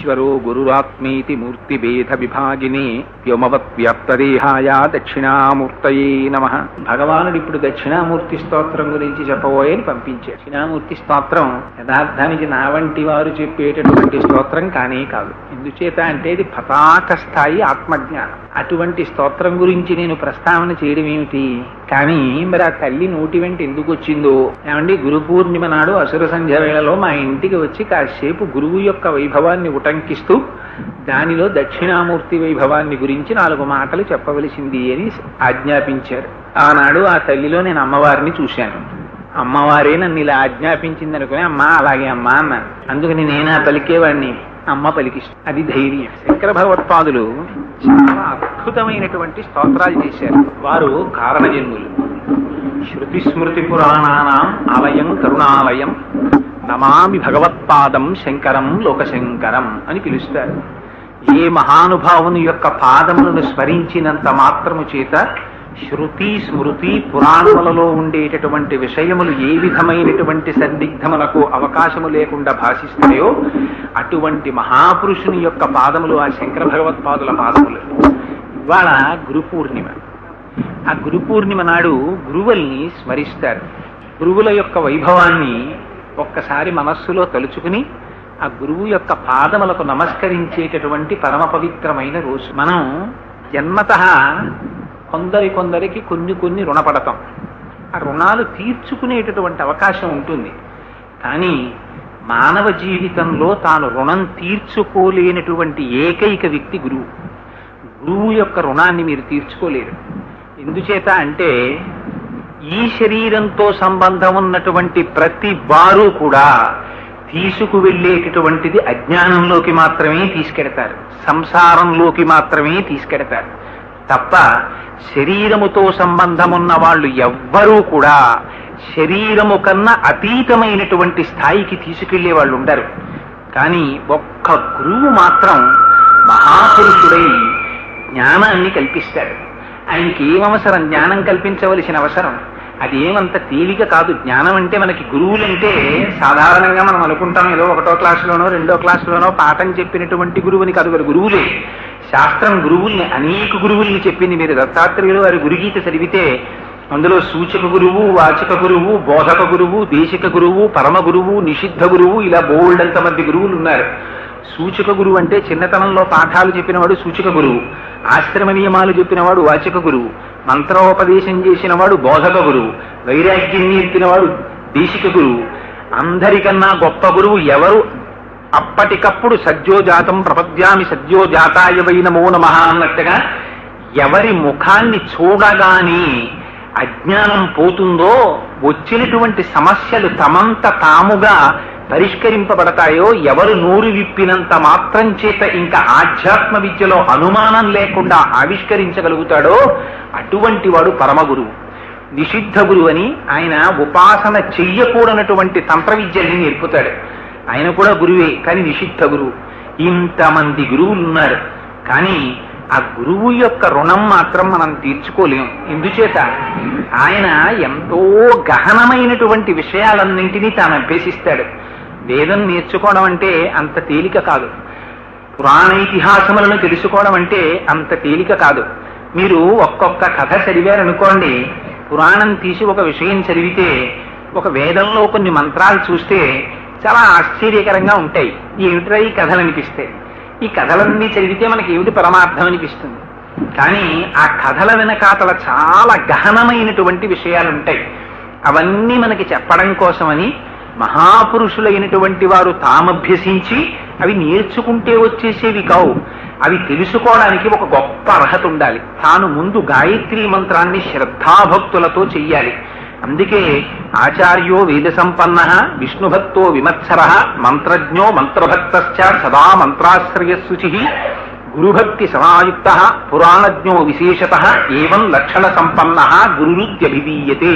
ఈశ్వరో గురురాత్మేతి మూర్తిభేద విభాగినే వ్యోమవత్ వ్యాప్తదేహాయ దక్షిణామూర్తయే నమః. భగవానుడు ఇప్పుడు దక్షిణామూర్తి స్తోత్రం గురించి చెప్పబోయని పంపించాడు. దక్షిణామూర్తి స్తోత్రం యథార్థానికి నా వంటి వారు చెప్పేటటువంటి స్తోత్రం కానే కాదు. ఎందుచేత అంటే ఇది పతాక స్థాయి ఆత్మజ్ఞానం. అటువంటి స్తోత్రం గురించి నేను ప్రస్తావన చేయడం ఏమిటి? కానీ మరి ఆ తల్లి నోటి వెంట ఎందుకు వచ్చిందో ఏమండి, గురు పూర్ణిమ నాడు అసుర సంధ్య వేళలో మా ఇంటికి వచ్చి కాసేపు గురువు యొక్క వైభవాన్ని ఉటంకిస్తూ దానిలో దక్షిణామూర్తి వైభవాన్ని గురించి 4 మాటలు చెప్పవలసింది అని ఆజ్ఞాపించారు. ఆనాడు ఆ తల్లిలో నేను అమ్మవారిని చూశాను. అమ్మవారే నన్ను ఇలా ఆజ్ఞాపించింది అనుకుని అమ్మా అలాగే అమ్మా అన్నాను. అందుకని నేను పలికేవాడిని, అమ్మ పలికిస్తుంది. అది ధైర్యం. శంకర భగవత్పాదులు చాలా అద్భుతమైనటువంటి స్తోత్రాలు చేశారు. వారు కారణజన్ములు. శృతి స్మృతి పురాణానాం ఆలయం కరుణాలయం నమామి భగవత్పాదం శంకరం లోకశంకరం అని పిలుస్తారు. ఏ మహానుభావుని యొక్క పాదములను స్మరించినంత మాత్రము చేత శృతి స్మృతి పురాణములలో ఉండేటటువంటి విషయములు ఏ విధమైనటువంటి సందిగ్ధములకు అవకాశము లేకుండా భాషిస్తాయో అటువంటి మహాపురుషుని యొక్క పాదములు ఆ శంకర భగవత్పాదుల పాదములు. ఇవాళ గురు పూర్ణిమ. ఆ గురు పూర్ణిమ నాడు గురువుల్ని స్మరిస్తారు. గురువుల యొక్క వైభవాన్ని ఒక్కసారి మనస్సులో తలుచుకుని ఆ గురువు యొక్క పాదములకు నమస్కరించేటటువంటి పరమ పవిత్రమైన రోజు. మనం జన్మతః కొందరికి కొన్ని రుణపడతాం. ఆ రుణాలు తీర్చుకునేటటువంటి అవకాశం ఉంటుంది. కానీ మానవ జీవితంలో తాను రుణం తీర్చుకోలేనటువంటి ఏకైక వ్యక్తి గురువు. గురువు యొక్క రుణాన్ని మీరు తీర్చుకోలేరు. ఎందుచేత అంటే ఈ శరీరంతో సంబంధం ఉన్నటువంటి ప్రతి వారు కూడా తీసుకువెళ్ళేటటువంటిది అజ్ఞానంలోకి మాత్రమే తీసుకెడతారు, సంసారంలోకి మాత్రమే తీసుకెడతారు తప్ప శరీరముతో సంబంధమున్న వాళ్ళు ఎవ్వరూ కూడా శరీరము కన్నా అతీతమైనటువంటి స్థాయికి తీసుకెళ్లే వాళ్ళు ఉండరు. కానీ ఒక్క గురువు మాత్రం మహాపురుషుడై జ్ఞానాన్ని కల్పిస్తాడు. ఆయనకి ఏమవసరం? జ్ఞానం కల్పించవలసిన అవసరం అది ఏమంత తేలిక కాదు. జ్ఞానం అంటే మనకి గురువులంటే సాధారణంగా మనం అనుకుంటాం ఏదో 1వ క్లాసులోనో 2వ క్లాసులోనో పాఠం చెప్పినటువంటి గురువుని కాదు. గురువులే శాస్త్రం గురువుల్ని అనేక గురువుల్ని చెప్పింది. మీరు దత్తాత్రేయులు వారి గురుగీత చదివితే అందులో సూచక గురువు, వాచక గురువు, బోధక గురువు, దేశిక గురువు, పరమ గురువు, నిషిద్ధ గురువు, ఇలా బోల్డంత మంది గురువులు ఉన్నారు. సూచక గురువు అంటే చిన్నతనంలో పాఠాలు చెప్పినవాడు సూచక గురువు, ఆశ్రమ నియమాలు చెప్పినవాడు వాచక గురువు, మంత్రోపదేశం చేసినవాడు బోధక గురువు, వైరాగ్యం నేర్పినవాడు దేశిక గురువు. అందరికన్నా గొప్ప గురువు ఎవరు? అప్పటికప్పుడు సద్యోజాతం ప్రపద్యామి సద్యోజాతాయ వై నమో నమః అన్నట్టుగా ఎవరి ముఖాన్ని చూడగానే అజ్ఞానం పోతుందో, వచ్చినటువంటి సమస్యలు తమంత తాముగా పరిష్కరింపబడతాయో, ఎవరు నోరు విప్పినంత మాత్రం చేత ఇంకా ఆధ్యాత్మ విద్యలో అనుమానం లేకుండా ఆవిష్కరించగలుగుతాడో అటువంటి వాడు పరమ గురువు. నిషిద్ధ గురువు అని ఆయన ఉపాసన చెయ్యకూడనటువంటి తంత్ర విద్యల్ని నేర్పుతాడు. ఆయన కూడా గురువే, కానీ నిషిద్ధ గురువు. ఇంతమంది గురువులు ఉన్నారు. కానీ ఆ గురువు యొక్క రుణం మాత్రం మనం తీర్చుకోలేం. ఎందుచేత ఆయన ఎంతో గహనమైనటువంటి విషయాలన్నింటినీ తాను అభ్యసిస్తాడు. వేదం నేర్చుకోవడం అంటే అంత తేలిక కాదు. పురాణ ఇతిహాసములను తెలుసుకోవడం అంటే అంత తేలిక కాదు. మీరు ఒక్కొక్క కథ చదివారనుకోండి, పురాణం తీసి ఒక విషయం చదివితే ఒక వేదంలో కొన్ని మంత్రాలు చూస్తే చాలా ఆశ్చర్యకరంగా ఉంటాయి. ఏమిట్రా ఈ కథలు అనిపిస్తాయి. ఈ కథలన్నీ చదివితే మనకి ఏమిటి పరమార్థం అనిపిస్తుంది. కానీ ఆ కథల వెనకాతల చాలా గహనమైనటువంటి విషయాలుంటాయి. అవన్నీ మనకి చెప్పడం కోసమని మహాపురుషులైనటువంటి వారు తామభ్యసించి అవి నేర్చుకుంటే వచ్చేసేవి కావు. అవి తెలుసుకోవడానికి ఒక గొప్ప అర్హత ఉండాలి. తాను ముందు గాయత్రీ మంత్రాన్ని శ్రద్ధాభక్తులతో చెయ్యాలి. అందుకే ఆచార్యో వేద సంపన్న విష్ణుభక్తో విమత్సర మంత్రజ్ఞో మంత్రభక్తశ్చ సదా మంత్రాశ్రయశుచి గురుభక్తి సమాయుక్త పురాణజ్ఞో విశేషత ఏవం లక్షణ సంపన్న గురురుద్యభిధీయతే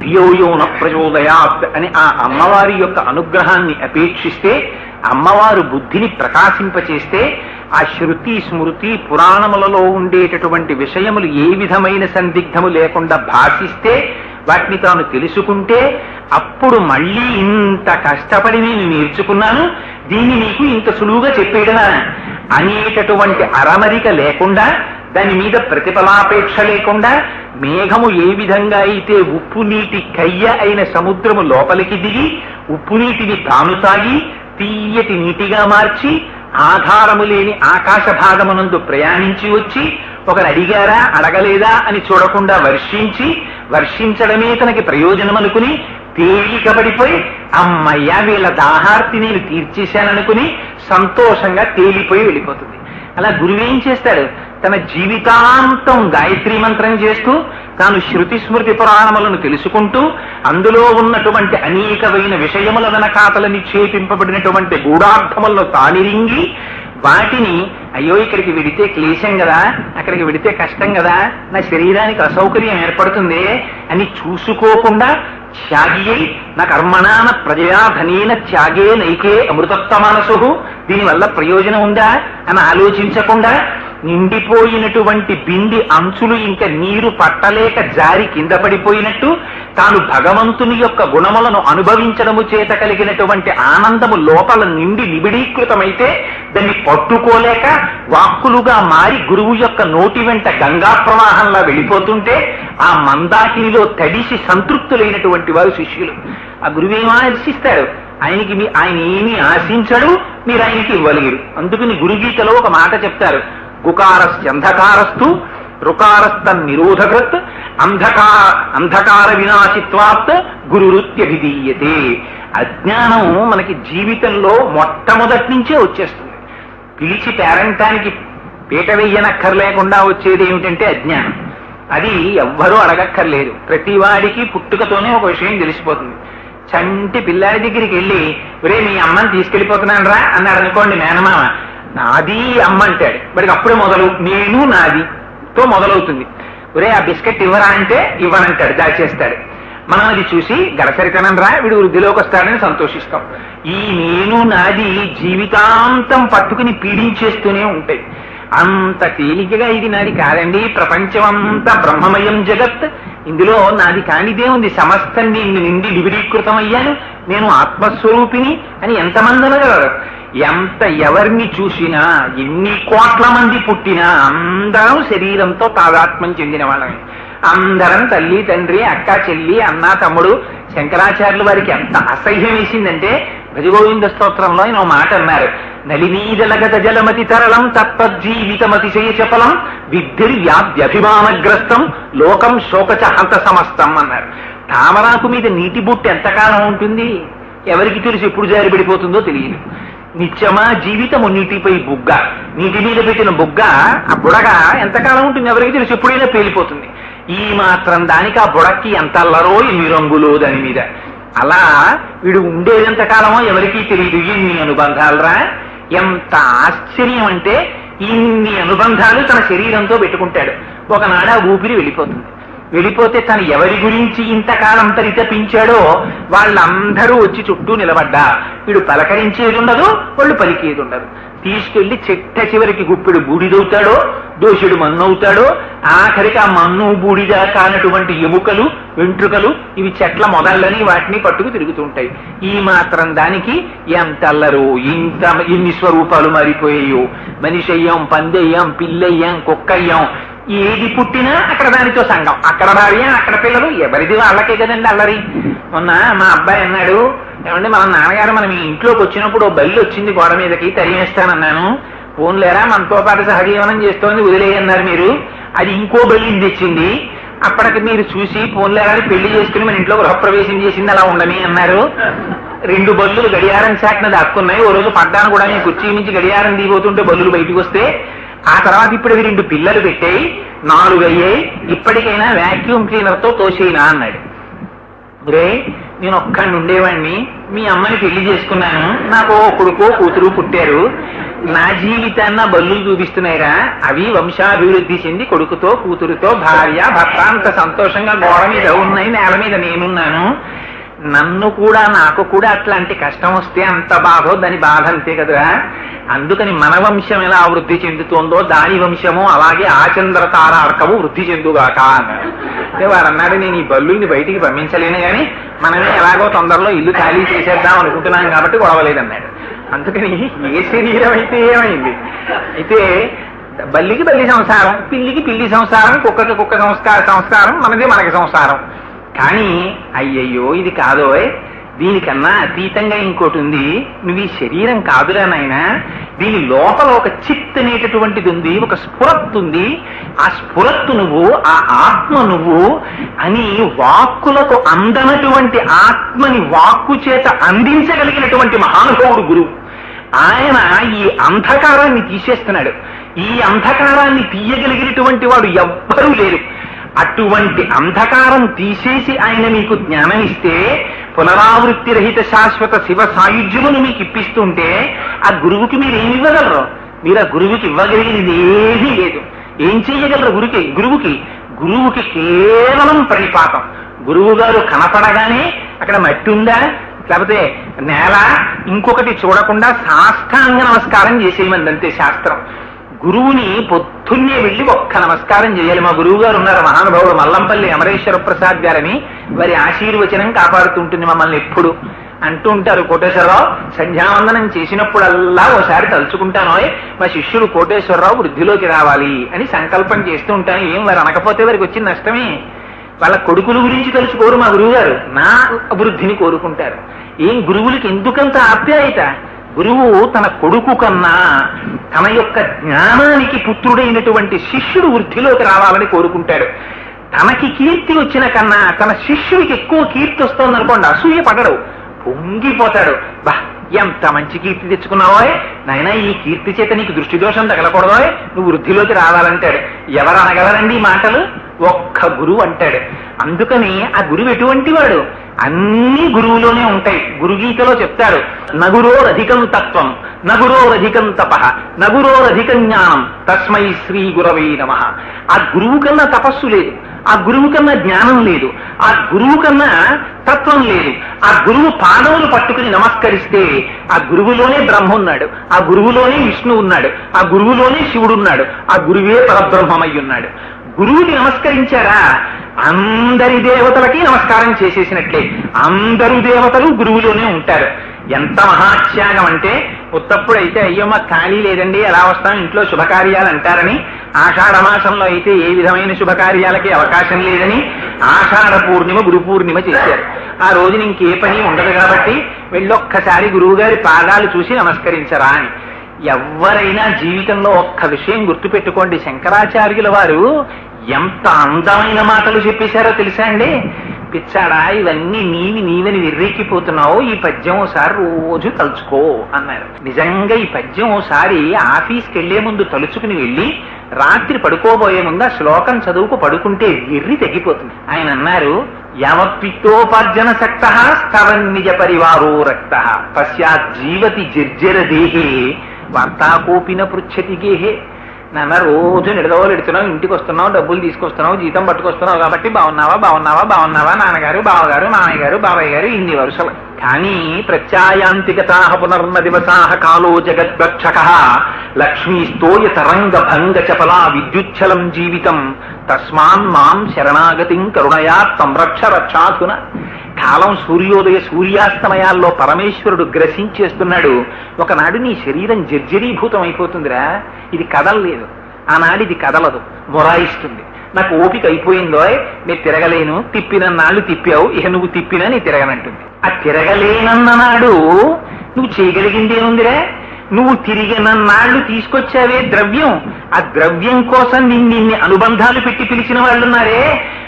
ధియోయో న ప్రచోదయాత్ అని ఆ అమ్మవారి యొక్క అనుగ్రహాన్ని అపేక్షిస్తే, అమ్మవారు బుద్ధిని ప్రకాశింపచేస్తే, ఆ శృతి స్మృతి పురాణములలో ఉండేటటువంటి విషయములు ఏ విధమైన సందిగ్ధము లేకుండా భాషిస్తే, వాటిని తాను తెలుసుకుంటే అప్పుడు మళ్ళీ ఇంత కష్టపడి నేను నేర్చుకున్నాను, దీన్ని నీకు ఇంత సులువుగా చెప్పేయడమా అనేటటువంటి అరమరిక లేకుండా, దాని మీద ప్రతిఫలాపేక్ష లేకుండా, మేఘము ఏ విధంగా అయితే ఉప్పు నీటి కయ్య అయిన సముద్రము లోపలికి దిగి ఉప్పు నీటిని తాను తాగి తీయటి నీటిగా మార్చి ఆధారము లేని ఆకాశ భాగమునందు ప్రయాణించి వచ్చి ఒకరు అడిగారా అడగలేదా అని చూడకుండా వర్షించడమే తనకి ప్రయోజనం అనుకుని తేలికబడిపోయి అమ్మయ్య వీళ్ళ దాహార్తి నేను తీర్చేశాననుకుని సంతోషంగా తేలిపోయి వెళ్ళిపోతుంది. అలా గురువేం చేస్తాడు, తన జీవితాంతం గాయత్రీ మంత్రం చేస్తూ తాను శృతి స్మృతి పురాణములను తెలుసుకుంటూ అందులో ఉన్నటువంటి అనేకమైన విషయముల వెనకాతల నిక్షేపింపబడినటువంటి గూఢార్థములను తానిరింగి వాటిని అయ్యో ఇక్కడికి వెడితే క్లేశం కదా, అక్కడికి వెడితే కష్టం కదా, నా శరీరానికి అసౌకర్యం ఏర్పడుతుంది అని చూసుకోకుండా త్యాగి అయి నా కర్మణాన ప్రజయా ధనేన త్యాగే నైకే అమృతత్వ మనసు, దీనివల్ల ప్రయోజనం ఉందా అని ఆలోచించకుండా నిండిపోయినటువంటి బింది అంచులు ఇంకా నీరు పట్టలేక జారి కింద పడిపోయినట్టు తాను భగవంతుని యొక్క గుణములను అనుభవించడము చేత కలిగినటువంటి ఆనందము లోపల నిండి నిబిడీకృతమైతే దాన్ని పట్టుకోలేక వాక్కులుగా మారి గురువు యొక్క నోటి వెంట గంగా ప్రవాహంలా వెళ్ళిపోతుంటే ఆ మందాకినిలో తడిసి సంతృప్తులైనటువంటి వారు శిష్యులు. ఆ గురువేమో ఆశిస్తాడు, ఆయన ఏమీ ఆశించడు, మీరు ఆయనకి ఇవ్వలేరు. అందుకని గురుగీతలో ఒక మాట చెప్తారు, గుకారస్యంధకారస్తు రుకారస్త నిరోధకృత్ అంధకార వినాశిత్వాత్ గురురుత్యభిధీయతే. అజ్ఞానం మనకి జీవితంలో మొట్టమొదటి నుంచే వచ్చేస్తుంది. పిలిచి పేరంటానికి పీట వెయ్యనక్కర్లేకుండా వచ్చేది ఏమిటంటే అజ్ఞానం. అది ఎవ్వరూ అడగక్కర్లేదు, ప్రతివాడికి పుట్టుకతోనే ఒక విషయం తెలిసిపోతుంది. చంటి పిల్లాడి దగ్గరికి వెళ్ళి ఒరే మీ అమ్మని తీసుకెళ్ళిపోతున్నాను రా అన్నాడు అనుకోండి మేనమామ, నాది అమ్మ అంటాడు. వాడికి అప్పుడే మొదలు నేను నాదితో మొదలవుతుంది. ఒరే ఆ బిస్కెట్ ఇవ్వరా అంటే ఇవ్వనంటాడు, దాచేస్తాడు. మనం అది చూసి గడసరితనం రా వీడు వృద్ధిలోకి వస్తాడని సంతోషిస్తాం. ఈ నేను నాది జీవితాంతం పట్టుకుని పీడించేస్తూనే ఉంటాయి. అంత తేలికగా ఇది నాది కాదండి, ప్రపంచం అంతా బ్రహ్మమయం జగత్, ఇందులో నాది కానిదే ఉంది, సమస్తం నిండి నిబిడీకృతమయ్యాను, నేను ఆత్మస్వరూపిణి అని ఎంతమంది అనగలరు? ఎవరిని చూసినా ఎన్ని కోట్ల మంది పుట్టినా అందరం శరీరంతో తాదాత్మ్యం చెందిన వాళ్ళని. అందరం తల్లి తండ్రి అక్క చెల్లి అన్న తమ్ముడు. శంకరాచార్యులు వారికి ఎంత అసహ్యం వేసిందంటే భజగోవింద స్తోత్రంలో ఆయన మాట అన్నారు, నలినీజలగత జలమతి తరళం తత్వజ్జీవితమతిశయ చపలం విద్ధిర్వ్యాధ్యభిమానగ్రస్తం లోకం శోకచ హంత సమస్తం అన్నారు. తామరాకు మీద నీటి బుట్టు ఎంతకాలం ఉంటుంది? ఎవరికి తెలుసు ఎప్పుడు జారిపడిపోతుందో తెలియదు. నిత్యమా జీవితము నీటిపై బుగ్గ, నీటి మీద పెట్టిన బుగ్గ ఆ బుడగ ఎంతకాలం ఉంటుంది ఎవరికి తెలుసు, ఎప్పుడైనా పేలిపోతుంది. ఈ మాత్రం దానికి ఆ బుడక్కి ఎంత అల్లరో ఎన్ని రంగులో దాని మీద. అలా వీడు ఉండేదెంతకాలమో ఎవరికీ తెలియదు. ఇన్ని అనుబంధాలరా, ఎంత ఆశ్చర్యం అంటే ఇన్ని అనుబంధాలు తన శరీరంతో పెట్టుకుంటాడు. ఒకనాడ ఊపిరి వెళ్ళిపోతే తను ఎవరి గురించి ఇంతకాలం పరితపించాడో వాళ్ళందరూ వచ్చి చుట్టూ నిలబడ్డా వీడు పలకరించేది ఉండదు, వాళ్ళు పలికేది ఉండదు. తీసుకెళ్లి చెట్ట చివరికి గుప్పెడు బూడిదవుతాడో దోషుడు మన్నవుతాడో, ఆఖరికి ఆ మన్ను బూడిద కానటువంటి ఎముకలు వెంట్రుకలు ఇవి చెట్ల మొదళ్ళని వాటిని పట్టుకు తిరుగుతుంటాయి. ఈ మాత్రం దానికి ఎంత అల్లరో, ఎన్ని స్వరూపాలు మారిపోయాయో. మనిషి అయ్యాం, పందెయ్యాం, పిల్లయ్యాం, కుక్కయ్యాం. ఏది పుట్టినా అక్కడ దానితో సంఘం, అక్కడ భార్య అక్కడ పిల్లలు, ఎవరిది వాళ్ళకే కదండి అల్లరి. మొన్న మా అబ్బాయి అన్నాడు, ఏమంటే మన నాన్నగారు మనం ఇంట్లోకి వచ్చినప్పుడు ఓ బల్లి వచ్చింది గోడ మీదకి, తరిమేస్తానన్నాను. ఫోన్లేరా మనతో పాటు సహజీవనం చేస్తోంది వదిలేయన్నారు మీరు, అది ఇంకో బల్లిని తెచ్చింది, అప్పటికి మీరు చూసి ఫోన్లేరా పెళ్లి చేసుకుని మన ఇంట్లో గృహప్రవేశం చేసింది, అలా ఉండని అన్నారు. 2 బల్లులు గడియారం శాఖన దాక్కున్నాయి. ఓ రోజు పడ్డాను కూడా, మీ కుర్చీ నుంచి గడియారం దిగిపోతుంటే బల్లులు బయటకు వస్తే, ఆ తర్వాత ఇప్పుడు 2 పిల్లలు పెట్టాయి, 4 అయ్యాయి, ఇప్పటికైనా వ్యాక్యూమ్ క్లీనర్ తో తోసేయినా అన్నాడు. రే నేను ఒక్కడిని ఉండేవాడిని, మీ అమ్మని పెళ్లి చేసుకున్నాను, నాకు కొడుకో కూతురు పుట్టారు, నా జీవితాన్న బల్లులు చూపిస్తున్నాయిరా, అవి వంశాభివృద్ధి చెంది కొడుకుతో కూతురుతో భార్య భర్త అంత సంతోషంగా గోడ మీద ఉన్నాయి, నేల మీద నేనున్నాను. నన్ను కూడా నాకు కూడా అట్లాంటి కష్టం వస్తే అంత బాధో దాని బాధ అంతే కదా. అందుకని మన వంశం ఎలా వృద్ధి చెందుతోందో దాని వంశము అలాగే ఆచంద్ర తారార్కము వృద్ధి చెందుగాక అన్నాడు. అంటే వారు అన్నాడు, నేను ఈ బల్లుల్ని బయటికి పంపించలేను కానీ మనమే ఎలాగో తొందరలో ఇల్లు ఖాళీ చేసేద్దాం అనుకుంటున్నాం కాబట్టి గొడవలేదన్నాడు. అందుకని ఏ శరీరం అయితే ఏమైంది, అయితే బల్లికి బల్లి సంసారం, పిల్లికి పిల్లి సంసారం, కుక్కకి కుక్క సంస్కారం, మనది మనకి సంసారం. కానీ అయ్యయ్యో ఇది కాదోయ్, దీనికన్నా అతీతంగా ఇంకోటి ఉంది. నువ్వు ఈ శరీరం కాదురా నాయనా, దీని లోపల ఒక చిత్ అనేటటువంటిది ఉంది, ఒక స్ఫురత్తు ఉంది. ఆ స్ఫురత్తు నువ్వు, ఆ ఆత్మ నువ్వు అని వాక్కులకు అందనటువంటి ఆత్మని వాక్కు చేత అందించగలిగినటువంటి మహానుభావుడు గురువు. ఆయన ఈ అంధకారాన్ని తీసేస్తున్నాడు. ఈ అంధకారాన్ని తీయగలిగినటువంటి వాడు ఎవ్వరూ లేరు. అటువంటి అంధకారం తీసేసి ఆయన మీకు జ్ఞానం ఇస్తే, పునరావృత్తి రహిత శాశ్వత శివ సాయుధ్యమును మీకు ఇప్పిస్తుంటే ఆ గురువుకి మీరు ఏమి ఇవ్వగలరు? మీరు ఆ గురువుకి ఇవ్వగలిగినది ఏదీ లేదు. ఏం చేయగలరు గురువుకి కేవలం పరిపాతం. గురువు గారు కనపడగానే అక్కడ మట్టి ఉందా, లేకపోతే నేల, ఇంకొకటి చూడకుండా సాష్టాంగ నమస్కారం చేసేయమంది అంతే శాస్త్రం. గురువుని పొద్దున్నే వెళ్ళి ఒక్క నమస్కారం చేయాలి. మా గురువు గారు ఉన్నారు, మహానుభావుడు మల్లంపల్లి అమరేశ్వర ప్రసాద్ గారని, వారి ఆశీర్వచనం కాపాడుతుంటుంది మమ్మల్ని ఎప్పుడు. అంటూ ఉంటారు, కోటేశ్వరరావు సంధ్యావందనం చేసినప్పుడల్లా ఓసారి తలుచుకుంటానో మా శిష్యుడు కోటేశ్వరరావు వృద్ధిలోకి రావాలి అని సంకల్పం చేస్తూ ఉంటాను. ఏం వారు అనకపోతే వారికి వచ్చిన నష్టమే. వాళ్ళ కొడుకుల గురించి తలుచుకోరు మా గురువు గారు, నా అభివృద్ధిని కోరుకుంటారు. ఏం గురువులకి ఎందుకంత ఆప్యాయత? గురువు తన కొడుకు కన్నా తన యొక్క జ్ఞానానికి పుత్రుడైనటువంటి శిష్యుడు వృద్ధిలోకి రావాలని కోరుకుంటాడు. తనకి కీర్తి వచ్చిన కన్నా తన శిష్యుడికి ఎక్కువ కీర్తి వస్తోంది అనుకోండి, అసూయ పడడు, పొంగిపోతాడు. బా ఎంత మంచి కీర్తి తెచ్చుకున్నావో నాయనా, ఈ కీర్తి చేత నీకు దృష్టి దోషం తగలకూడదో, నువ్వు వృద్ధిలోకి రావాలంటాడు. ఎవరు అనగలరండి ఈ మాటలు? ఒక్క గురువు అంటాడు. అందుకని ఆ గురువు ఎటువంటి వాడు? అన్ని గురువులోనే ఉంటాయి. గురుగీతలో చెప్తారు, నగురోరధికం తత్వం, నగురోరధికం తప, నగురోరధికం జ్ఞానం, తస్మై శ్రీ గురవే నమః. ఆ గురువు కన్నా తపస్సు లేదు, ఆ గురువు కన్నా జ్ఞానం లేదు, ఆ గురువు కన్నా తత్వం లేదు. ఆ గురువు పాదములు పట్టుకుని నమస్కరిస్తే ఆ గురువులోనే బ్రహ్మ ఉన్నాడు, ఆ గురువులోనే విష్ణు ఉన్నాడు, ఆ గురువులోనే శివుడు ఉన్నాడు, ఆ గురువే పరబ్రహ్మమై ఉన్నాడు. గురువుకి నమస్కరించారా, అందరి దేవతలకి నమస్కారం చేసేసినట్లే. అందరూ దేవతలు గురువులోనే ఉంటారు. ఎంత మహాత్యాగం అంటే, ఉత్తప్పుడైతే అయ్యో మాకు ఖాళీ లేదండి, ఎలా వస్తాం, ఇంట్లో శుభకార్యాలు అంటారని, ఆషాఢ మాసంలో అయితే ఏ విధమైన శుభకార్యాలకి అవకాశం లేదని ఆషాఢ పూర్ణిమ గురు పూర్ణిమ చేశారు. ఆ రోజున ఇంకే పని ఉండదు కాబట్టి వెళ్ళొక్కసారి గురువు గారి పాదాలు చూసి నమస్కరించరా అని. ఎవరైనా జీవితంలో ఒక్క విషయం గుర్తుపెట్టుకోండి, శంకరాచార్యుల వారు ఎంత అందమైన మాటలు చెప్పేశారో తెలుసా అండి? పిచ్చాడా, ఇవన్నీ నీవని నిర్రెక్కిపోతున్నావు, ఈ పద్యం ఓసారి రోజు తలుచుకో అన్నారు. నిజంగా ఈ పద్యం ఓసారి ఆఫీస్కి వెళ్లే ముందు తలుచుకుని వెళ్ళి రాత్రి పడుకోబోయే ముందు ఆ శ్లోకం చదువుకు పడుకుంటే వెర్రి తగ్గిపోతుంది. ఆయన అన్నారు, యావత్పిత్తోపార్జన శక్త స్తవన్నిజ పరివారో రక్త పశ్చాత్ జీవతి జర్జర దేహే వార్తాకోపిన పృచ్చతి గేహే. నాన్న రోజు నిడదవలెడుతున్నావు, ఇంటికి వస్తున్నావు, డబ్బులు తీసుకొస్తున్నావు, జీతం పట్టుకొస్తున్నావు కాబట్టి బాగున్నావా నాన్నగారు, బావగారు, మామయ్య గారు, బాబాయ్ గారు, ఇన్ని వరుసలు. కానీ ప్రత్యాయాంతికతా పునర్న దివసాహ కాలో జగద్భక్షక లక్ష్మీస్తోయ తరంగ భంగ చపలా విద్యుచ్చలం జీవితం తస్మాన్ మాం శరణాగతిం కరుణయా సంరక్ష రక్షాధున. కాలం సూర్యోదయ సూర్యాస్తమయాల్లో పరమేశ్వరుడు గ్రసించేస్తున్నాడు. ఒకనాడు నీ శరీరం జర్జరీభూతం అయిపోతుందిరా, ఇది కదలలేదు, ఆనాడు ఇది కదలదు, మొరాయిస్తుంది. నాకు ఓపిక అయిపోయిందో, నేను తిరగలేను, తిప్పినన్నాళ్ళు తిప్పావు, ఇక నువ్వు తిప్పినా నీ తిరగనంటుంది. ఆ తిరగలేనన్ననాడు నువ్వు చేయగలిగిందేముందిరా? నువ్వు తిరిగినన్నాళ్ళు తీసుకొచ్చావే ద్రవ్యం, ఆ ద్రవ్యం కోసం నిన్ని అనుబంధాలు పెట్టి పిలిచిన వాళ్ళున్నారే,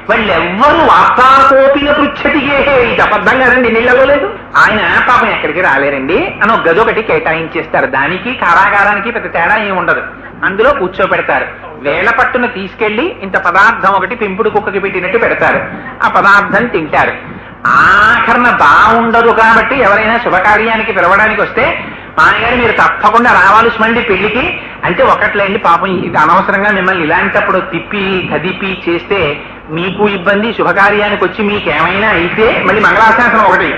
వాళ్ళెవ్వరూ వార్తాకోపిన పృచ్చతిగే. ఇది అబద్ధం కదండి, నీళ్ళలో లేదు. ఆయన పాపం ఎక్కడికి రాలేరండి అని ఒక గది ఒకటి కేటాయించేస్తారు. దానికి కారాగారానికి పెద్ద తేడా ఏమి ఉండదు. అందులో కూర్చోపెడతారు. వేళ పట్టున తీసుకెళ్లి ఇంత పదార్థం ఒకటి పెంపుడు కుక్కకి పెట్టినట్టు పెడతారు. ఆ పదార్థం తింటారు. ఆఖరణ బాగుండదు కాబట్టి ఎవరైనా శుభకార్యానికి పిలవడానికి వస్తే, మామగారు మీరు తప్పకుండా రావాలి మళ్ళీ పెళ్లికి అంటే, ఒకట్లేండి పాపం ఇది అనవసరంగా మిమ్మల్ని ఇలాంటప్పుడు తిప్పి కదిపి చేస్తే మీకు ఇబ్బంది, శుభకార్యానికి వచ్చి మీకేమైనా అయితే మళ్ళీ మంగళాశాసనం ఒకటి,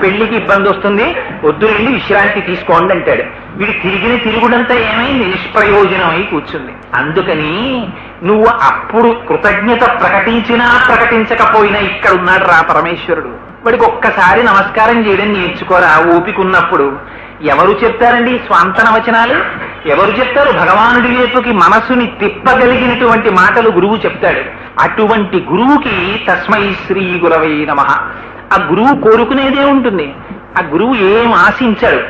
పెళ్లికి ఇబ్బంది వస్తుంది, వద్దు వెళ్ళి విశ్రాంతి తీసుకోండి అంటాడు. వీడు తిరిగిన తిరుగుడంతా ఏమైంది, నిష్ప్రయోజనం అయి కూర్చుంది. అందుకని నువ్వు అప్పుడు కృతజ్ఞత ప్రకటించినా ప్రకటించకపోయినా ఇక్కడ ఉన్నాడు రా పరమేశ్వరుడు. వాడికి ఒక్కసారి నమస్కారం చేయడం నేర్చుకోరా ఓపిక ఉన్నప్పుడు. ఎవరు చెప్తారండి స్వాంతన వచనాలు? ఎవరు చెప్తారు? భగవానుడి వైపుకి మనసుని తిప్పగలిగినటువంటి మాటలు గురువు చెప్తాడు. అటువంటి గురువుకి తస్మై శ్రీ గురవై నమః. ఆ గురువు కోరుకునేదే ఉంటుంది. ఆ గురువు ఏం ఆశించాడు?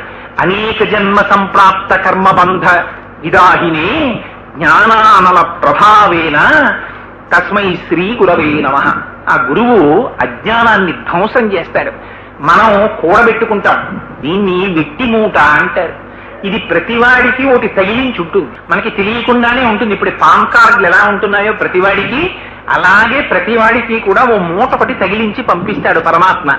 అనేక జన్మ సంప్రాప్త కర్మబంధ విదాహినే జ్ఞానానల ప్రభావేన తస్మై శ్రీ గురవే నమః. ఆ గురువు అజ్ఞానాన్ని ధ్వంసం చేస్తాడు. మనం కూడబెట్టుకుంటాం, దీన్ని వెట్టి మూట అంటారు. ఇది ప్రతివాడికి ఒకటి తగిలించి ఉంటుంది, మనకి తెలియకుండానే ఉంటుంది. ఇప్పుడు పాన్ కార్డులు ఎలా ఉంటున్నాయో ప్రతివాడికి, అలాగే ప్రతివాడికి కూడా ఓ మూట ఒకటి తగిలించి పంపిస్తాడు పరమాత్మ.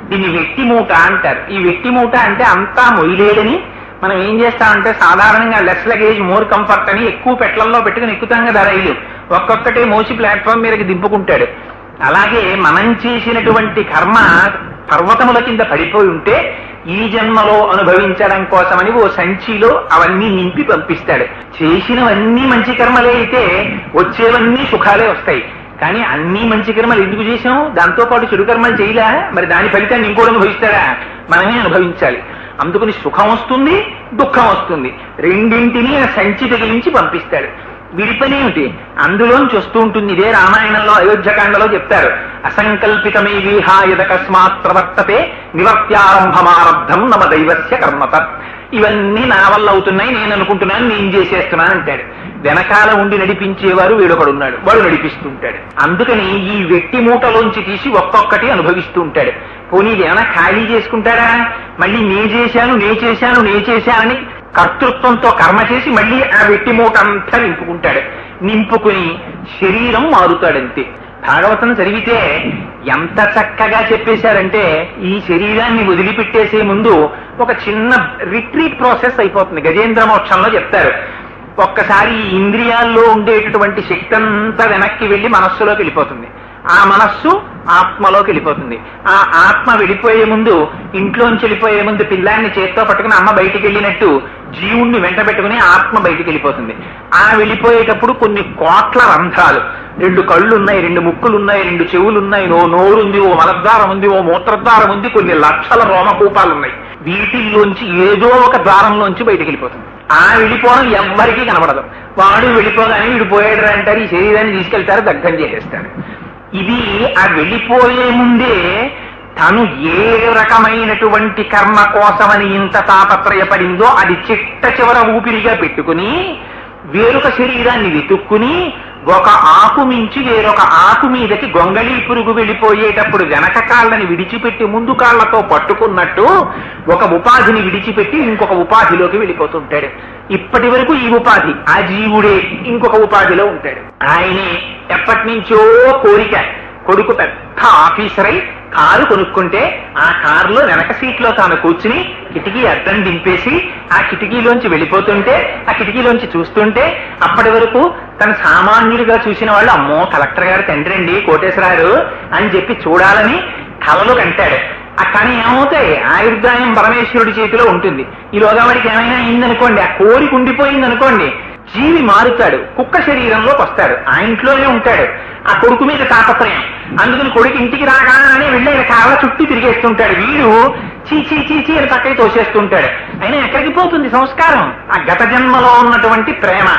దీన్ని వెట్టి మూట అంటారు. ఈ వెట్టి మూట అంటే అంతా మొయ్యలేడని మనం ఏం చేస్తామంటే సాధారణంగా లెస్ లగేజ్ మోర్ కంఫర్ట్ అని ఎక్కువ పెట్లల్లో పెట్టుకుని ఎక్కుతాం కదా రైలు, ఒక్కొక్కటే మోసి ప్లాట్ఫామ్ మీదకి దింపుకుంటాడు. అలాగే మనం చేసినటువంటి కర్మ పర్వతముల కింద పడిపోయి ఉంటే ఈ జన్మలో అనుభవించడం కోసమని ఓ సంచిలో అవన్నీ నింపి పంపిస్తాడు. చేసినవన్నీ మంచి కర్మలే అయితే వచ్చేవన్నీ సుఖాలే వస్తాయి. కానీ అన్ని మంచి కర్మలు ఎందుకు చేసాం? దాంతో పాటు చెడు కర్మలు చేయలే, మరి దాని ఫలితాన్ని ఇంకోటి అనుభవిస్తాడా? మనమే అనుభవించాలి. అందుకని సుఖం వస్తుంది, దుఃఖం వస్తుంది, రెండింటినీ ఆ సంచి తగిలించి పంపిస్తాడు. విడిపనేమిటి? అందులోంచి వస్తూ ఉంటుంది. ఇదే రామాయణంలో అయోధ్యకాండలో చెప్తారు. అసంకల్పితమే విహాయదకస్మాత్ ప్రవర్తతే నివర్త్యారంభమారబ్ధం నమ దైవస్య కర్మతత్. ఇవన్నీ నా వల్ల అవుతున్నాయి, నేను అనుకుంటున్నాను, నేను చేసేస్తున్నాను అంటాడు. వెనకాల ఉండి నడిపించేవారు వీడొకడున్నాడు, వాడు నడిపిస్తుంటాడు. అందుకని ఈ వెట్టి మూటలోంచి తీసి ఒక్కొక్కటి అనుభవిస్తూ ఉంటాడు. పోనీ ఏమైనా ఖాళీ చేసుకుంటాడా? మళ్ళీ నే చేశానని కర్తృత్వంతో కర్మ చేసి మళ్ళీ ఆ వెట్టి మూట అంతా నింపుకుంటాడు. నింపుకుని శరీరం మారుతాడంతే. భాగవతం చదివితే ఎంత చక్కగా చెప్పేశారంటే ఈ శరీరాన్ని వదిలిపెట్టేసే ముందు ఒక చిన్న రిట్రీట్ ప్రాసెస్ అయిపోతుంది. గజేంద్ర మోక్షంలో చెప్తారు. ఒక్కసారి ఈ ఇంద్రియాల్లో ఉండేటటువంటి శక్తి అంతా వెనక్కి వెళ్లి మనస్సులోకి వెళ్ళిపోతుంది. ఆ మనస్సు ఆత్మలోకి వెళ్ళిపోతుంది. ఆ ఆత్మ వెళ్ళిపోయే ముందు, ఇంట్లోంచి వెళ్ళిపోయే ముందు పిల్లాన్ని చేత్తో పట్టుకుని అమ్మ బయటికి వెళ్ళినట్టు జీవుణ్ణి వెంట పెట్టుకుని ఆత్మ బయటికి వెళ్ళిపోతుంది. ఆ వెళ్ళిపోయేటప్పుడు కొన్ని కోట్ల రంధ్రాలు, 2 కళ్ళు ఉన్నాయి, 2 ముక్కులు ఉన్నాయి, 2 చెవులు ఉన్నాయి, ఓ నోరుంది, ఓ మలద్వారం ఉంది, ఓ మూత్రద్వారం ఉంది, కొన్ని లక్షల రోమకూపాలు ఉన్నాయి. వీటిల్లోంచి ఏదో ఒక ద్వారంలోంచి బయటికి వెళ్ళిపోతుంది. ఆ వెళ్ళిపోవడం ఎవ్వరికీ కనబడదు. వాడు వెళ్ళిపోగానే వీడు పోయాడు అంటారు. ఈ శరీరాన్ని తీసుకెళ్తారు, దగ్ధం చేసేస్తాడు. ఇది ఆ వెళ్ళిపోయే ముందే తను ఏ రకమైనటువంటి కర్మ కోసమని ఇంత తాపత్రయపడిందో అది చిట్ట చివర ఊపిరిగా పెట్టుకుని వేరొక శరీరాన్ని వెతుక్కుని ఒక ఆకు మించి వేరొక ఆకు మీదకి గొంగళీ పురుగు వెళ్ళిపోయేటప్పుడు వెనక కాళ్ళని విడిచిపెట్టి ముందు కాళ్లతో పట్టుకున్నట్టు ఒక ఉపాధిని విడిచిపెట్టి ఇంకొక ఉపాధిలోకి వెళ్ళిపోతుంటాడు. ఇప్పటి వరకు ఈ ఉపాధి, ఆ జీవుడే ఇంకొక ఉపాధిలో ఉంటాడు. ఆయనే ఎప్పటి నుంచో కోరిక, కొడుకు పెద్ద ఆఫీసర్ అయి కారు కొనుక్కుంటే ఆ కారులో వెనక సీట్లో తాను కూర్చుని కిటికీ అద్దం దింపేసి ఆ కిటికీలోంచి వెళ్ళిపోతుంటే, ఆ కిటికీలోంచి చూస్తుంటే అప్పటి వరకు తన సామాన్యుడిగా చూసిన వాళ్ళు అమ్మో కలెక్టర్ గారు తండ్రి అండి కోటేశ్వరారు అని చెప్పి చూడాలని కలలు కంటాడు. కానీ ఏమవుతాయి? ఆయుర్దాయం పరమేశ్వరుడి చేతిలో ఉంటుంది. ఈలోగా వాడికి ఏమైనా అయిందనుకోండి, ఆ కోరిక ఉండిపోయిందనుకోండి, జీవి మారుతాడు, కుక్క శరీరంలోకి వస్తాడు, ఆ ఇంట్లోనే ఉంటాడు. ఆ కొడుకు మీద తాపత్రయం, అందుకని కొడుకు ఇంటికి రాగానే వెళ్ళి ఆయన కాళ్ళ చుట్టూ తిరిగేస్తుంటాడు. వీడు చీచీ చీచీ అని పక్కకి తోసేస్తుంటాడు. అయినా ఎక్కడికి పోతుంది సంస్కారం? ఆ గత జన్మలో ఉన్నటువంటి ప్రేమ.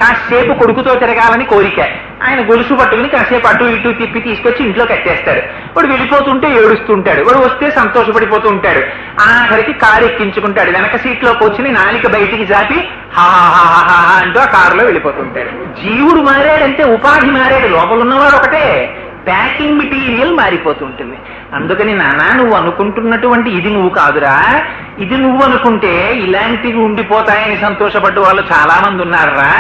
కాసేపు కొడుకుతో తిరగాలని కోరిక, ఆయన గొలుసు పట్టుకుని కాసేపు అటు ఇటు తిప్పి తీసుకొచ్చి ఇంట్లో కట్టేస్తాడు. వాడు వెళ్ళిపోతుంటే ఏడుస్తుంటాడు, వాడు వస్తే సంతోషపడిపోతూ ఉంటాడు. ఆఖరికి కారు ఎక్కించుకుంటాడు, వెనక సీట్లో కూర్చుని నాలిక బయటికి జాపి హాహాహా అంటూ ఆ కారులో వెళ్ళిపోతుంటాడు. జీవుడు మారాడంటే ఉపాధి మారాడు, లోపల ఉన్నవాడు ఒకటే, ప్యాకింగ్ మెటీరియల్ మారిపోతుంటుంది. అందుకని నానా నువ్వు అనుకుంటున్నటువంటి ఇది నువ్వు కాదురా, ఇది నువ్వు అనుకుంటే ఇలాంటివి ఉండిపోతాయని సంతోషపడ్డ వాళ్ళు చాలా మంది ఉన్నారా.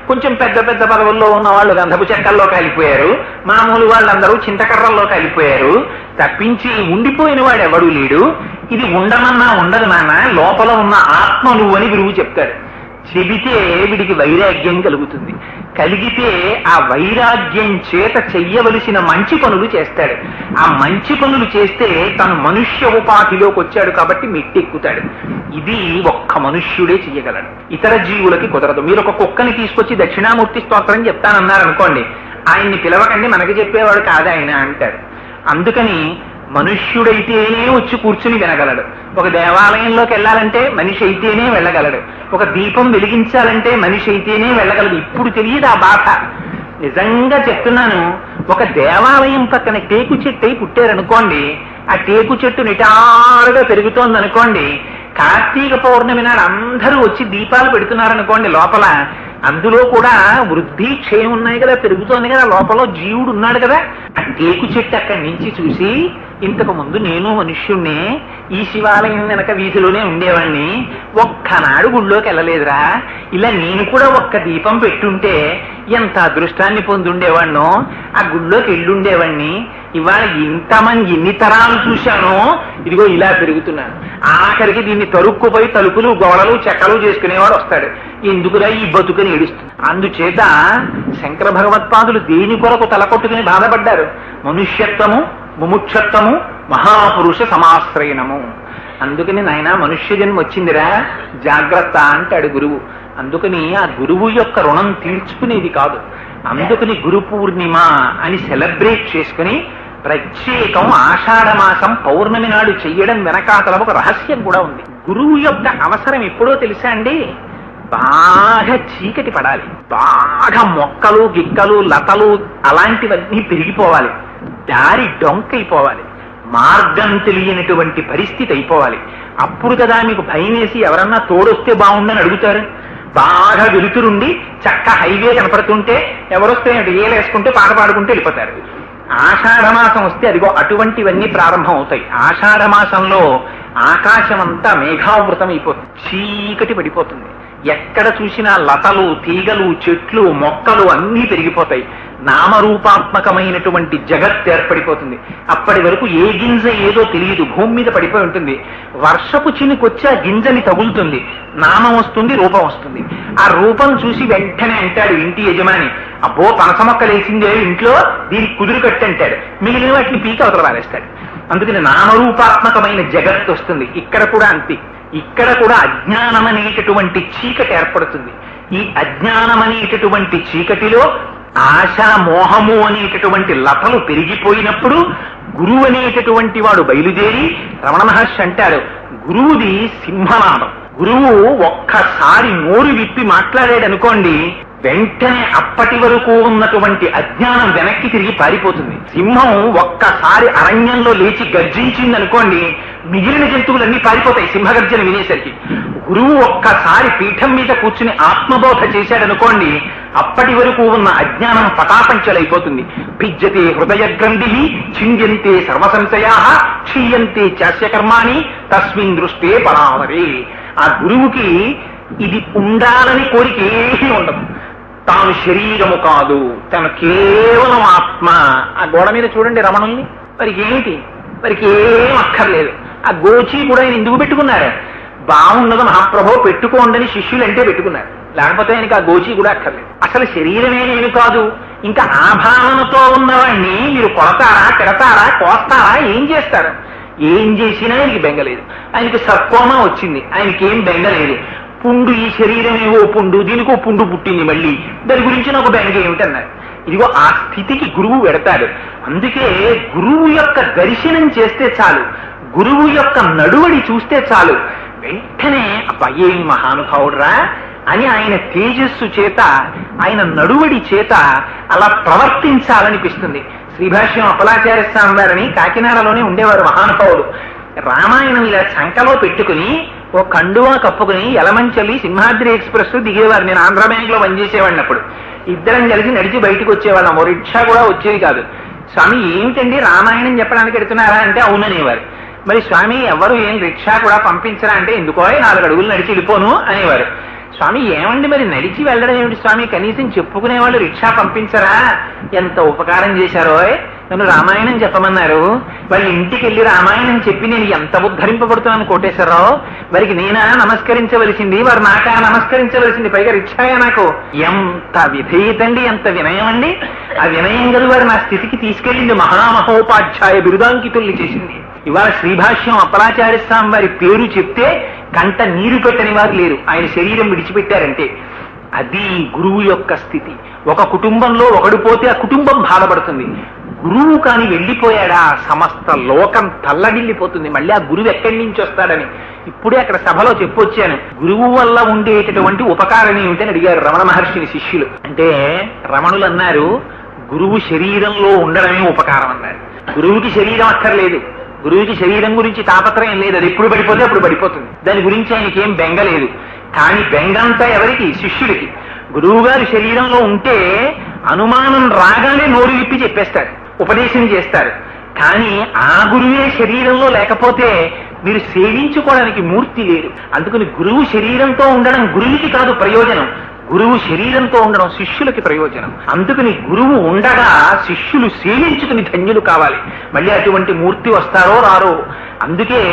కొంచెం పెద్ద పెద్ద పదవుల్లో ఉన్న వాళ్ళు గంధపు చెక్కల్లో కాలిపోయారు, మామూలు వాళ్ళందరూ చింతకర్రల్లో కాలిపోయారు. తప్పించి ఉండిపోయిన వాడు ఎవడూ లేడు. ఇది ఉండమన్నా ఉండదు నాన్న, లోపల ఉన్న ఆత్మ నువ్వు అని గురువు చెప్తాడు. చెబితే వీడికి వైరాగ్యం కలుగుతుంది. కలిగితే ఆ వైరాగ్యం చేత చెయ్యవలసిన మంచి పనులు చేస్తాడు. ఆ మంచి పనులు చేస్తే తను మనుష్య ఉపాధిలోకి వచ్చాడు కాబట్టి మెట్టెక్కుతాడు. ఇది ఒక్క మనుష్యుడే చెయ్యగలడు, ఇతర జీవులకి కుదరదు. మీరు ఒక కుక్కని తీసుకొచ్చి దక్షిణామూర్తి స్తోత్రం చెప్తానన్నారనుకోండి, ఆయన్ని పిలవకండి, మనకి చెప్పేవాడు కాదు ఆయన అంటాడు. అందుకని మనుష్యుడైతేనే వచ్చి కూర్చుని వినగలడు. ఒక దేవాలయంలోకి వెళ్ళాలంటే మనిషి అయితేనే వెళ్ళగలడు. ఒక దీపం వెలిగించాలంటే మనిషి అయితేనే వెళ్ళగలడు. ఇప్పుడు తెలియదు ఆ బాధ. నిజంగా చెప్తున్నాను, ఒక దేవాలయం పక్కన టేకు చెట్టు అయి పుట్టారనుకోండి, ఆ టేకు చెట్టు నిటారుగా పెరుగుతోంది అనుకోండి, కార్తీక పౌర్ణమి నాడు అందరూ వచ్చి దీపాలు పెడుతున్నారనుకోండి, లోపల అందులో కూడా వృద్ధి క్షయం ఉన్నాయి కదా, పెరుగుతోంది కదా, లోపల జీవుడు ఉన్నాడు కదా. ఆ టేకు చెట్టు అక్కడి నుంచి చూసి, ఇంతకు ముందు నేను మనుష్యుణ్ణే, ఈ శివాలయం వెనక వీధిలోనే ఉండేవాణ్ణి, ఒక్కనాడు గుళ్ళోకి వెళ్ళలేదురా, ఇలా నేను కూడా ఒక్క దీపం పెట్టుంటే ఎంత అదృష్టాన్ని పొందుండేవాణ్ణో, ఆ గుళ్ళోకి వెళ్ళుండేవాణ్ణి, ఇవాళ ఇంతమంది ఎన్ని తరాలు చూశానో, ఇదిగో ఇలా పెరుగుతున్నాను. ఆఖరికి దీన్ని తరుక్కుపోయి తలుపులు గోడలు చెక్కలు చేసుకునేవాడు వస్తాడు, ఎందుకురా ఈ బతుకుని ఏడుస్తుంది. అందుచేత శంకర భగవత్పాదులు దేని కొరకు తలకొట్టుకుని బాధపడ్డారు? మనుష్యత్వము, ముముక్షత్వము, మహాపురుష సమాశ్రయణము. అందుకని నాయన మనుష్య జన్మ వచ్చిందిరా, జాగ్రత్త అంటాడు గురువు. అందుకని ఆ గురువు యొక్క రుణం తీర్చుకునేది కాదు. అందుకని గురు పూర్ణిమ అని సెలబ్రేట్ చేసుకుని ప్రత్యేకం ఆషాఢమాసం పౌర్ణమి నాడు చెయ్యడం వెనకాతల ఒక రహస్యం కూడా ఉంది. గురువు యొక్క అవసరం ఎప్పుడో తెలుసా అండి? బాగా చీకటి పడాలి, బాగా మొక్కలు గిక్కలు లతలు అలాంటివన్నీ పెరిగిపోవాలి, దారి డొంకైపోవాలి, మార్గం తెలియనటువంటి పరిస్థితి అయిపోవాలి. అప్పుడు కదా మీకు భయం వేసి ఎవరన్నా తోడొస్తే బాగుండని అడుగుతారు. బాగా వెలుతురుండి చక్క హైవే కనపడుతుంటే ఎవరొస్తే ఏలేసుకుంటే పాట పాడుకుంటూ వెళ్ళిపోతారు. ఆషాఢమాసం వస్తే అదిగో అటువంటివన్నీ ప్రారంభం అవుతాయి. ఆషాఢమాసంలో ఆకాశం అంతా మేఘావృతం అయిపోతుంది, చీకటి పడిపోతుంది. ఎక్కడ చూసినా లతలు తీగలు చెట్లు మొక్కలు అన్నీ పెరిగిపోతాయి. నామరూపాత్మకమైనటువంటి జగత్ ఏర్పడిపోతుంది. అప్పటి వరకు ఏ గింజ ఏదో తెలియదు, భూమి మీద పడిపోయి ఉంటుంది. వర్షపు చినుకొచ్చి ఆ గింజని తగులుతుంది, నామం వస్తుంది, రూపం వస్తుంది. ఆ రూపం చూసి వెంటనే అంటాడు ఇంటి యజమాని, అబ్బో పనస మొక్కలు వేసిందే ఇంట్లో, దీనికి కుదురు కట్టి అంటాడు. మిగిలిన వాటిని పీక అవతల పారేస్తాడు. అందుకని నామరూపాత్మకమైన జగత్ వస్తుంది. ఇక్కడ కూడా అంతే. ఇక్కడ కూడా అజ్ఞానం అనేటటువంటి చీకటి ఏర్పడుతుంది. ఈ అజ్ఞానం అనేటటువంటి చీకటిలో ఆశ మోహము అనేటటువంటి లతలు పెరిగిపోయినప్పుడు గురువు అనేటటువంటి వాడు బయలుదేరి, రమణ మహర్షి అంటారు, గురువుది సింహనాదం. గురువు ఒక్కసారి నోరు విప్పి మాట్లాడాడు అనుకోండి, వెంటనే అప్పటి వరకు ఉన్నటువంటి అజ్ఞానం వెనక్కి తిరిగి పారిపోతుంది. సింహం ఒక్కసారి అరణ్యంలో లేచి గర్జించింది అనుకోండి, మిగిలిన జంతువులన్నీ పారిపోతాయి సింహగర్జన వినేసరికి. గురువు ఒక్కసారి పీఠం మీద కూర్చుని ఆత్మబోధ చేశాడనుకోండి, అప్పటి వరకు ఉన్న అజ్ఞానం పటాపంచలైపోతుంది. భిజ్యతే హృదయ గ్రంథి, ఛింద్యంతే సర్వసంశయా, క్షీయంతే చాస్యకర్మాణి, తస్మిన్ దృష్టే పరావరే. ఆ గురువుకి ఇది ఉండాలని కోరిక ఏమీ ఉండదు. తాను శరీరము కాదు, తను కేవలం ఆత్మ. ఆ గోడ మీద చూడండి రమణుల్ని, వారికి ఏమిటి, వారికి ఏం అక్కర్లేదు. ఆ గోచి కూడా ఆయన ఎందుకు పెట్టుకున్నారు? బాగున్నది మహాప్రభో పెట్టుకోండి శిష్యులు అంటే పెట్టుకున్నారు, లేకపోతే ఆయనకి ఆ గోచి కూడా అక్కర్లేదు. అసలు శరీరమే నేను కాదు, ఇంకా ఆ భావనతో ఉన్నవాడిని మీరు కొడతారా, తిడతారా, కోస్తారా, ఏం చేస్తారు? ఏం చేసినా ఆయనకి బెంగలేదు. ఆయనకి సర్కోమా వచ్చింది, ఆయనకి ఏం బెంగలేదు. పుండు, ఈ శరీరమేవో పుండు, దీనికో పుండు పుట్టింది, మళ్ళీ దాని గురించి నాకు బెంగ ఏమిటన్నారు. ఇదిగో ఆ స్థితికి గురువు పెడతాడు. అందుకే గురువు యొక్క దర్శనం చేస్తే చాలు, గురువు యొక్క నడువడి చూస్తే చాలు, వెంటనే అబ్బాయి మహానుభావుడురా అని ఆయన తేజస్సు చేత, ఆయన నడువడి చేత అలా ప్రవర్తించాలనిపిస్తుంది. శ్రీభాష్యం అప్పలాచార్య స్వామి వారిని కాకినాడలోనే ఉండేవారు మహానుభావుడు. రామాయణం ఇలా చంకలో పెట్టుకుని ఓ కండువా కప్పుకుని యలమంచలి సింహాద్రి ఎక్స్ప్రెస్ దిగేవారు. నేను ఆంధ్ర బ్యాంక్ లో పనిచేసేవాడిని. అప్పుడు ఇద్దరం కలిసి నడిచి బయటకు వచ్చేవాళ్ళం. ఓ రిక్షా కూడా వచ్చేది కాదు. స్వామి ఏమిటండి రామాయణం చెప్పడానికి ఎడుతున్నారా అంటే అవుననేవారు. మరి స్వామి ఎవరు ఏం రిక్షా కూడా పంపించరా అంటే ఎందుకో 4 అడుగులు నడిచి వెళ్ళిపోను అనేవారు. స్వామి ఏమండి మరి నడిచి వెళ్ళడం ఏమిటి స్వామి, కనీసం చెప్పుకునేవాళ్ళు రిక్షా పంపించరా? ఎంత ఉపకారం చేశారో. నన్ను రామాయణం చెప్పమన్నారు. వాళ్ళ ఇంటికి వెళ్ళి రామాయణం చెప్పి నేను ఎంత ఉద్ధరింపబడుతున్నాను కోటేశ్వరరావు. వారికి నేనా నమస్కరించవలసింది, వారు నాకా నమస్కరించవలసింది, పైగా రిక్షాయా నాకు. ఎంత విధేయతండి, ఎంత వినయం అండి. ఆ వినయం గల వారు నా స్థితికి తీసుకెళ్ళింది, మహామహోపాధ్యాయ బిరుదాంకితుల్ని చేసింది. ఇవాళ శ్రీభాష్యం అప్పలాచార్య స్వామి వారి పేరు చెప్తే కంట నీరు పెట్టని వారు లేరు. ఆయన శరీరం విడిచిపెట్టారంటే అది గురువు యొక్క స్థితి. ఒక కుటుంబంలో ఒకడు పోతే ఆ కుటుంబం బాధపడుతుంది. గురువు కాని వెళ్ళిపోయాడా సమస్త లోకం తల్లడిల్లిపోతుంది. మళ్ళీ ఆ గురువు ఎక్కడి నుంచి వస్తాడని ఇప్పుడే అక్కడ సభలో చెప్పొచ్చాను. గురువు వల్ల ఉండేటటువంటి ఉపకారం ఏమిటని అడిగారు రమణ మహర్షిని శిష్యులు. అంటే రమణులు అన్నారు, గురువు శరీరంలో ఉండడమే ఉపకారం అన్నారు. గురువుకి శరీరం అక్కర్లేదు, గురువుకి శరీరం గురించి తాపత్రయం లేదు. అది ఎప్పుడు పడిపోతే అప్పుడు పడిపోతుంది. దాని గురించి ఆయనకేం బెంగ లేదు. కానీ బెంగంతా ఎవరికి? శిష్యుడికి. గురువు గారి శరీరంలో ఉంటే అనుమానం రాగానే నోరు విప్పి చెప్పేస్తారు, ఉపదేశం చేస్తారు. కానీ ఆ గురువే శరీరంలో లేకపోతే మీరు సేవించుకోవడానికి మూర్తి లేరు. అందుకని గురువు శరీరంతో ఉండడం గురువుకి కాదు ప్రయోజనం, గురువు శరీరంతో ఉండడం శిష్యులకి ప్రయోజనం. అందుకని గురువు ఉండగా శిష్యులు సేవించుకుని ధన్యులు కావాలి. మళ్ళీ అటువంటి మూర్తి వస్తారో రారో. అందుకే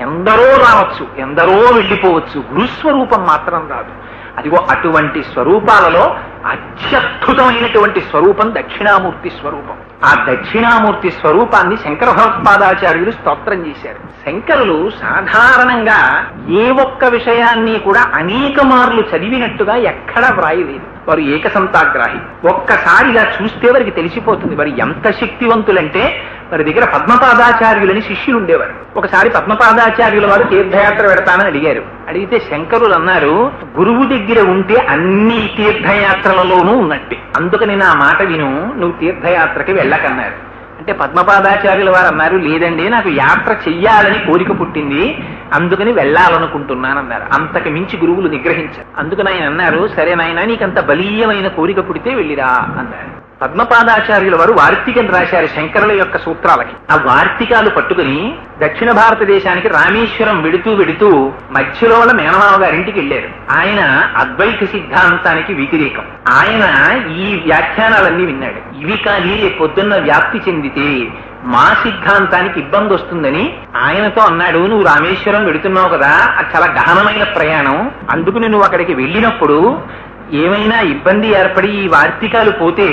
ఎందరో రావచ్చు, ఎందరో వెళ్ళిపోవచ్చు, గురుస్వరూపం మాత్రం రాదు. అదిగో అటువంటి స్వరూపాలలో అత్యద్భుతమైనటువంటి స్వరూపం దక్షిణామూర్తి స్వరూపం. ఆ దక్షిణామూర్తి స్వరూపాన్ని శంకర భగవత్పాదాచార్యులు స్తోత్రం చేశారు. శంకరులు సాధారణంగా ఏ ఒక్క విషయాన్ని కూడా అనేక మార్లు చదివినట్టుగా ఎక్కడా వ్రాయలేదు. వారు ఏకసంతాగ్రాహి. ఒక్కసారి ఇలా చూస్తే వారికి తెలిసిపోతుంది వారు ఎంత శక్తివంతులంటే. వారి దగ్గర పద్మపాదాచార్యులని శిష్యులు ఉండేవారు. ఒకసారి పద్మపాదాచార్యుల వారు తీర్థయాత్ర పెడతానని అడిగారు. అడిగితే శంకరులు అన్నారు, గురువు దగ్గర ఉంటే అన్ని తీర్థయాత్రలలోనూ ఉన్నట్టే, అందుకని నా మాట విను, నువ్వు తీర్థయాత్రకి వెళ్ళకన్నారు. అంటే పద్మపాదాచార్యుల వారు అన్నారు, లేదండి నాకు యాత్ర చెయ్యాలని కోరిక పుట్టింది, అందుకని వెళ్ళాలనుకుంటున్నానన్నారు. అంతకు మించి గురువులు నిగ్రహించారు. అందుకని ఆయన అన్నారు, సరే నాయనా నీకంత బలీయమైన కోరిక పుడితే వెళ్ళిరా అన్నారు. పద్మపాదాచార్యుల వారు వార్తికం రాశారు శంకరుల యొక్క సూత్రాలకి. ఆ వార్తికాలు పట్టుకుని దక్షిణ భారతదేశానికి రామేశ్వరం వెడుతూ మధ్యలో వాళ్ళ మేనమామ గారింటికి వెళ్ళారు. ఆయన అద్వైత సిద్ధాంతానికి వ్యతిరేకం. ఆయన ఈ వ్యాఖ్యానాలన్నీ విన్నాడు. ఇవి కానీ పొద్దున్న వ్యాప్తి చెందితే మా సిద్ధాంతానికి ఇబ్బంది వస్తుందని ఆయనతో అన్నాడు, నువ్వు రామేశ్వరం వెడుతున్నావు కదా, అది చాలా గహనమైన ప్రయాణం, అందుకు నువ్వు అక్కడికి వెళ్ళినప్పుడు ఏమైనా ఇబ్బంది ఏర్పడి ఈ వార్తికాలు పోతే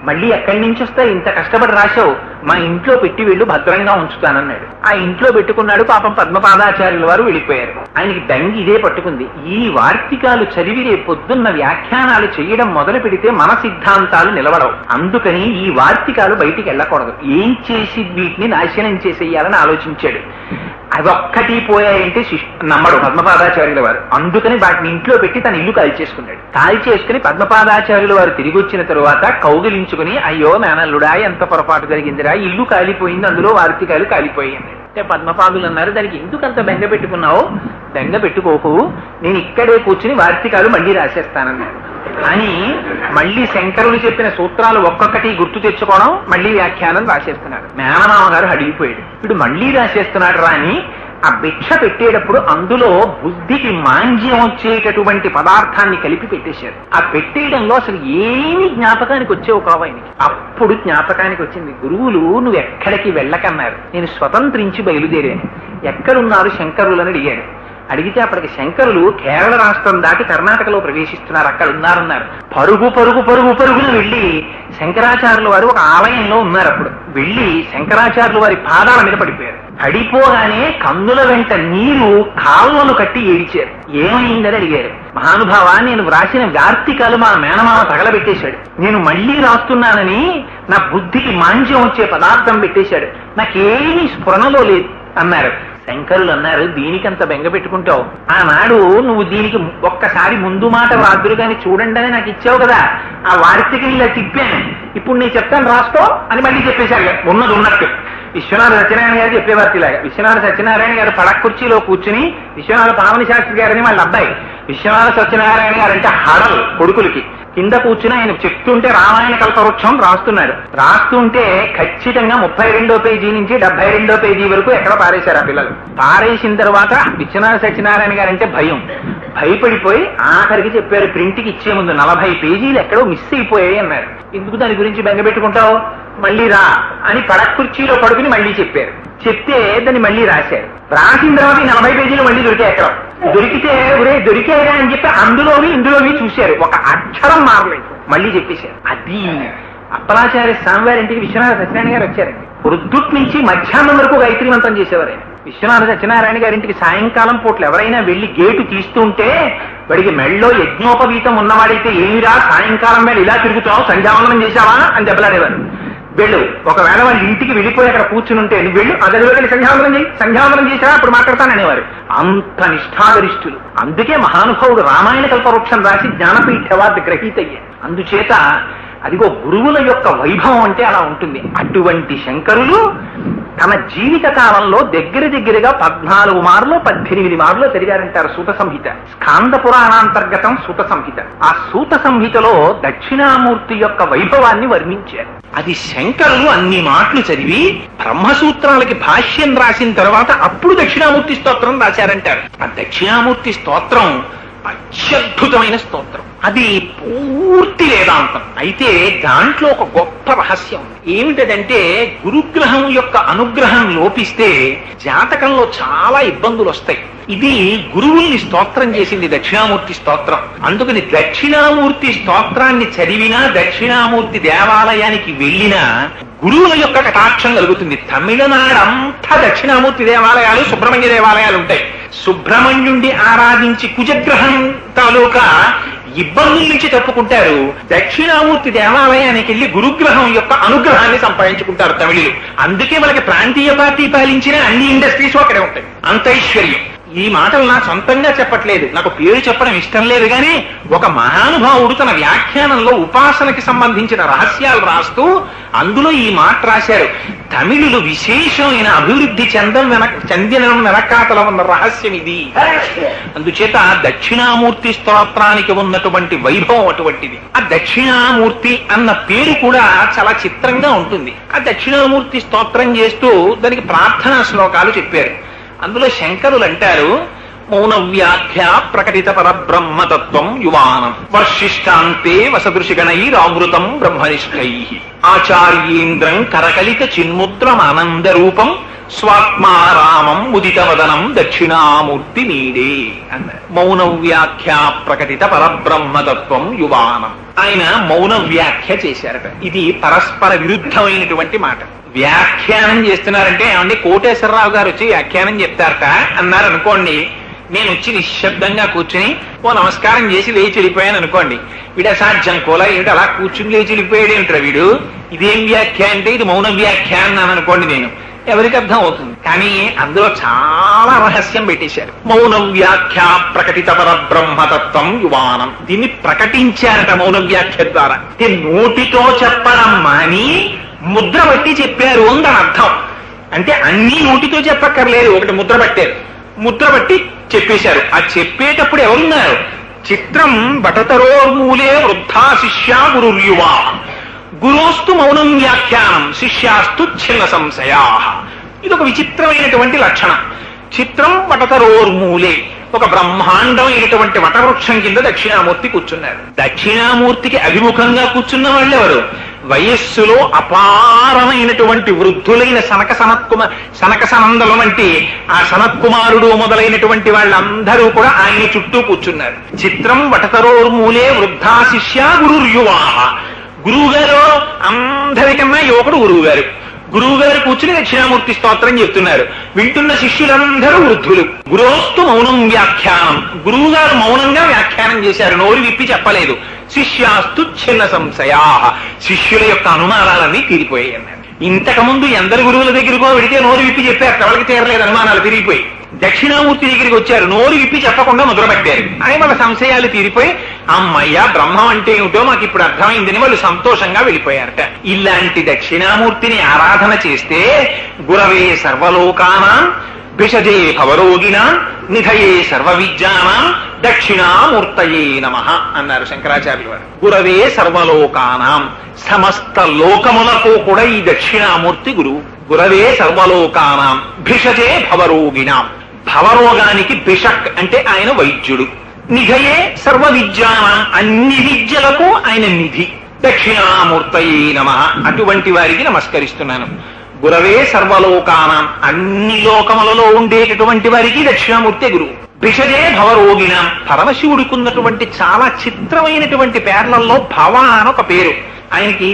మళ్ళీ ఎక్కడి నుంచి వస్తాయి, ఇంత కష్టపడి రాశావు, మా ఇంట్లో పెట్టి వెళ్ళు, భద్రంగా ఉంచుతానన్నాడు. ఆ ఇంట్లో పెట్టుకున్నాడు. పాపం పద్మపాదాచార్యుల వారు వెళ్ళిపోయారు. ఆయనకి దంగి ఇదే పట్టుకుంది. ఈ వార్తికాలు చదివి పొద్దున్న వ్యాఖ్యానాలు చేయడం మొదలు పెడితే మన సిద్ధాంతాలు నిలబడవు, అందుకని ఈ వార్తికాలు బయటికి వెళ్ళకూడదు, ఏం చేసి వీటిని నాశనం చేసేయాలని ఆలోచించాడు. అదొక్కటి పోయాయంటే నమ్మడు పద్మపాదాచార్యుల వారు. అందుకని వాటిని ఇంట్లో పెట్టి తన ఇల్లు కాల్చేసుకున్నాడు. కాల్చేసుకుని పద్మపాదాచార్యుల వారు తిరిగి వచ్చిన తరువాత కౌగిలించుకుని, అయ్యో మేనల్లుడా ఎంత పొరపాటు జరిగిందిరా, ఇల్లు కాలిపోయింది, అందులో వార్తికాలు కాలిపోయింది అంటే పద్మపాదులు అన్నారు, దానికి ఎందుకంత బెంగ పెట్టుకున్నావు? బెంగ పెట్టుకోకు, నేను ఇక్కడే కూర్చుని వార్తికాలు మళ్ళీ రాసేస్తానన్నాడు. అని మళ్ళీ శంకరులు చెప్పిన సూత్రాలు ఒక్కొక్కటి గుర్తు తెచ్చుకోవడం, మళ్ళీ వ్యాఖ్యానం రాసేస్తున్నాడు. మేనమామ గారు అడిగిపోయాడు, ఇప్పుడు మళ్ళీ రాసేస్తున్నాడు రాని. ఆ భిక్ష పెట్టేటప్పుడు అందులో బుద్ధికి మాంజ్యం వచ్చేటటువంటి పదార్థాన్ని కలిపి పెట్టేశారు. ఆ పెట్టేయడంలో అసలు ఏమి జ్ఞాపకానికి వచ్చేవు కావు ఆయనకి. అప్పుడు జ్ఞాపకానికి వచ్చింది, గురువులు నువ్వు ఎక్కడికి వెళ్ళకన్నారు, నేను స్వతంత్రించి బయలుదేరాను. ఎక్కడున్నారు శంకరులని అడిగాడు. అడిగితే అప్పటికి శంకరులు కేరళ రాష్ట్రం దాటి కర్ణాటకలో ప్రవేశిస్తున్నారు, అక్కడ ఉన్నారన్నారు. పరుగున వెళ్ళి శంకరాచార్యుల వారు ఒక ఆలయంలో ఉన్నారు. అప్పుడు వెళ్ళి శంకరాచార్యుల వారి పాదాల మీద పడిపోయారు. పడిపోగానే కన్నుల వెంట నీరు కాళ్ళను కట్టి ఏడిచారు. ఏమైందని అడిగారు. మహానుభావా, నేను వ్రాసిన వార్తికాలు మా మేనమామ తగలబెట్టేశాడు, నేను మళ్ళీ రాస్తున్నానని నా బుద్ధికి మాంజ్యం వచ్చే పదార్థం పెట్టేశాడు, నాకేమీ స్ఫురణలో లేదు అన్నారు. శంకరులు అన్నారు, దీనికంత బెంగ పెట్టుకుంటావు, ఆనాడు నువ్వు దీనికి ఒక్కసారి ముందు మాట వ్రాదురు కానీ చూడండి అని నాకు ఇచ్చావు కదా, ఆ వార్తిక ఇలా తిప్పాను, ఇప్పుడు నేను చెప్తాను రాసుకో అని మళ్ళీ చెప్పేశారు. ఉన్నది ఉన్నట్టు విశ్వనాథ సత్యనారాయణ గారు చెప్పేవారిలాగా. విశ్వనాథ సత్యనారాయణ గారు పడక కుర్చీలో కూర్చుని, విశ్వనాథ పావని శాస్త్రి గారని వాళ్ళ అబ్బాయి, విశ్వనాథ సత్యనారాయణ గారు అంటే హడల్ కొడుకులకి, కింద కూర్చుని ఆయన చెప్తుంటే రామాయణ కల్పవృక్షం రాస్తున్నారు. రాస్తుంటే ఖచ్చితంగా 32వ పేజీ నుంచి 72వ పేజీ వరకు ఎక్కడ పారేశారు ఆ పిల్లలు. పారేసిన తర్వాత విశ్వనాథ సత్యనారాయణ గారు అంటే భయపడిపోయి ఆఖరికి చెప్పారు, ప్రింట్కి ఇచ్చే ముందు 40 పేజీలు ఎక్కడో మిస్ అయిపోయాయి అన్నారు. ఎందుకు దాని గురించి బెంగ పెట్టుకుంటావు, మళ్ళీ రా అని కుర్చీలో పడుకుని మళ్ళీ చెప్పారు. చెప్తే దాన్ని మళ్ళీ రాశారు. రాసిన తర్వాత 40 పేజీలు మళ్ళీ దొరికాయి. అక్కడ దొరికితే ఒరే దొరికాయరా అని చెప్పి ఇందులోవి చూశారు. ఒక అక్షరం మారలేదు. మళ్ళీ చెప్పేశారు. అది అప్పలాచార్య స్వామివారింటికి విశ్వనాథ సత్యనారాయణ గారు వచ్చారండి. పొద్దుట్ నుంచి మధ్యాహ్నం వరకు గాయత్రి మంత్రం చేసేవారు. విశ్వనాథ సత్యనారాయణ గారింటికి సాయంకాలం పూట్లు ఎవరైనా వెళ్లి గేటు తీస్తుంటే వాడికి మెళ్ళలో యజ్ఞోపవీతం ఉన్నవాడైతే ఏమిరా సాయంకాలం వేళ ఇలా తిరుగుతావు, సంధ్యావందనం చేశావా అని దెబ్బలాడేవారు. వెళ్ళు, ఒకవేళ వాళ్ళ ఇంటికి వెళ్ళిపోయి అక్కడ కూర్చుని ఉంటే నువ్వు వెళ్ళు, ఆ గదిలో వెళ్ళి సంధ్యావందనం చేశావా అప్పుడు మాట్లాడతాననేవారు. అంత నిష్ఠాగరిష్ఠులు. అందుకే మహానుభావుడు రామాయణ కల్పవృక్షం రాసి జ్ఞానపీఠ అవార్డు గ్రహీత అయ్యారు. అందుచేత అదిగో గురువుల యొక్క వైభవం అంటే అలా ఉంటుంది. అటువంటి శంకరులు తన జీవిత కాలంలో దగ్గరగా 14 మార్లు 18 మార్లు తిరిగారంటారు. సూత సంహిత, స్కాంద పురాణాంతర్గతం సూత సంహిత. ఆ సూత సంహితలో దక్షిణామూర్తి యొక్క వైభవాన్ని వర్ణించారు. అది శంకరులు అన్ని మాటలు చదివి బ్రహ్మసూత్రాలకి భాష్యం రాసిన తర్వాత అప్పుడు దక్షిణామూర్తి స్తోత్రం రాశారంటారు. ఆ దక్షిణామూర్తి స్తోత్రం అత్యద్భుతమైన స్తోత్రం. అది పూర్తి వేదాంతం. అయితే దాంట్లో ఒక గొప్ప రహస్యం ఏమిటంటే గురుగ్రహం యొక్క అనుగ్రహం లోపిస్తే జాతకంలో చాలా ఇబ్బందులు వస్తాయి. ఇది గురువుల్ని స్తోత్రం చేసింది దక్షిణామూర్తి స్తోత్రం. అందుకని దక్షిణామూర్తి స్తోత్రాన్ని చదివినా దక్షిణామూర్తి దేవాలయానికి వెళ్ళినా గురువుల యొక్క కటాక్షం కలుగుతుంది. తమిళనాడంతా దక్షిణామూర్తి దేవాలయాలు, సుబ్రహ్మణ్య దేవాలయాలు ఉంటాయి. సుబ్రహ్మణ్యుణ్ణి ఆరాధించి కుజగ్రహం తాలూకా ఇబ్బందుల నుంచి తప్పుకుంటారు. దక్షిణామూర్తి దేవాలయానికి వెళ్లి గురుగ్రహం యొక్క అనుగ్రహాన్ని సంపాదించుకుంటారు తమిళులు. అందుకే మనకి ప్రాంతీయ పార్టీ పాలించిన అన్ని ఇండస్ట్రీస్ అక్కడే ఉంటాయి. అంత ఐశ్వర్యం. ఈ మాటలు నా సొంతంగా చెప్పట్లేదు, నాకు పేరు చెప్పడం ఇష్టం లేదు. కానీ ఒక మహానుభావుడు తన వ్యాఖ్యానంలో ఉపాసనకి సంబంధించిన రహస్యాలు రాస్తూ అందులో ఈ మాట రాశారు. తమిళులు విశేషమైన అభివృద్ధి చెందిన వెనకాతల ఉన్న రహస్యం ఇది. అందుచేత దక్షిణామూర్తి స్తోత్రానికి ఉన్నటువంటి వైభవం అటువంటిది. ఆ దక్షిణామూర్తి అన్న పేరు కూడా చాలా చిత్రంగా ఉంటుంది. ఆ దక్షిణామూర్తి స్తోత్రం చేస్తూ దానికి ప్రార్థనా శ్లోకాలు చెప్పారు. అందులో శంకరులు అంటారు, మౌన వ్యాఖ్య ప్రకటిత పరబ్రహ్మతత్వం యువానం వర్షిష్టాంతే వసదృశిగణైరావృతం బ్రహ్మనిష్టై ఆచార్యేంద్రం కరకలిత చిన్ముద్రమానంద రూపం స్వాత్మారామం ఉదిత వదనం దక్షిణామూర్తి నీడే అన్నారు. మౌన వ్యాఖ్య ప్రకటిత పరబ్రహ్మతత్వం యువానం. ఆయన మౌన వ్యాఖ్య చేశారట. ఇది పరస్పర విరుద్ధమైనటువంటి మాట. వ్యాఖ్యానం చేస్తున్నారంటే ఏమండి కోటేశ్వరరావు గారు వచ్చి వ్యాఖ్యానం చెప్తారట అన్నారు అనుకోండి. నేను వచ్చి నిశ్శబ్దంగా కూర్చుని ఓ నమస్కారం చేసి లేచి వెళ్ళిపోయాను అనుకోండి. వీడు అసాధ్యం కోలా ఏమిటి అలా కూర్చుని లేచి వెళ్ళిపోయాడు ఏమిటారు వీడు, ఇదేం వ్యాఖ్య అంటే ఇది మౌన వ్యాఖ్య అన్నాను అనుకోండి. నేను ఎవరికి అర్థం అవుతుంది. కానీ అందులో చాలా రహస్యం పెట్టేశారు. మౌన వ్యాఖ్య ప్రకటిత పరబ్రహ్మతత్వం యువానం. దీన్ని ప్రకటించారట మౌన వ్యాఖ్య ద్వారా. నోటితో చెప్పడం మాని ముద్ర బట్టి చెప్పారు అని అర్థం. అంటే అన్ని నోటితో చెప్పక్కర్లేదు, ఒకటి ముద్ర పట్టారు, ముద్ర బట్టి చెప్పేశారు. ఆ చెప్పేటప్పుడు ఎవరున్నారు? చిత్రం బటతరోర్మూలే వృద్ధా శిష్యా గురుర్యువా గురోస్తు మౌనం వ్యాఖ్యానం శిష్యాస్తు చిన్న సంశయా. ఇది ఒక విచిత్రమైనటువంటి లక్షణం. చిత్రం వటతరోర్మూలే, ఒక బ్రహ్మాండమైనటువంటి వటవృక్షం కింద దక్షిణామూర్తి కూర్చున్నారు. దక్షిణామూర్తికి అభిముఖంగా కూర్చున్న వాళ్ళు ఎవరు? వయస్సులో అపారమైనటువంటి వృద్ధులైన సనక సనందలు వంటి ఆ సనత్కుమారుడు మొదలైనటువంటి వాళ్ళందరూ కూడా ఆయన చుట్టూ కూర్చున్నారు. చిత్రం వటతరోర్మూలే వృద్ధా శిష్యా గురుర్యువా. గురువు గారు అందరికన్నా యువకుడు గురువు గారు. గురువు గారు కూర్చుని దక్షిణామూర్తి స్తోత్రం చెప్తున్నారు. వింటున్న శిష్యులందరూ వృద్ధులు. గురోస్తు మౌనం వ్యాఖ్యానం. గురువు గారు మౌనంగా వ్యాఖ్యానం చేశారు, నోరు విప్పి చెప్పలేదు. శిష్యాస్తు చిన్న సంశయా. శిష్యుల యొక్క అనుమానాలన్నీ తీరిపోయాయి అన్నారు. ఇంతకుముందు ఎందరు గురువుల దగ్గరకో వెడితే నోరు విప్పి చెప్పారు, ఎవరికి తీరలేదు, అనుమానాలు తిరిగిపోయి. దక్షిణామూర్తి దగ్గరికి వచ్చారు, నోరు విప్పి చెప్పకుండా మొదలుపెట్టారు. అని వాళ్ళ సంశయాలు తీరిపోయి అమ్మయ్య బ్రహ్మం అంటే ఏమిటో మాకు ఇప్పుడు అర్థమైందని వాళ్ళు సంతోషంగా వెళ్ళిపోయారట. ఇలాంటి దక్షిణామూర్తిని ఆరాధన చేస్తే గురవే సర్వలోకానాం భిషజే భవరోగిణాం నిధయే సర్వ విద్యానాం దక్షిణామూర్తయే నమః అన్నారు శంకరాచార్యుల వారు. గురవే సర్వలోకానాం, సమస్త లోకములకు కూడా ఈ దక్షిణామూర్తి గురువు. గురవే సర్వలోకానాం భిషజే భవరోగిణాం. భవరోగానికి భిషక్ అంటే ఆయన వైద్యుడు. నిధయే సర్వ విద్యానాం, అన్ని విద్యలకు ఆయన నిధి. దక్షిణామూర్తయే నమః, అటువంటి వారికి నమస్కరిస్తున్నాను. గురవే సర్వలోకానాం, అన్ని లోకములలో ఉండేటటువంటి వారికి దక్షిణామూర్తే గురువు. భిషజే భవరోగిణాం, పరమశివుడికున్నటువంటి చాలా చిత్రమైనటువంటి పేర్లలో భవ అని ఒక పేరు. ఆయనకి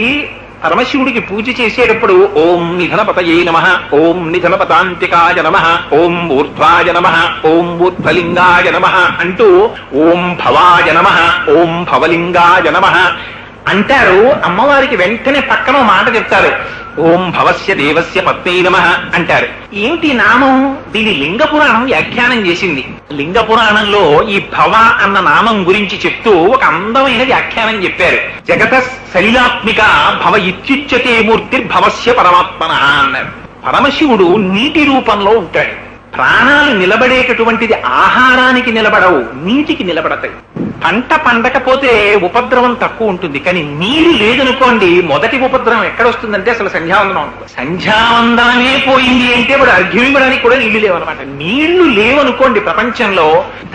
పరమశివుడికి పూజ చేసేటప్పుడు ఓం నిధనపతయే నమః, ఓం నిధనపతాంతికాయ నమః, ఓం ఊర్ధ్వాయ నమః, ఓం ఊర్ధ్వలింగాయ నమః అంటూ ఓం భవాయ నమః, ఓం భవలింగాయ నమః అంటారు. అమ్మవారికి వెంటనే పక్కన మాట చెప్తారు, ఓం భవస్య దేవస్య పత్నే నమః అంటారు. ఏమిటి నామం? దీని లింగ పురాణం వ్యాఖ్యానం చేసింది. లింగ పురాణంలో ఈ భవ అన్న నామం గురించి చెప్తూ ఒక అందమైన వ్యాఖ్యానం చెప్పారు. జగత సలిలాత్మిక భవ ఇత్యుచ్యతే మూర్తిర్భవస్య పరమాత్మనః అన్నారు. పరమశివుడు నీటి రూపంలో ఉంటాడు. ప్రాణాలు నిలబడేటటువంటిది ఆహారానికి నిలబడవు, నీటికి నిలబడతాయి. పంట పండకపోతే ఉపద్రవం తక్కువ ఉంటుంది, కానీ నీరు లేదనుకోండి మొదటి ఉపద్రవం ఎక్కడొస్తుందంటే అసలు సంధ్యావందనం. సంధ్యావందనమే పోయింది అంటే ఇప్పుడు అర్ఘ్యం ఇవ్వడానికి కూడా నీళ్లు లేవన్నమాట. నీళ్లు లేవనుకోండి ప్రపంచంలో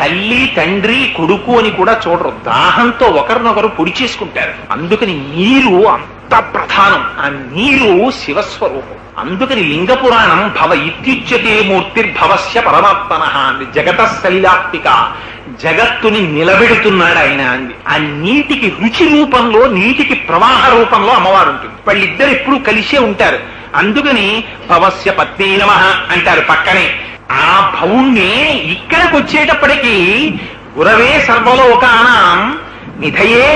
తల్లి తండ్రి కొడుకు అని కూడా చూడరు, దాహంతో ఒకరినొకరు పొడి చేసుకుంటారు. అందుకని నీరు అంత ప్రధానం. ఆ నీరు శివస్వరూపం. అందుకని లింగ పురాణం భవ ఇత్యుచ్యతే మూర్తిర్భవస్య పరమాత్మనః అంది. జగత సలిలాత్మిక, జగత్తుని నిలబెడుతున్నాడు ఆయన అంది. ఆ నీటికి రుచి రూపంలో, నీటికి ప్రవాహ రూపంలో అమ్మవారు ఉంటుంది. వాళ్ళిద్దరు ఎప్పుడు కలిసే ఉంటారు. అందుకని భవస్య పత్నే నమః అంటారు పక్కనే. ఆ భవుణ్ణి ఇక్కడికి వచ్చేటప్పటికీ గురవే సర్వలోకానాం నిధయే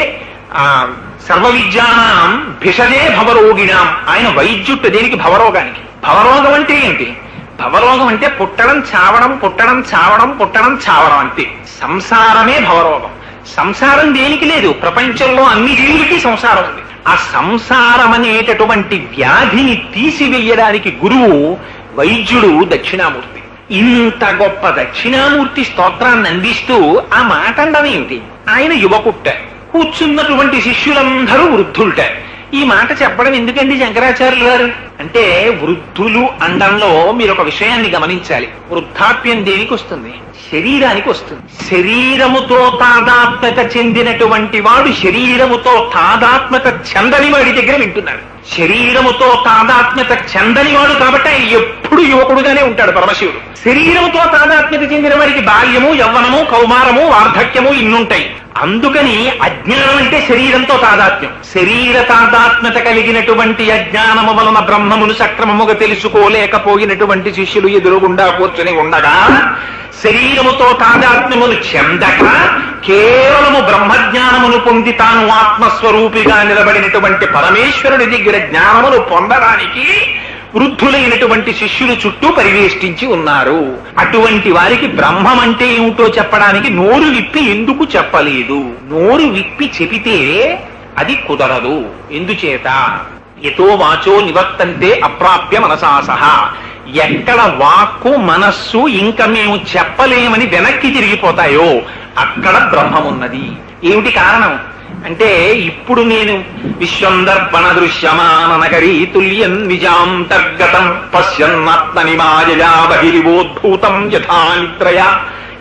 సర్వ విద్యానాం భిషజే భవరోగిణాం. ఆయన వైద్యుట్టు దేనికి? భవరోగానికి. భవరోగం అంటే ఏంటి? భవరోగం అంటే పుట్టడం చావడం, పుట్టడం చావడం, పుట్టడం చావడం అంతే. సంసారమే భవరోగం. సంసారం దేనికి లేదు? ప్రపంచంలో అన్ని జీవులకి సంసారం ఉంది. ఆ సంసారం అనేటటువంటి వ్యాధిని తీసివేయడానికి గురువు వైద్యుడు దక్షిణామూర్తి. ఇంత గొప్ప దక్షిణామూర్తి స్తోత్రాన్ని అందిస్తూ ఆ మాట అనడం ఏమిటి? ఆయన యువకుట్ట, కూర్చున్నటువంటి శిష్యులందరూ వృద్ధులుట. ఈ మాట చెప్పడం ఎందుకండి శంకరాచార్యులు గారు అంటే, వృద్ధులు అండంలో మీరు ఒక విషయాన్ని గమనించాలి. వృద్ధాప్యం దేనికి వస్తుంది? శరీరానికి వస్తుంది. శరీరముతో తాదాత్మ్యత చెందినటువంటి వాడు శరీరముతో తాదాత్మ్యత చెందని వాడి దగ్గర వింటున్నాడు. శరీరముతో తాదాత్మ్యత చెందని వాడు కాబట్టి ఆయన ఎప్పుడు యువకుడుగానే ఉంటాడు పరమశివుడు. శరీరముతో తాదాత్మ్యత చెందిన వారికి బాల్యము, యవ్వనము, కౌమారము, వార్ధక్యము ఇన్నుంటాయి. అందుకని అజ్ఞానం అంటే శరీరంతో తాదాత్మ్యం. శరీర తాదాత్మ్యత కలిగినటువంటి అజ్ఞానము వలన బ్రహ్మమును సక్రమముగా తెలుసుకోలేకపోయినటువంటి శిష్యులు ఎదురుగుండా కూర్చుని ఉండగా, శరీరముతో తాదాత్మ్యమును చెందక కేవలము బ్రహ్మజ్ఞానమును పొంది తాను ఆత్మస్వరూపిగా నిలబడినటువంటి పరమేశ్వరుడి దగ్గర జ్ఞానమును పొందడానికి వృద్ధులైనటువంటి శిష్యులు చుట్టూ పరివేష్టించి ఉన్నారు. అటువంటి వారికి బ్రహ్మం అంటే ఏమిటో చెప్పడానికి నోరు విప్పి ఎందుకు చెప్పలేదు? నోరు విప్పి చెబితే అది కుదరదు. ఎందుచేత? యతో వాచో నివర్తంతే అప్రాప్య మనసా సహా. ఎక్కడ వాక్కు మనస్సు ఇంకా మేము చెప్పలేమని వెనక్కి తిరిగిపోతాయో అక్కడ బ్రహ్మమున్నది. ఏమిటి కారణం అంటే, ఇప్పుడు నేను విశ్వందర్పణ దృశ్యమాననగరీ తుల్యం నిజాంతర్గతం పశ్యన్నాత్మని మాయయా బహిరివోద్భూతం యథా నిద్రయా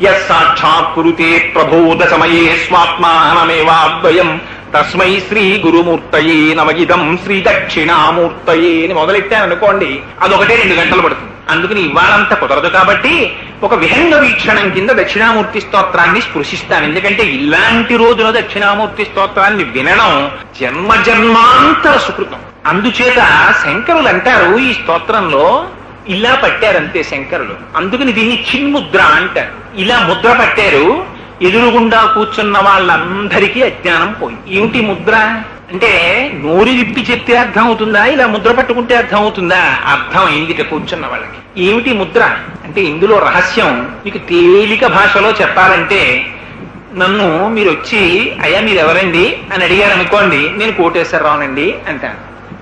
యస్సాక్షాత్ కురుతే ప్రబోధ సమయే స్వాత్మానమేవాద్వయం తస్మై శ్రీ గురుమూర్తయే నమగిదం శ్రీ దక్షిణామూర్తయే అని మొదలెట్టాననుకోండి, అదొకటే 2 గంటలు పడుతుంది. అందుకని ఇవాళంతా కుదరదు కాబట్టి ఒక విహంగ వీక్షణం కింద దక్షిణామూర్తి స్తోత్రాన్ని స్పృశిస్తాను. ఎందుకంటే ఇలాంటి రోజున దక్షిణామూర్తి స్తోత్రాన్ని వినడం జన్మ జన్మాంతర సుకృతం. అందుచేత శంకరులు అంటారు, ఈ స్తోత్రంలో ఇలా పట్టారంతే శంకరులు. అందుకని దీన్ని చిన్ముద్ర అంటారు. ఇలా ముద్ర పట్టారు. ఎదురుగుండా కూర్చున్న వాళ్ళందరికీ అజ్ఞానం పోయింది. ఏమిటి ముద్ర అంటే, నోరు విప్పి చెప్తే అర్థం అవుతుందా? ఇలా ముద్ర పట్టుకుంటే అర్థం అవుతుందా? అర్థం అయింది కూర్చున్న వాళ్ళకి. ఏమిటి ముద్ర అంటే, ఇందులో రహస్యం మీకు తేలిక భాషలో చెప్పాలంటే, నన్ను మీరు వచ్చి అయ్యా మీరు ఎవరండి అని అడిగారు అనుకోండి, నేను కోటేశ్వరరావునండి అంటాను.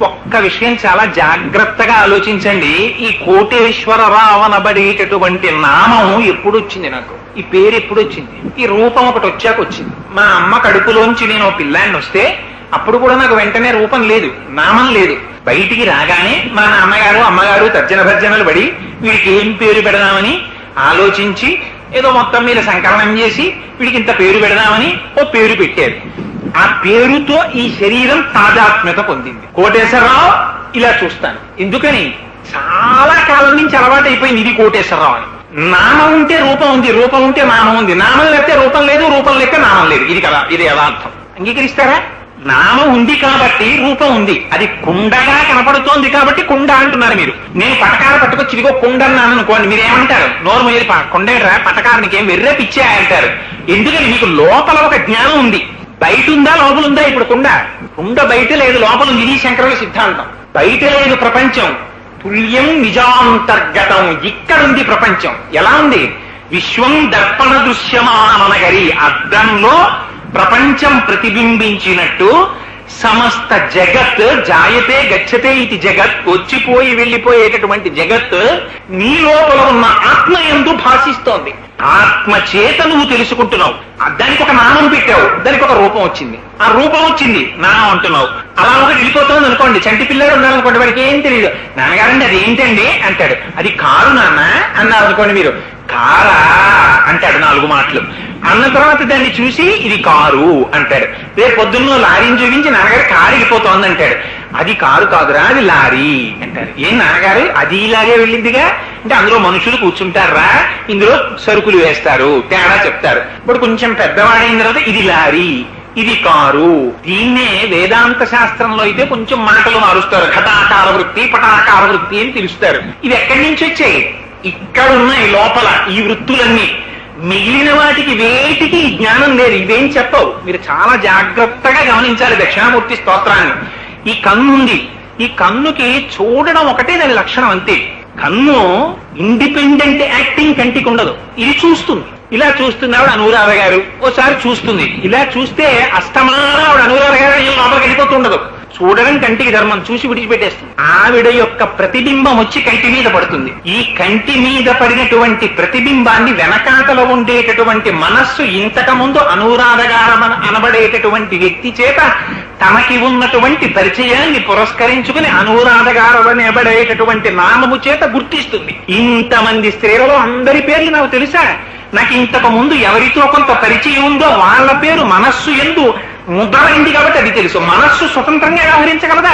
ఒక్క విషయం చాలా జాగ్రత్తగా ఆలోచించండి. ఈ కోటేశ్వరరావు అనబడేటటువంటి నామం ఎప్పుడు వచ్చింది నాకు? ఈ పేరు ఎప్పుడు వచ్చింది? ఈ రూపం ఒకటి వచ్చాక వచ్చింది. మా అమ్మ కడుపులోంచి నేను పిల్లాన్ని వస్తే అప్పుడు కూడా నాకు వెంటనే రూపం లేదు, నామం లేదు. బయటికి రాగానే మా నాన్నగారు అమ్మగారు తర్జన భర్జనలు పడి వీడికి ఏం పేరు పెడదామని ఆలోచించి ఏదో మొత్తం మీద సంకలనం చేసి వీడికి ఇంత పేరు పెడదామని ఓ పేరు పెట్టారు. ఆ పేరుతో ఈ శరీరం తాదాత్మ్యత పొందింది. కోటేశ్వరరావు ఇలా చూస్తాను. ఎందుకని చాలా కాలం నుంచి అలవాటు అయిపోయింది ఇది కోటేశ్వరరావు అని. నామం ఉంటే రూపం ఉంది, రూపం ఉంటే నామం ఉంది, నామం లేకపోతే రూపం లేదు, రూపం లేకపోతే నామం లేదు. ఇది కదా, ఇది యథార్థం. అంగీకరిస్తారా? నామం ఉంది కాబట్టి రూపం ఉంది. అది కుండగా కనపడుతోంది కాబట్టి కుండ అంటున్నారు మీరు. నేను పటకార పట్టుకొచ్చి ఇదిగో కుండ అన్నాను అనుకోండి, మీరు ఏమంటారు? నోరు మీద కొండేరా పటకారానికి ఏం వెర్రే పిచ్చే అంటారు. ఎందుకని మీకు లోపల ఒక జ్ఞానం ఉంది. బయట ఉందా లోపల ఉందా? ఇప్పుడు కుండ బయట లేదు, లోపల ఉంది. ఇది శంకరుల సిద్ధాంతం. బయట లేదు ప్రపంచం, తుల్యం నిజాంతర్గతం. ఇక్కడుంది ప్రపంచం. ఎలా ఉంది? విశ్వం దర్పణ దృశ్యమానమనగరి. అద్దంలో ప్రపంచం ప్రతిబింబించినట్టు సమస్త జగత్ జాయతే గచ్చతే ఇది జగత్, వచ్చిపోయి వెళ్ళిపోయేటటువంటి జగత్ నీ లోపల ఉన్న ఆత్మ యందు భాషిస్తోంది. ఆత్మ చేత నువ్వు తెలుసుకుంటున్నావు. దానికి ఒక నామం పెట్టావు, దానికి ఒక రూపం వచ్చింది. ఆ రూపం వచ్చింది, నామం అంటున్నావు. అలా ఒకటి వెళ్ళిపోతుంది అనుకోండి. చంటి పిల్లలు ఉన్నారనుకోండి, వాడికి ఏం తెలియదు. నాన్నగారండి అది ఏంటండి అంటాడు. అది కారు నాన్న అన్నారు అనుకోండి, మీరు కారా అంటాడు 4 మాటలు. అన్న తర్వాత దాన్ని చూసి ఇది కారు అంటాడు. రేపు పొద్దున్న లారీని చూపించి నాన్నగారు కారు వెళ్ళిపోతోంది అంటాడు. అది కారు కాదురా, అది లారీ అంటారు. ఏం నాన్నగారు అది ఇలాగే వెళ్ళిందిగా అంటే అందులో మనుషులు కూర్చుంటారా, ఇందులో సరుకులు వేస్తారు, తేడా చెప్తారు. ఇప్పుడు కొంచెం పెద్దవాడైన తర్వాత ఇది లారీ, ఇది కారు. దీన్నే వేదాంత శాస్త్రంలో అయితే కొంచెం మాటలు మారుస్తారు. ఘటాకార వృత్తి, పటాకార వృత్తి అని పిలుస్తారు. ఇవి ఎక్కడి నుంచి వచ్చాయి? ఇక్కడున్నాయి లోపల ఈ వృత్తులన్నీ. మిగిలిన వాటికి వేటికి జ్ఞానం లేదు. ఇవేం చెప్పవు. మీరు చాలా జాగ్రత్తగా గమనించాలి దక్షిణామూర్తి స్తోత్రాన్ని. ఈ కన్ను ఉంది, ఈ కన్నుకి చూడడం ఒకటే దాని లక్షణం అంతే. కన్ను ఇండిపెండెంట్ యాక్టింగ్ కంటికి ఉండదు. ఇది చూస్తుంది, ఇలా చూస్తుంది. ఆవిడ అనురాధ గారు ఓసారి చూస్తుంది, ఇలా చూస్తే అస్తమాన ఆవిడ అనురాధ గారు లోపలికి వెళ్ళిపోతుండదు. చూడడం కంటికి ధర్మం, చూసి విడిచిపెట్టేస్తుంది. ఆవిడ యొక్క ప్రతిబింబం వచ్చి కంటి మీద పడుతుంది. ఈ కంటి మీద పడినటువంటి ప్రతిబింబాన్ని వెనకాతలో ఉండేటటువంటి మనస్సు ఇంతకు ముందు అనురాధగారం అనబడేటటువంటి వ్యక్తి చేత తనకి ఉన్నటువంటి పరిచయాన్ని పురస్కరించుకుని అనురాధగారం అనబడేటటువంటి నామము చేత గుర్తిస్తుంది. ఇంతమంది స్త్రీలలో అందరి పేర్లు నాకు తెలుసా? నాకు ఇంతకు ముందు ఎవరితో కొంత పరిచయం ఉందో వాళ్ళ పేరు మనస్సు యందు ముద్రైంది కాబట్టి అది తెలుసు. మనస్సు స్వతంత్రంగా వ్యవహరించగలదా?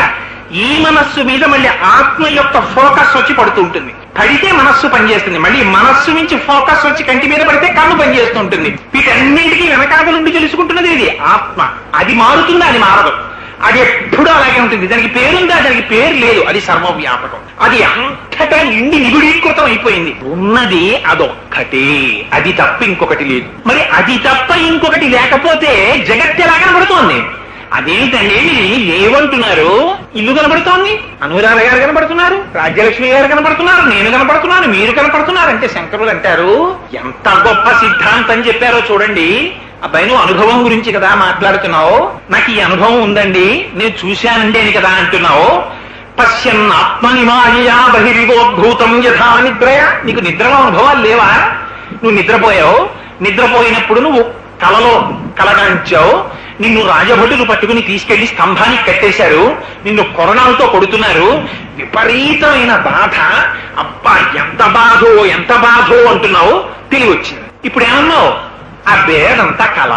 ఈ మనస్సు మీద మళ్ళీ ఆత్మ యొక్క ఫోకస్ వచ్చి పడుతుంటుంది. పడితే మనస్సు పనిచేస్తుంది. మళ్ళీ మనస్సు నుంచి ఫోకస్ వచ్చి కంటి మీద పడితే కన్ను పనిచేస్తుంటుంది. వీటన్నింటికీ వెనకాదలుండి తెలుసుకుంటున్నది ఇది ఆత్మ. అది మారుతుందా? అది మారదు. అది ఎప్పుడూ అలాగే ఉంటుంది. దానికి పేరుందా? దానికి పేరు లేదు. అది సర్వవ్యాపకం. అది అంతటా నిండి నిగుడీకృతం అయిపోయింది. ఉన్నది అదొక్కటే, అది తప్ప ఇంకొకటి లేదు. మరి అది తప్ప ఇంకొకటి లేకపోతే జగత్ ఎలా కనబడుతోంది? అదేంటండి ఏమంటున్నారు? ఇల్లు కనబడుతోంది, అనురాధ గారు కనబడుతున్నారు, రాజ్యలక్ష్మి గారు కనబడుతున్నారు, నేను కనబడుతున్నాను, మీరు కనబడుతున్నారు అంటే శంకరులు అంటారు ఎంత గొప్ప సిద్ధాంతం చెప్పారో చూడండి. అబ్బాయి నువ్వు అనుభవం గురించి కదా మాట్లాడుతున్నావు. నాకు ఈ అనుభవం ఉందండి, నేను చూశానండి అని కదా అంటున్నావు. పశ్యన్ ఆత్మనిమాయా బహిరివోద్భూతం యథా నిద్రయ. నీకు నిద్రలో అనుభవాలు లేవా? నువ్వు నిద్రపోయావు. నిద్రపోయినప్పుడు నువ్వు కలలో కలగాంచావు. నిన్ను రాజభటులు పట్టుకుని తీసుకెళ్లి స్తంభానికి కట్టేశారు. నిన్ను కొరణాలతో కొడుతున్నారు. విపరీతమైన బాధ. అబ్బా ఎంత బాధో ఎంత బాధో అంటున్నావు. తెలివి వచ్చింది. ఇప్పుడు ఏమన్నావు? ఆ బేదంతా కళ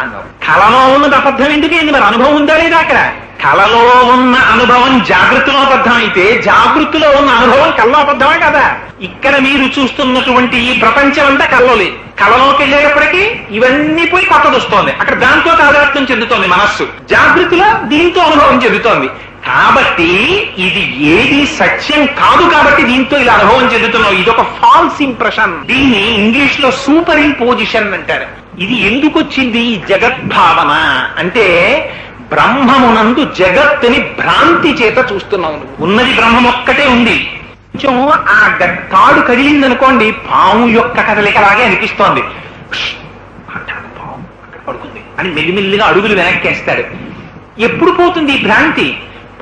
అన్నావు. కళలో ఉన్నది అబద్ధం ఎందుకైంది? మరి అనుభవం ఉందా లేదా? అక్కడ కళలో ఉన్న అనుభవం జాగృతిలో అబద్ధం అయితే జాగృతిలో ఉన్న అనుభవం కళ్ళలో అబద్ధమే కదా. ఇక్కడ మీరు చూస్తున్నటువంటి ఈ ప్రపంచం అంతా కళ్ళలో లేదు. కళలోకి వెళ్ళేటప్పటికీ ఇవన్నీ పోయి కొత్తది వస్తోంది. అక్కడ దాంతో తాదాత్మ్యం చెందుతోంది మనస్సు. జాగృతిలో దీంతో అనుభవం చెందుతోంది. కాబట్టి ఇది ఏది సత్యం కాదు కాబట్టి దీంతో ఇలా అనుభవం చెందుతున్నావు. ఇదొక ఫాల్స్ ఇంప్రెషన్. దీన్ని ఇంగ్లీష్ లో సూపర్ ఇంపోజిషన్ అంటారు. ఇది ఎందుకు వచ్చింది? ఈ జగద్భావన అంటే బ్రహ్మమునందు జగత్తుని భ్రాంతి చేత చూస్తున్నావు. ఉన్నది బ్రహ్మం ఒక్కటే ఉంది. కొంచెం ఆ తాడు కదిలిందనుకోండి, పాము యొక్క కదలికలాగే అనిపిస్తోంది. పాము అక్కడ పడుకుంది అని మెల్లిమెల్లిగా అడుగులు వెనక్కేస్తాడు. ఎప్పుడు పోతుంది ఈ భ్రాంతి?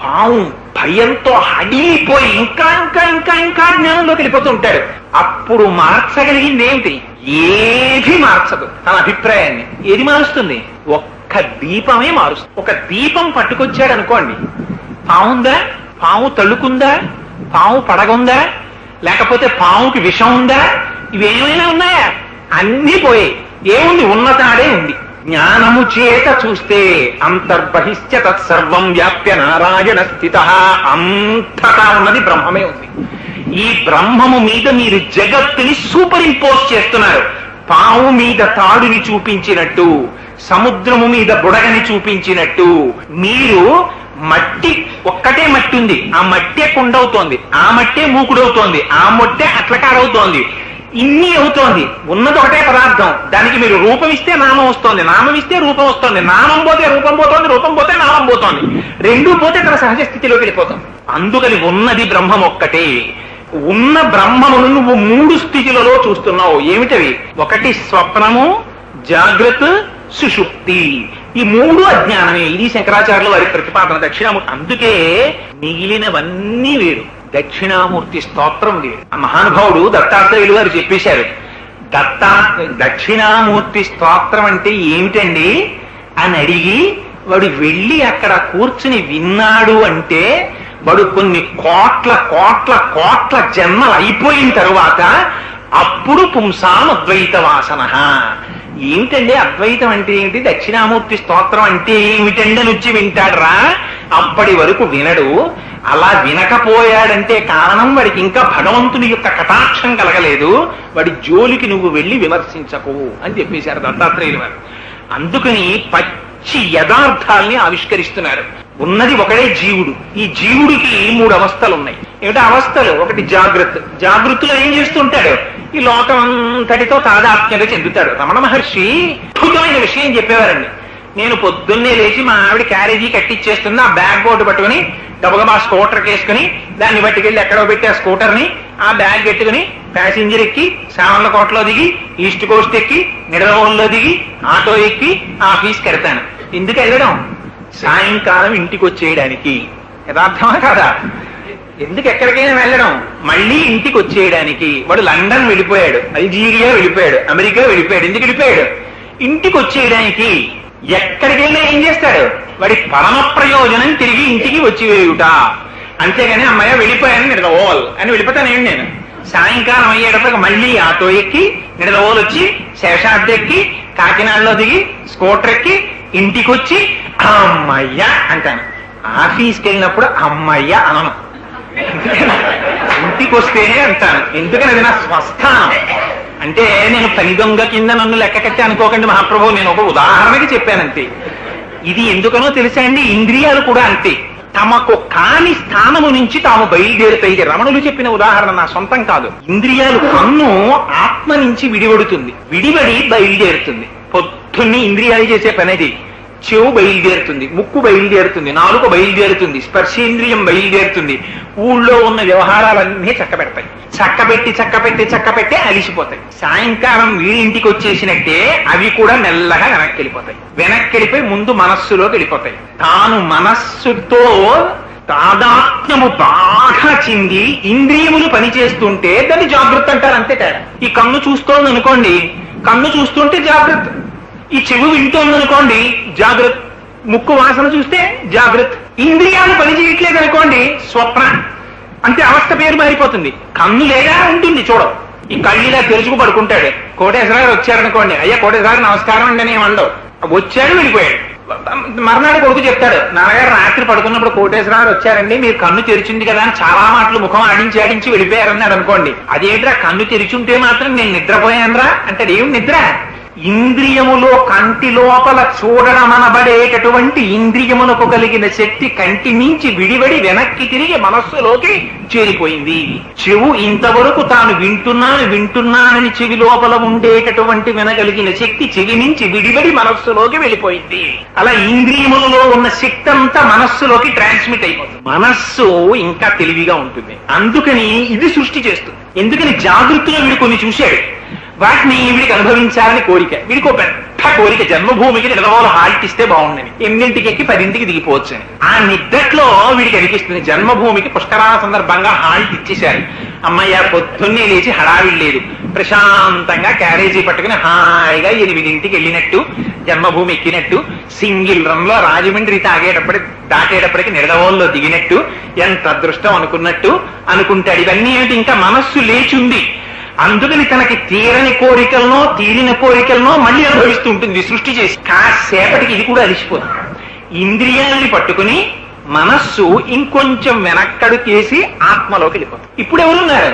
పాము భయంతో హడిలిపోయి ఇంకా ఇంకా ఇంకా ఇంకా జ్ఞానంలోకి వెళ్ళిపోతూ ఉంటాడు. అప్పుడు మార్చగలిగింది ఏమిటి? ఏది మార్చదు తన అభిప్రాయాన్ని. ఏది మారుస్తుంది? ఒక్క దీపమే మారుస్తుంది. ఒక దీపం పట్టుకొచ్చాడు అనుకోండి, పావుందా? పాము తళుకుందా? పాము పడగుందా? లేకపోతే పాముకి విషం ఉందా? ఇవేమైనా ఉన్నాయా? అన్నీ పోయాయి. ఏముంది? ఉన్నతాడే ఉంది. జ్ఞానము చేత చూస్తే అంతర్బహిశ్చ తత్సర్వం వ్యాప్య నారాయణ స్థిత, అంతటా ఉన్నది బ్రహ్మమే ఉంది. ఈ బ్రహ్మము మీద మీరు జగత్తుని సూపర్ ఇంపోజ్ చేస్తున్నారు. పావు మీద తాడుని చూపించినట్టు, సముద్రము మీద బుడగని చూపించినట్టు. మీరు మట్టి, ఒక్కటే మట్టి ఉంది, ఆ మట్టే కుండవుతోంది, ఆ మట్టే మూకుడవుతోంది, ఆ మట్టే అట్లకాడవుతోంది, ఇన్ని అవుతోంది. ఉన్నది ఒకటే పదార్థం, దానికి మీరు రూపం ఇస్తే నామం వస్తోంది, నామం ఇస్తే రూపం వస్తోంది, నామం పోతే రూపం పోతోంది, రూపం పోతే నామం పోతోంది, రెండూ పోతే తన సహజ స్థితిలోకి వెళ్ళిపోతాం. అందుకని ఉన్నది బ్రహ్మం ఒక్కటే. ఉన్న బ్రహ్మమును నువ్వు 3 స్థితులలో చూస్తున్నావు. ఏమిటవి? ఒకటి స్వప్నము, జాగ్రత్త, సుషుప్తి. ఈ 3 అజ్ఞానమే. ఇది శంకరాచార్యుల వారి ప్రతిపాదన. దక్షిణామూర్తి. అందుకే మిగిలినవన్నీ వేరు. దక్షిణామూర్తి స్తోత్రం వేరు. ఆ మహానుభావుడు దత్తాత్రేయులు వారు చెప్పేశారు, దక్షిణామూర్తి స్తోత్రం అంటే ఏమిటండి అని అడిగి వాడు వెళ్ళి అక్కడ కూర్చుని విన్నాడు అంటే వాడు కొన్ని కోట్ల కోట్ల కోట్ల జన్మలు అయిపోయిన తరువాత అప్పుడు పుంసాం అద్వైత వాసన. ఏమిటండి అద్వైతం అంటే ఏమిటి, దక్షిణామూర్తి స్తోత్రం అంటే ఏమిటండి అని వచ్చి వింటాడ్రా. అప్పటి వరకు వినడు. అలా వినకపోయాడంటే కారణం వాడికి ఇంకా భగవంతుని యొక్క కటాక్షం కలగలేదు. వాడి జోలికి నువ్వు వెళ్ళి విమర్శించకు అని చెప్పేశారు దత్తాత్రేయులు వారు. అందుకని పచ్చి యథార్థాల్ని ఆవిష్కరిస్తున్నారు. ఉన్నది ఒకడే జీవుడు. ఈ జీవుడికి 3 అవస్థలు ఉన్నాయి. ఏమిటో అవస్థలు? ఒకటి జాగ్రత్త. జాగృతిలో ఏం చేస్తుంటాడు? ఈ లోకం అంతటితో తాదాత్మ్యత చెందుతాడు. రమణ మహర్షి అద్భుతమైన విషయం చెప్పేవారండి. నేను పొద్దున్నే లేచి మా ఆవిడ క్యారేజీ కట్టిచ్చేస్తుంది, ఆ బ్యాగ్ బోర్డు పట్టుకుని గబగబా స్కూటర్కి వేసుకుని దాన్ని పట్టుకెళ్ళి ఎక్కడో పెట్టి ఆ స్కూటర్ని ఆ బ్యాగ్ పెట్టుకుని ప్యాసింజర్ ఎక్కి సామర్లకోటలో దిగి ఈస్ట్ కోస్ట్ ఎక్కి నిడదవోలులో దిగి ఆటో ఎక్కి ఆఫీస్కి వెళ్తాను. ఎందుకు వెళ్ళడం? సాయంకాలం ఇంటికి వచ్చేయడానికి. యథార్థమా కాదా? ఎందుకు ఎక్కడికైనా వెళ్ళడం? మళ్ళీ ఇంటికి వచ్చేయడానికి. వాడు లండన్ వెళ్ళిపోయాడు, అల్జీరియా వెళ్ళిపోయాడు, అమెరికా వెళ్ళిపోయాడు. ఎందుకు వెళ్ళిపోయాడు? ఇంటికి వచ్చేయడానికి. ఎక్కడికైనా ఏం చేస్తాడు? వాడి పరమ ప్రయోజనం తిరిగి ఇంటికి వచ్చి వేయుట. అంతేగాని అమ్మాయి వెళ్ళిపోయాను నిడదవోల్ అని వెళ్ళిపోతానేంటి నేను. సాయంకాలం అయ్యేటప్పటికి మళ్ళీ ఆటో ఎక్కి నిడదవోలు వచ్చి శేషాద్రి ఎక్కి కాకినాడలో దిగి స్కూటర్ ఎక్కి ఇంటికి వచ్చి అమ్మయ్య అంటాను. ఆఫీస్కి వెళ్ళినప్పుడు అమ్మయ్య అనను. ఇంటికి వస్తేనే అంటాను. ఎందుకని అది నా స్వస్థానం. అంటే నేను పని దొంగ కింద నన్ను లెక్క కట్టి అనుకోకండి మహాప్రభు, నేను ఒక ఉదాహరణకి చెప్పానంతే. ఇది ఎందుకనో తెలుసా అండి, ఇంద్రియాలు కూడా అంతే. తమకు కాని స్థానము నుంచి తాము బయలుదేరుతాయి. ఇది రమణులు చెప్పిన ఉదాహరణ, నా సొంతం కాదు. ఇంద్రియాలు, కన్ను ఆత్మ నుంచి విడివడుతుంది, విడివడి బయలుదేరుతుంది. పొద్దున్నే ఇంద్రియాలు చేసే పనేది. చెవు బయలుదేరుతుంది, ముక్కు బయలుదేరుతుంది, నాలుక బయలుదేరుతుంది, స్పర్శేంద్రియం బయలుదేరుతుంది. ఊళ్ళో ఉన్న వ్యవహారాలన్నీ చక్కబెడతాయి. చక్కబెట్టి అలిసిపోతాయి. సాయంకాలం వీడింటికి వచ్చేసినట్టే అవి కూడా మెల్లగా వెనక్కి వెళ్ళిపోతాయి. వెనక్కి వెళ్ళిపోయి ముందు మనస్సులోకి వెళ్ళిపోతాయి. తాను మనస్సుతో తాదాత్మ్యము బాగా చెంది ఇంద్రియములు పనిచేస్తుంటే దాన్ని జాగృత అంటారు. అంతే తేడా. ఈ కన్ను చూస్తోంది అనుకోండి, కన్ను చూస్తుంటే జాగ్రత్త. ఈ చెవు వింటోంది అనుకోండి, జాగ్రత్త. ముక్కు వాసన చూస్తే జాగ్రత్త. ఇంద్రియాలు పనిచేయట్లేదు అనుకోండి, స్వప్న. అంతే, అవస్థ పేరు మారిపోతుంది. కన్ను లేదా ఉంటుంది చూడం. ఈ కళ్ళు ఇలా తెరుచుకు పడుకుంటాడు. కోటేశ్వరరావు వచ్చారనుకోండి, అయ్యా కోటేశ్వరరావు నమస్కారం అండి అని ఏమండవు. వచ్చాడు, వెళ్ళిపోయాడు. మర్నాడు కొడుకు చెప్తాడు, నాన్నగారు రాత్రి పడుకున్నప్పుడు కోటేశ్వరరావు వచ్చారండి, మీరు కన్ను తెరిచింది కదా అని చాలా మాటలు ముఖం ఆడించి వెళ్ళిపోయారన్నాడు అనుకోండి. అదేంట్రా, కన్ను తెరిచుంటే మాత్రం నేను నిద్రపోయానరా అంటే ఏం నిద్ర? ఇంద్రియములో కంటి లోపల చూడడం అనబడేటటువంటి ఇంద్రియమునకు కలిగిన శక్తి కంటి నుంచి విడివడి వెనక్కి తిరిగి మనస్సులోకి చేరిపోయింది. చెవు ఇంతవరకు తాను వింటున్నానని చెవి లోపల ఉండేటటువంటి వినగలిగిన శక్తి చెవి నుంచి విడివడి మనస్సులోకి వెళ్ళిపోయింది. అలా ఇంద్రియములలో ఉన్న శక్తి అంతా మనస్సులోకి ట్రాన్స్మిట్ అయిపోతుంది. మనస్సు ఇంకా తెలివిగా ఉంటుంది. అందుకని ఇది సృష్టి చేస్తుంది. ఎందుకని జాగృతిలో వీడు కొన్ని చూశాడు, వాటిని వీడికి అనుభవించాలని కోరిక. వీడికి ఒక పెద్ద కోరిక, జన్మభూమికి నిలవలో హాల్ట్ ఇస్తే బాగుండని. 8ంటికి ఎక్కి 10ంటికి దిగిపోవచ్చు అని. ఆ నిద్దట్లో వీడికి అనిపిస్తుంది, జన్మభూమికి పుష్కరాల సందర్భంగా హాల్ట్ ఇచ్చేశారు. అమ్మయ్య, పొద్దున్నే లేచి హడావిడి లేదు, ప్రశాంతంగా క్యారేజీ పట్టుకుని హాయిగా 8ంటికి వెళ్ళినట్టు, జన్మభూమి ఎక్కినట్టు, సింగిల్ రన్ లో రాజమండ్రి దాటేటప్పటికి నిడదవోల్లో దిగినట్టు, ఎంత అదృష్టం అనుకున్నట్టు అనుకుంటాడు. ఇవన్నీ ఏమిటి, ఇంకా మనస్సు లేచుంది. అందుకని తనకి తీరని కోరికలనో తీరిన కోరికలనో మళ్ళీ అనుభవిస్తూ ఉంటుంది సృష్టి చేసి. కాసేపటికి ఇది కూడా అలిసిపోతుంది. ఇంద్రియాలని పట్టుకుని మనస్సు ఇంకొంచెం వెనక్కడుకేసి ఆత్మలోకి వెళ్ళిపోతుంది. ఇప్పుడు ఎవరున్నారు?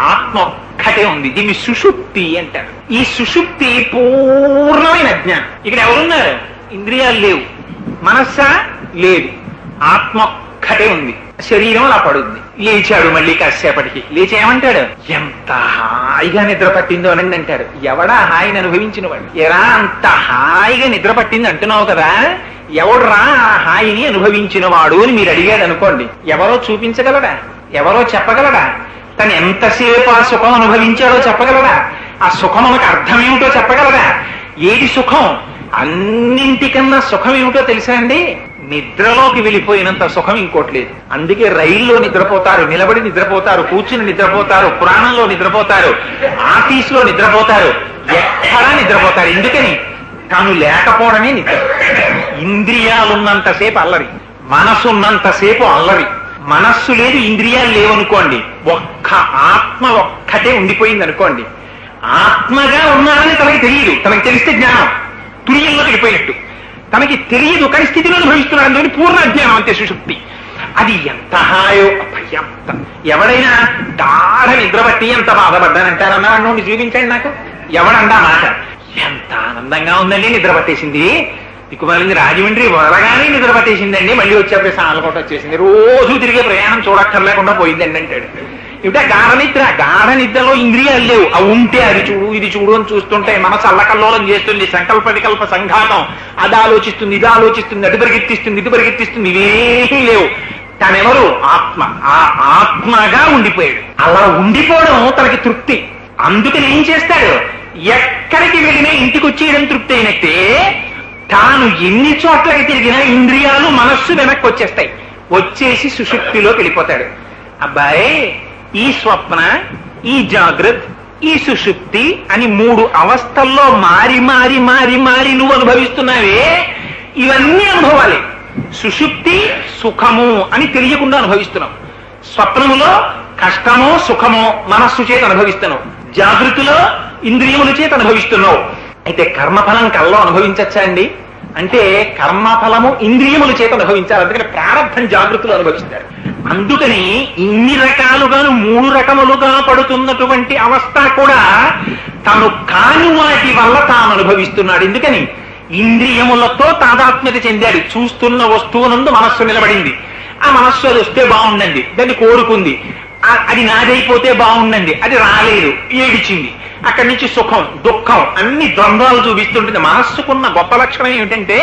ఆత్మ ఒక్కటే ఉంది. దీన్ని సుషుప్తి అంటారు. ఈ సుషుప్తి పూర్ణమైన అజ్ఞానం. ఇక్కడ ఎవరున్నారు? ఇంద్రియాలు లేవు, మనస్సా లేదు, ఆత్మ ఒక్కటే ఉంది. శరీరం అలా పడుద్ది. లేచాడు మళ్ళీ కాసేపటికి. లేచి ఏమంటాడు? ఎంత హాయిగా నిద్ర పట్టిందో అని అంటాడు. ఎవడా హాయిని అనుభవించిన వాడు? ఎరా అంత హాయిగా నిద్ర పట్టింది అంటున్నావు కదా, ఎవడ్రా ఆ హాయిని అనుభవించిన వాడు అని మీరు అడిగాడు అనుకోండి. ఎవరో చూపించగలడా? ఎవరో చెప్పగలడా? తను ఎంతసేపు ఆ సుఖం అనుభవించాడో చెప్పగలడా? ఆ సుఖం మనకు అర్థమేమిటో చెప్పగలదా? ఏది సుఖం? అన్నింటికన్నా సుఖం ఏమిటో తెలుసా అండి? నిద్రలోకి వెళ్ళిపోయినంత సుఖం ఇంకోటి లేదు. అందుకే రైల్లో నిద్రపోతారు, నిలబడి నిద్రపోతారు, కూర్చుని నిద్రపోతారు, పురాణంలో నిద్రపోతారు, ఆఫీసులో నిద్రపోతారు, ఎక్కడా నిద్రపోతారు. ఎందుకని? తాను లేకపోవడమే నిద్ర. ఇంద్రియాలున్నంతసేపు అల్లరి, మనసు ఉన్నంతసేపు అల్లరి. మనస్సు లేదు, ఇంద్రియాలు లేవనుకోండి, ఒక్క ఆత్మ ఒక్కటే ఉండిపోయింది అనుకోండి. ఆత్మగా ఉన్నాడని తనకి తెలియదు. తనకి తెలిస్తే జ్ఞానం తురియంలోకి వెళ్ళిపోయినట్టు. తనకి తెలియదు, కానీ స్థితిలో అనుభవిస్తున్నాడు. అందుకని పూర్ణ అజ్ఞానం, అంతే సుషుప్తి. అది ఎంత హాయో అభ్యంత. ఎవడైనా గాఢ నిద్రపట్టి ఎంత బాధపడ్డానంటారన్నా వాడిని చూపించండి నాకు. ఎవడండా మాట? ఎంత ఆనందంగా ఉందండి, నిద్ర పట్టేసింది. దిక్కుమాలింది రాజమండ్రి వదలగానే నిద్ర పట్టేసిందండి, మళ్ళీ వచ్చేప్పుడు సాలకోట వచ్చేసింది, రోజు తిరిగే ప్రయాణం చూడక్కర్లేకుండా పోయిందండి అంటాడు. ఇవిట గాఢ నిద్ర. గాఢ నిద్రలో ఇంద్రియాలు లేవు. అవి ఉంటే అది చూడు ఇది చూడు అని చూస్తుంటే మనసు అల్లకల్లోలం చేస్తుంది, సంకల్ప వికల్ప సంఘాతం. అది ఆలోచిస్తుంది, ఇది ఆలోచిస్తుంది, అటు పరిగెత్తిస్తుంది, ఇటు పరిగెత్తిస్తుంది, ఇవేమీ లేవు. తనెవరు? ఆత్మ. ఆ ఆత్మగా ఉండిపోయాడు. అలా ఉండిపోవడం తనకి తృప్తి. అందుకని ఏం చేస్తాడు? ఎక్కడికి వెళ్ళినా ఇంటికి వచ్చేయడం తృప్తి అయినట్టే తాను ఎన్ని చోట్లకి తిరిగినా ఇంద్రియాలు మనస్సు వెనక్కి వచ్చేస్తాయి. వచ్చేసి సుషుప్తిలోకి వెళ్ళిపోతాడు. అబ్బాయి, ఈ స్వప్న, ఈ జాగ్రత్త, ఈ సుషుప్తి అని 3 అవస్థల్లో మారి మారి మారి మారి నువ్వు అనుభవిస్తున్నావే, ఇవన్నీ అనుభవాలే. సుషుప్తి సుఖము అని తెలియకుండా అనుభవిస్తున్నావు. స్వప్నములో కష్టమో సుఖమో మనస్సు చేత అనుభవిస్తున్నావు. జాగృతిలో ఇంద్రియముల చేత అనుభవిస్తున్నావు. అయితే కర్మఫలం కల్లో అనుభవించచ్చా అండి అంటే కర్మఫలము ఇంద్రియముల చేత అనుభవించాలి. అందుకని ప్రారంభం జాగృతులు అనుభవిస్తారు. అందుకని ఇన్ని రకాలుగాను 3 రకములుగా పడుతున్నటువంటి అవస్థ కూడా తను కాని వాటి వల్ల తాను అనుభవిస్తున్నాడు. ఎందుకని? ఇంద్రియములతో తాదాత్మ్యత చెందాడు. చూస్తున్న వస్తువునందు మనస్సు నిలబడింది. ఆ మనస్సు అది వస్తే బాగుండండి, దాన్ని కోరుకుంది. అది నాదైపోతే బాగుండండి, అది రాలేదు, ఏడిచింది. అక్కడి నుంచి సుఖం దుఃఖం అన్ని ద్వంద్వాలు చూపిస్తుంటుంది. మనస్సుకున్న గొప్ప లక్షణం ఏమిటంటే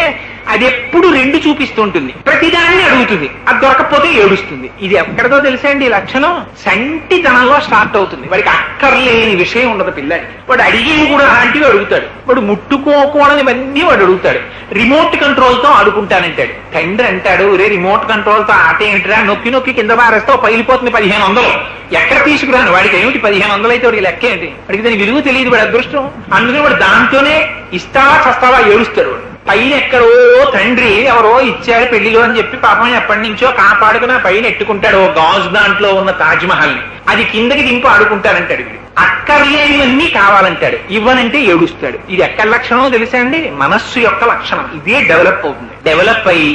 అది ఎప్పుడు 2 చూపిస్తుంటుంది. ప్రతిదాన్ని అడుగుతుంది, అది దొరకపోతే ఏడుస్తుంది. ఇది ఎక్కడితో తెలిసండి ఈ లక్షణం? సంటితనంలో స్టార్ట్ అవుతుంది. వాడికి అక్కర్లేని విషయం ఉండదు పిల్లాడికి. వాడు అడిగేవి కూడా అలాంటివి అడుగుతాడు. వాడు ముట్టుకోకూడనివన్నీ వాడు అడుగుతాడు. రిమోట్ కంట్రోల్ తో ఆడుకుంటానంటాడు. తండ్రి అంటాడు, రే రిమోట్ కంట్రోల్ తో ఆట ఏమిటిరా, నొక్కి నొక్కి కింద పారేస్తావు, పగిలిపోతుంది 1500. ఎక్కడ తీసుకురాను? వాడికి ఏమిటి 1500 అయితే వాడికి లెక్క ఏంటి? వాడికి దాని విలువ తెలియదు, వాడి అదృష్టం. అందుకని వాడు దాంతోనే ఇస్తావా చస్తావా ఏడుస్తాడు. వాడు పైన ఎక్కడో తండ్రి ఎవరో ఇచ్చాడు పెళ్లిలో అని చెప్పి పాపం ఎప్పటి నుంచో కాపాడుకుని ఆ పైన ఎట్టుకుంటాడు. ఓ గాజు దాంట్లో ఉన్న తాజ్మహల్ ని అది కిందకి దింపు ఆడుకుంటానంటాడు. అక్కర్లేనివన్నీ కావాలంటాడు, ఇవ్వనంటే ఏడుస్తాడు. ఇది ఎక్కడ లక్షణమో తెలుసా అండి? మనస్సు యొక్క లక్షణం. ఇదే డెవలప్ అవుతుంది. డెవలప్ అయ్యి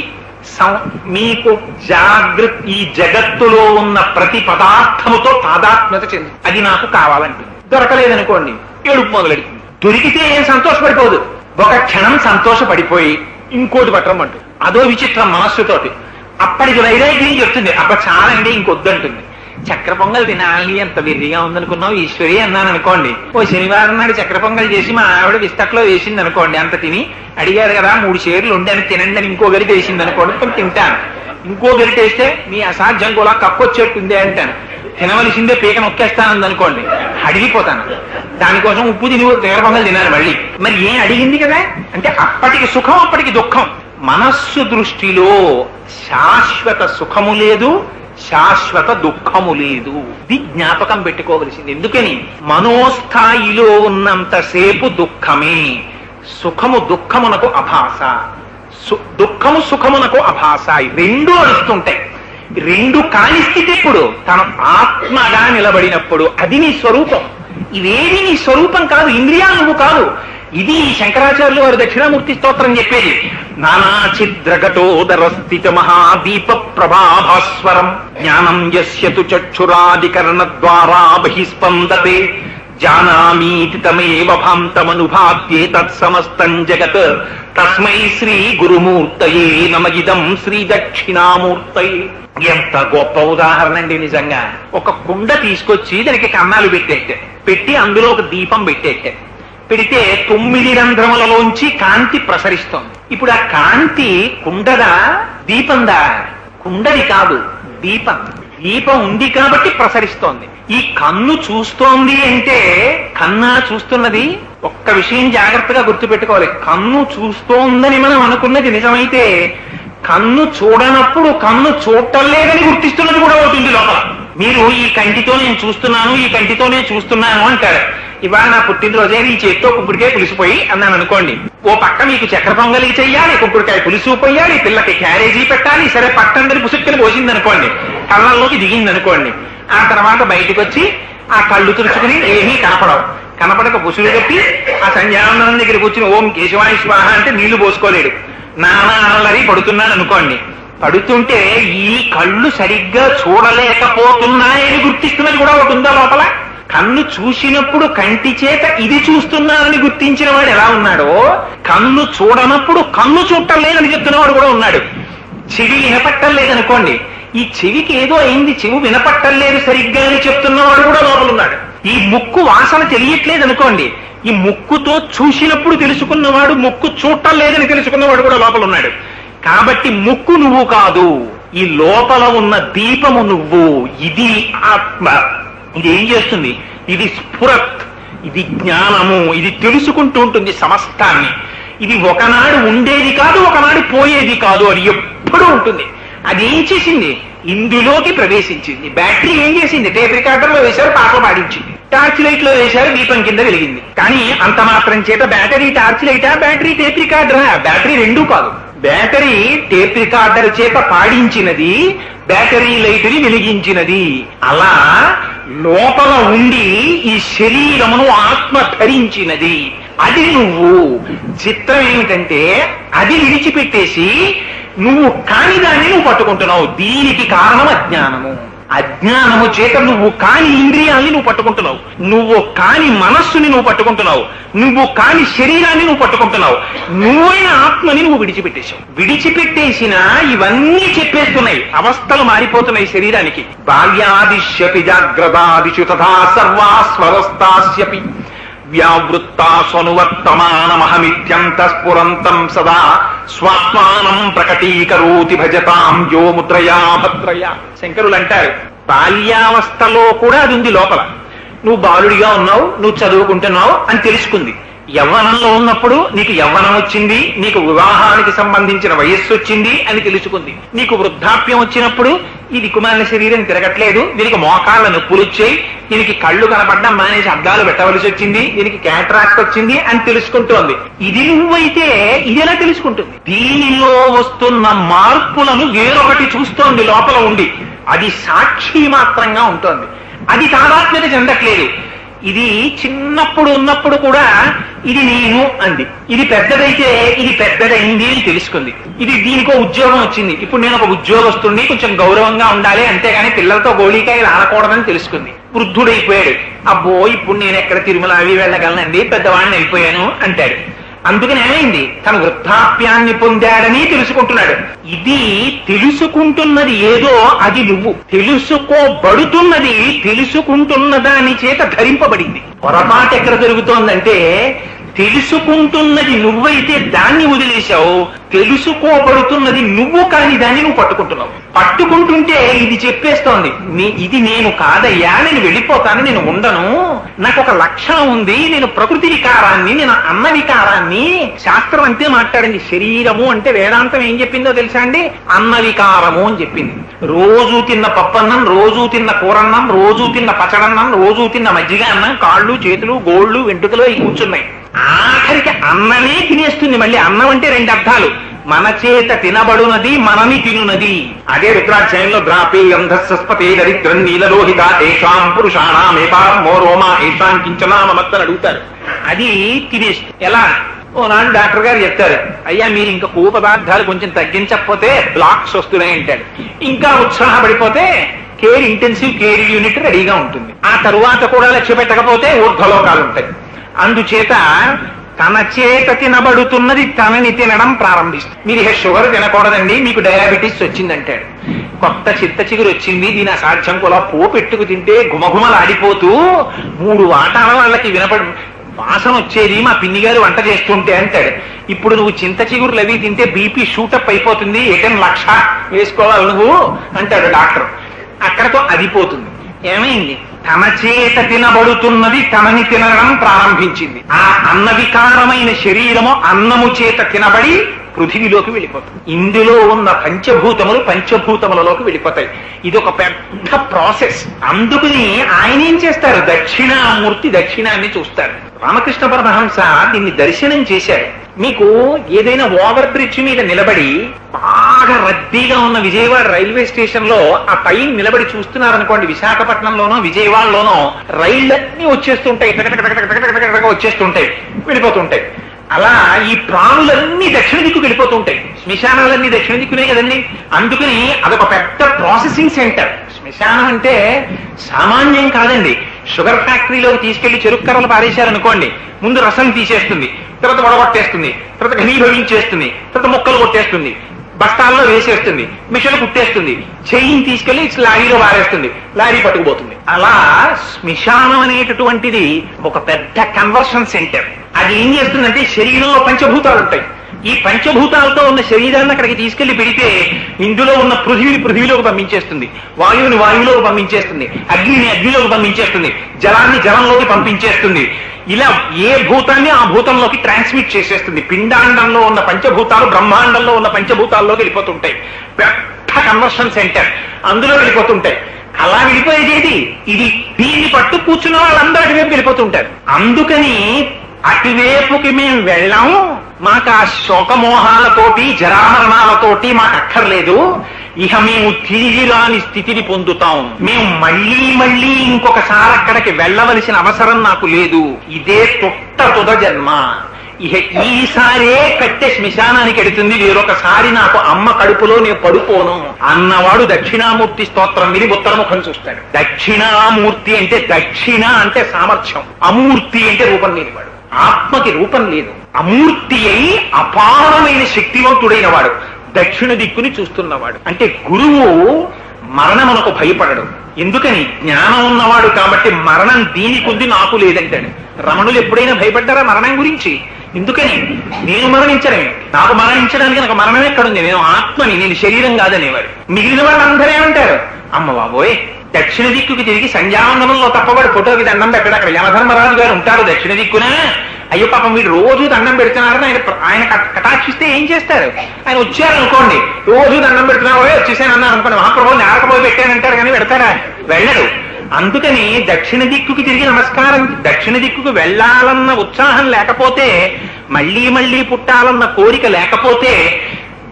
మీకు జాగృత్ ఈ జగత్తులో ఉన్న ప్రతి పదార్థముతో తాదాత్మ్యత చెంది అది నాకు కావాలంటుంది. దొరకలేదనుకోండి ఏడుపు మొదలెడుతుంది. దొరికితే ఏం సంతోషపడిపోదు, ఒక క్షణం సంతోషపడిపోయి ఇంకోటి పట్టమంటు. అదో విచిత్రం మనస్సుతోటి. అప్పటికి వైరాగ్యం చెప్తుంది, అబ్బ చాలండి ఇంకొద్దంటుంది. చక్కెర పొంగల్ తినాలి ఎంత వెర్రిగా ఉందనుకున్నావు ఈశ్వరి అన్నాను అనుకోండి. ఓ శనివారం నాడు చక్కెర పొంగల్ చేసి మా ఆవిడ విస్తట్లో వేసింది అనుకోండి. అంత తిని అడిగారు కదా 3 షేర్లు ఉండి అని తినండి అని ఇంకో గరిట వేసింది అనుకోండి, కొంచెం తింటాను. ఇంకో గరిట వేస్తే మీ అసాధ్యం కూడా కక్కొచ్చేట్టుంది అంటాను. తినవలసిందే పీక నొక్కేస్తానంది అనుకోండి, అడిగిపోతాను. దానికోసం ఉప్పు తిని చక్కెర పొంగల్ తినాలి మళ్ళీ. మరి ఏం అడిగింది కదా అంటే అప్పటికి సుఖం అప్పటికి దుఃఖం. మనస్సు దృష్టిలో శాశ్వత సుఖము లేదు, శాశ్వత దుఃఖము లేదు. ఇది జ్ఞాపకం పెట్టుకోవలసింది. ఎందుకని? మనోస్థాయిలో ఉన్నంతసేపు దుఃఖమే. సుఖము దుఃఖమునకు అభాస, దుఃఖము సుఖమునకు అభాస. 2 అడుస్తుంటాయి. 2 కాని స్థితి ఇప్పుడు తన ఆత్మగా నిలబడినప్పుడు అది నీ స్వరూపం. ఇవేవి నీ స్వరూపం కాదు, ఇంద్రియాలు నువ్వు కాదు. ఇది శంకరాచార్యులు వారు దక్షిణామూర్తి స్తోత్రం చెప్పేది. నానా ఛిద్రఘటోదర స్థిత మహాదీప ప్రభాభాస్వరం జ్ఞానం యస్యతు చక్షురాదికరణ ద్వారా బహిస్పందతే జానామీతి తమేవ భాంతమనుభాత్యే తత్సమస్తం జగత్ తస్మై శ్రీ గురుమూర్తయే నమ ఇదం శ్రీ దక్షిణామూర్తయే. ఎంత గొప్ప ఉదాహరణ అండి నిజంగా. ఒక కుండ తీసుకొచ్చి దానికి కన్నాలు పెట్టి అందులో ఒక దీపం పెడితే 9 రంధ్రములలోంచి కాంతి ప్రసరిస్తోంది. ఇప్పుడు ఆ కాంతి కుండదా దీపందా? కుండది కాదు, దీపం. దీపం ఉంది కాబట్టి ప్రసరిస్తోంది. ఈ కన్ను చూస్తోంది అంటే కన్నా చూస్తున్నది? ఒక్క విషయం జాగ్రత్తగా గుర్తుపెట్టుకోవాలి. కన్ను చూస్తోందని మనం అనుకున్నది నిజమైతే కన్ను చూడనప్పుడు కన్ను చూడటం లేదని గుర్తిస్తున్నది కూడా అవుతుంది లోపల. మీరు ఈ కంటితో నేను చూస్తున్నాను, ఈ కంటితో నేను చూస్తున్నాను అంటారు. ఇవాళ నా పుట్టినరోజే ఈ చేతితో కుంకుడికాయ పులిసిపోయి అన్నాను అనుకోండి. ఓ పక్క మీకు చక్కెర పొంగలికి చెయ్యాలి, కుంకుడికాయ పులుసు పోయాలి, పిల్లకి క్యారేజీ పెట్టాలి. సరే పట్టందరి పుసుక్కని పోసింది అనుకోండి, కళ్ళల్లోకి దిగింది అనుకోండి. ఆ తర్వాత బయటకు వచ్చి ఆ కళ్ళు తుడుచుకుని ఏమీ కనపడక పుసులు కట్టి ఆ సంధ్యానందనం దగ్గర కూర్చుని ఓం కేశవాయ స్వాహ అంటే నీళ్లు పోసుకోలేడు. నానా అల్లరి పడుతున్నాడు అనుకోండి. పడుతుంటే ఈ కళ్ళు సరిగ్గా చూడలేకపోతున్నాయని గుర్తిస్తున్నది కూడా ఒకటి ఉందా లోపల? కన్ను చూసినప్పుడు కంటి చేత ఇది చూస్తున్నానని గుర్తించిన వాడు ఎలా ఉన్నాడో, కన్ను చూడనప్పుడు కన్ను చూడటం లేదని చెప్తున్నవాడు కూడా ఉన్నాడు. చెవి వినపట్టం లేదనుకోండి, ఈ చెవికి ఏదో అయింది, చెవి వినపట్టం లేదు సరిగ్గా అని చెప్తున్నవాడు కూడా లోపల ఉన్నాడు. ఈ ముక్కు వాసన తెలియట్లేదు అనుకోండి, ఈ ముక్కుతో చూసినప్పుడు తెలుసుకున్నవాడు ముక్కు చూడటం లేదని తెలుసుకున్నవాడు కూడా లోపల ఉన్నాడు. కాబట్టి ముక్కు నువ్వు కాదు, ఈ లోపల ఉన్న దీపము నువ్వు. ఇది ఆత్మ. ఇది ఏం చేస్తుంది? ఇది స్ఫురత్, ఇది జ్ఞానము, ఇది తెలుసుకుంటూ ఉంటుంది సమస్తాన్ని. ఇది ఒకనాడు ఉండేది కాదు, ఒకనాడు పోయేది కాదు, అది ఎప్పుడూ ఉంటుంది. అది ఏం చేసింది? ఇందులోకి ప్రవేశించింది. బ్యాటరీ ఏం చేసింది? టేప్ రికార్డర్ లో వేశారు, పాటలు పాడించింది. టార్చ్ లైట్ లో వేశారు, దీపం కింద వెలిగింది. కానీ అంత మాత్రం చేత బ్యాటరీ టార్చ్ లైటా, బ్యాటరీ టేప్ రికార్డరా? బ్యాటరీ రెండూ కాదు. బ్యాటరీ టేప్ రికార్డర్ చేత పాడించినది, బ్యాటరీ లైట్ ని వెలిగించినది. అలా లోపల ఉండి ఈ శరీరమును ఆత్మ ధరించినది. అది నువ్వు. చిత్రం ఏమిటంటే అది విడిచిపెట్టేసి నువ్వు కాని దాన్ని నువ్వు పట్టుకుంటున్నావు. దీనికి కారణం అజ్ఞానము. అజ్ఞానము చేత నువ్వు కాని ఇంద్రియాల్ని నువ్వు పట్టుకుంటున్నావు, నువ్వు కాని మనస్సుని నువ్వు పట్టుకుంటున్నావు, నువ్వు కాని శరీరాన్ని నువ్వు పట్టుకుంటున్నావు. నువ్వైన ఆత్మని నువ్వు విడిచిపెట్టేసినా ఇవన్నీ చెప్పేస్తున్నాయి. అవస్థలు మారిపోతున్నాయి శరీరానికి. బాల్యాదిశ్యపి జాగ్రత్తాదిషు తథా సర్వాస్వరస్తాస్యపి వ్యావృత్తా స్వనువర్తమానమహమిత్యంత స్ఫురంతం సదా స్వాత్మానం ప్రకటీకరోతి భజతాం యో ముద్రయా భద్రయా. శంకరులు అంటారు, బాల్యావస్థలో కూడా అది ఉంది లోపల. నువ్వు బాలుడిగా ఉన్నావు, నువ్వు చదువుకుంటున్నావు అని తెలుసుకుంది. యవ్వనంలో ఉన్నప్పుడు నీకు యవ్వనం వచ్చింది, నీకు వివాహానికి సంబంధించిన వయస్సు వచ్చింది అని తెలుసుకుంది. నీకు వృద్ధాప్యం వచ్చినప్పుడు ఈ దిక్కుమాలిన శరీరం తిరగట్లేదు, దీనికి మోకాళ్ళ నొప్పులు వచ్చాయి, దీనికి కళ్ళు కనపడడం మానేసి అద్దాలు పెట్టవలసి వచ్చింది, దీనికి క్యాటరాక్ట్ వచ్చింది అని తెలుసుకుంటోంది. ఇది నువ్వైతే ఇది ఎలా తెలుసుకుంటుంది? దీనిలో వస్తున్న మార్పులను వేరొకటి చూస్తోంది లోపల ఉండి. అది సాక్షి మాత్రంగా ఉంటోంది. అది తాదాత్మ్యత చెందట్లేదు. ఇది చిన్నప్పుడు ఉన్నప్పుడు కూడా ఇది నేను అంది, ఇది పెద్దదైతే ఇది పెద్దదైంది అని తెలుసుకుంది. ఇది దీనికో ఉద్యోగం వచ్చింది, ఇప్పుడు నేను ఒక ఉద్యోగస్తుడిని, కొంచెం గౌరవంగా ఉండాలి, అంతేగాని పిల్లలతో గోళీకాయలు ఆడకూడదని తెలుసుకుంది. వృద్ధుడైపోయాడు, అబ్బో ఇప్పుడు నేను ఎక్కడ తిరుమల అవి వెళ్ళగలనండి, పెద్దవాడిని అయిపోయాను అంటాడు. అందుకని ఏమైంది? తన వృద్ధాప్యాన్ని పొందాడని తెలుసుకుంటున్నాడు. ఇది తెలుసుకుంటున్నది ఏదో అది నువ్వు. తెలుసుకోబడుతున్నది తెలుసుకుంటున్న దాని చేత ధరింపబడింది. పొరపాటు ఎక్కడ జరుగుతోందంటే తెలుసుకుంటున్నది నువ్వైతే దాన్ని వదిలేశావు, తెలుసుకోబడుతున్నది నువ్వు కాని దాన్ని నువ్వు పట్టుకుంటున్నావు. పట్టుకుంటుంటే ఇది చెప్పేస్తోంది, ఇది నేను కాదయ్యా, నేను వెళ్ళిపోతాను, నేను ఉండను, నాకు ఒక లక్షణం ఉంది, నేను ప్రకృతి వికారాన్ని, నేను అన్న వికారాన్ని. శాస్త్రం అంతే మాట్లాడింది. శరీరము అంటే వేదాంతం ఏం చెప్పిందో తెలుసా అండి? అన్న వికారము అని చెప్పింది. రోజు తిన్న పప్పన్నం, రోజు తిన్న కూరన్నం, రోజు తిన్న పచ్చడన్నం, రోజు తిన్న మజ్జిగ అన్నం, కాళ్ళు చేతులు గోళ్ళు వెంట్రుకలు అవి కూర్చున్నాయి. ఆఖరికి అన్నమే తినేస్తుంది. మళ్ళీ అన్నం అంటే రెండు అర్థాలు, మన చేత తినబడునది మనని తినునది. అదే రుద్రాధ్యాయంలో ద్రాపే అంధస్పతే దరిద్రం నీలలోహిత ఏషాం పురుషాణామేపామో రోమా ఏషాం కించనామత్తని అడుగుతారు. అది తినేస్తుంది. ఎలా? ఓనాడు డాక్టర్ గారు చెప్తారు, అయ్యా మీరు ఇంకా కొవ్వు పదార్థాలు కొంచెం తగ్గించకపోతే బ్లాక్స్ వస్తున్నాయి అంటాడు. ఇంకా ఉత్సాహపడిపోతే కేర్ ఇంటెన్సివ్ కేర్ యూనిట్ రెడీగా ఉంటుంది. ఆ తరువాత కూడా లక్ష్య పెట్టకపోతే ఊర్ధ్వలోకాలు ఉంటాయి. అందుచేత తన చేత తినబడుతున్నది తనని తినడం ప్రారంభిస్తుంది. మీరు షుగర్ తినకూడదండి, మీకు డయాబెటీస్ వచ్చిందంటాడు. కొత్త చిత్త చిగురు వచ్చింది, దీని అసాధ్యం కూడా పోపెట్టుకు తింటే గుమగుమలాడిపోతూ 3 వాటాల వాళ్ళకి వినపడి వాసన వచ్చేది మా పిన్ని గారు వంట చేస్తుంటే అంటాడు. ఇప్పుడు నువ్వు చింత చిగురులు అవి తింటే బీపీ షూటప్ అయిపోతుంది, 1,00,000 వేసుకోవాలి నువ్వు అంటాడు డాక్టర్. అక్కడతో అది పోతుంది. ఏమైంది? తన చేత తినబడుతున్నది తనని తినడం ప్రారంభించింది. ఆ అన్న వికారమైన శరీరము అన్నము చేత తినబడి పృథివీలోకి వెళ్ళిపోతుంది. ఇందులో ఉన్న పంచభూతములు పంచభూతములలోకి వెళ్ళిపోతాయి. ఇది ఒక పెద్ద ప్రాసెస్. అందుకని ఆయన ఏం చేస్తారు? దక్షిణామూర్తి దక్షిణాన్ని చూస్తారు. రామకృష్ణ పరమహంస దీన్ని దర్శనం చేశారు. మీకు ఏదైనా ఓవర్ బ్రిడ్జ్ మీద నిలబడి బాగా రద్దీగా ఉన్న విజయవాడ రైల్వే స్టేషన్ లో ఆ పైన నిలబడి చూస్తున్నారనుకోండి, విశాఖపట్నంలోనో విజయవాడలోనో రైళ్లన్నీ వచ్చేస్తుంటాయి, వచ్చేస్తుంటాయి, వెళ్ళిపోతుంటాయి. అలా ఈ ప్రాణులన్నీ దక్షిణ దిక్కు వెళ్ళిపోతుంటాయి. శ్మశానాలన్నీ దక్షిణ దిక్కునే కదండి. అందుకని అదొక పెద్ద ప్రాసెసింగ్ సెంటర్. శ్మశానం అంటే సామాన్యం కాదండి. షుగర్ ఫ్యాక్టరీలోకి తీసుకెళ్లి చెరుకు కర్రలు పారేశారనుకోండి, ముందు రసం తీసేస్తుంది, తర్వాత వడగొట్టేస్తుంది, తర్వాత ఘనీభవించేస్తుంది, తర్వాత ముక్కలు కొట్టేస్తుంది, బస్తాల్లో వేసేస్తుంది, మిషన్ కుట్టేస్తుంది, చెయ్యిని తీసుకెళ్లి లారీలో పారేస్తుంది, లారీ పట్టుకుపోతుంది. అలా శ్మశానం అనేటటువంటిది ఒక పెద్ద కన్వర్షన్ సెంటర్. అది ఏం చేస్తుందంటే శరీరంలో పంచభూతాలు ఉంటాయి. ఈ పంచభూతాలతో ఉన్న శరీరాన్ని అక్కడికి తీసుకెళ్లి పెడితే ఇందులో ఉన్న పృథివీలోకి పంపించేస్తుంది, వాయువుని వాయువులోకి పంపించేస్తుంది, అగ్నిని అగ్నిలోకి పంపించేస్తుంది, జలాన్ని జలంలోకి పంపించేస్తుంది. ఇలా ఏ భూతాన్ని ఆ భూతంలోకి ట్రాన్స్మిట్ చేసేస్తుంది. పిండాండంలో ఉన్న పంచభూతాలు బ్రహ్మాండంలో ఉన్న పంచభూతాల్లోకి వెళ్ళిపోతుంటాయి. పెద్ద కన్వర్షన్ సెంటర్, అందులో వెళ్ళిపోతుంటాయి. అలా వెళ్ళిపోయేది ఇది. దీన్ని పట్టు కూర్చున్న వాళ్ళందరూ అటువైపు వెళ్ళిపోతుంటారు. అందుకని అటువైపుకి మేము వెళ్ళాము, మాకు ఆ శోకమోహాలతోటి జరామరణాలతోటి మాకు అక్కర్లేదు, ఇక మేము తిరిగి రాని స్థితిని పొందుతాం, మేము మళ్ళీ మళ్ళీ ఇంకొకసారి అక్కడికి వెళ్ళవలసిన అవసరం నాకు లేదు, ఇదే తుద జన్మ, ఇక ఈసారే కట్టె శ్మశానానికి ఎడుతుంది, వేరొకసారి నాకు అమ్మ కడుపులో నేను పడుకోను అన్నవాడు దక్షిణామూర్తి స్తోత్రం విని ఉత్తరముఖం చూస్తాడు. దక్షిణామూర్తి అంటే దక్షిణ అంటే సామర్థ్యం, అమూర్తి అంటే రూపం లేనివాడు. ఆత్మకి రూపం లేదు, అమూర్తి అయి అపారమైన శక్తివంతుడైన వాడు, దక్షిణ దిక్కుని చూస్తున్నవాడు. అంటే గురువు మరణమునకు భయపడడు. ఎందుకని? జ్ఞానం ఉన్నవాడు కాబట్టి. మరణం దీనికుంది నాకు లేదంటాడు. రమణులు ఎప్పుడైనా భయపడ్డారా మరణం గురించి? ఎందుకని? నేను మరణించడమే, నాకు మరణించడానికి నాకు మరణం ఎక్కడుంది, నేను ఆత్మని, నేను శరీరం కాదనేవాడు. మిగిలిన వాళ్ళందరూ ఏమంటారు? అమ్మ బాబోయ్, దక్షిణ దిక్కుకి తిరిగి సంధ్యావందనంలో తప్పవాడు ఫోటోకి దండం పెట్టాడు. అక్కడ యమధర్మరాజు గారు ఉంటారు దక్షిణ దిక్కున. అయ్యో పాపం వీడు రోజు దండం పెడుతున్నారని ఆయన కటాక్షిస్తే ఏం చేస్తారు? ఆయన వచ్చారనుకోండి, రోజు దండం పెడుతున్నావో వచ్చేసాను అన్నారు అనుకోండి, మహాప్రభువు నేరకపోయి పెట్టానంటారు కానీ పెడతారా? వెళ్ళడు. అందుకని దక్షిణ దిక్కుకి తిరిగి నమస్కారం, దక్షిణ దిక్కుకు వెళ్ళాలన్న ఉత్సాహం లేకపోతే, మళ్లీ మళ్లీ పుట్టాలన్న కోరిక లేకపోతే,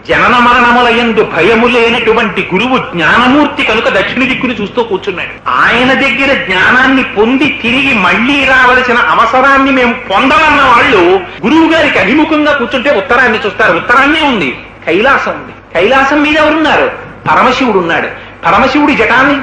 జనన మరణములయందు భయము లేనటువంటి గురువు జ్ఞానమూర్తి కనుక దక్షిణ దిక్కుని చూస్తూ కూర్చున్నాడు. ఆయన దగ్గర జ్ఞానాన్ని పొంది తిరిగి మళ్లీ రావలసిన అవసరాన్ని మేము పొందాలన్న వాళ్ళు గురువు గారికి అభిముఖంగా కూర్చుంటే ఉత్తరాన్ని చూస్తారు. ఉత్తరాన్నే ఉంది, కైలాసం ఉంది. కైలాసం మీద ఎవరున్నారు? పరమశివుడు ఉన్నాడు. పరమశివుడి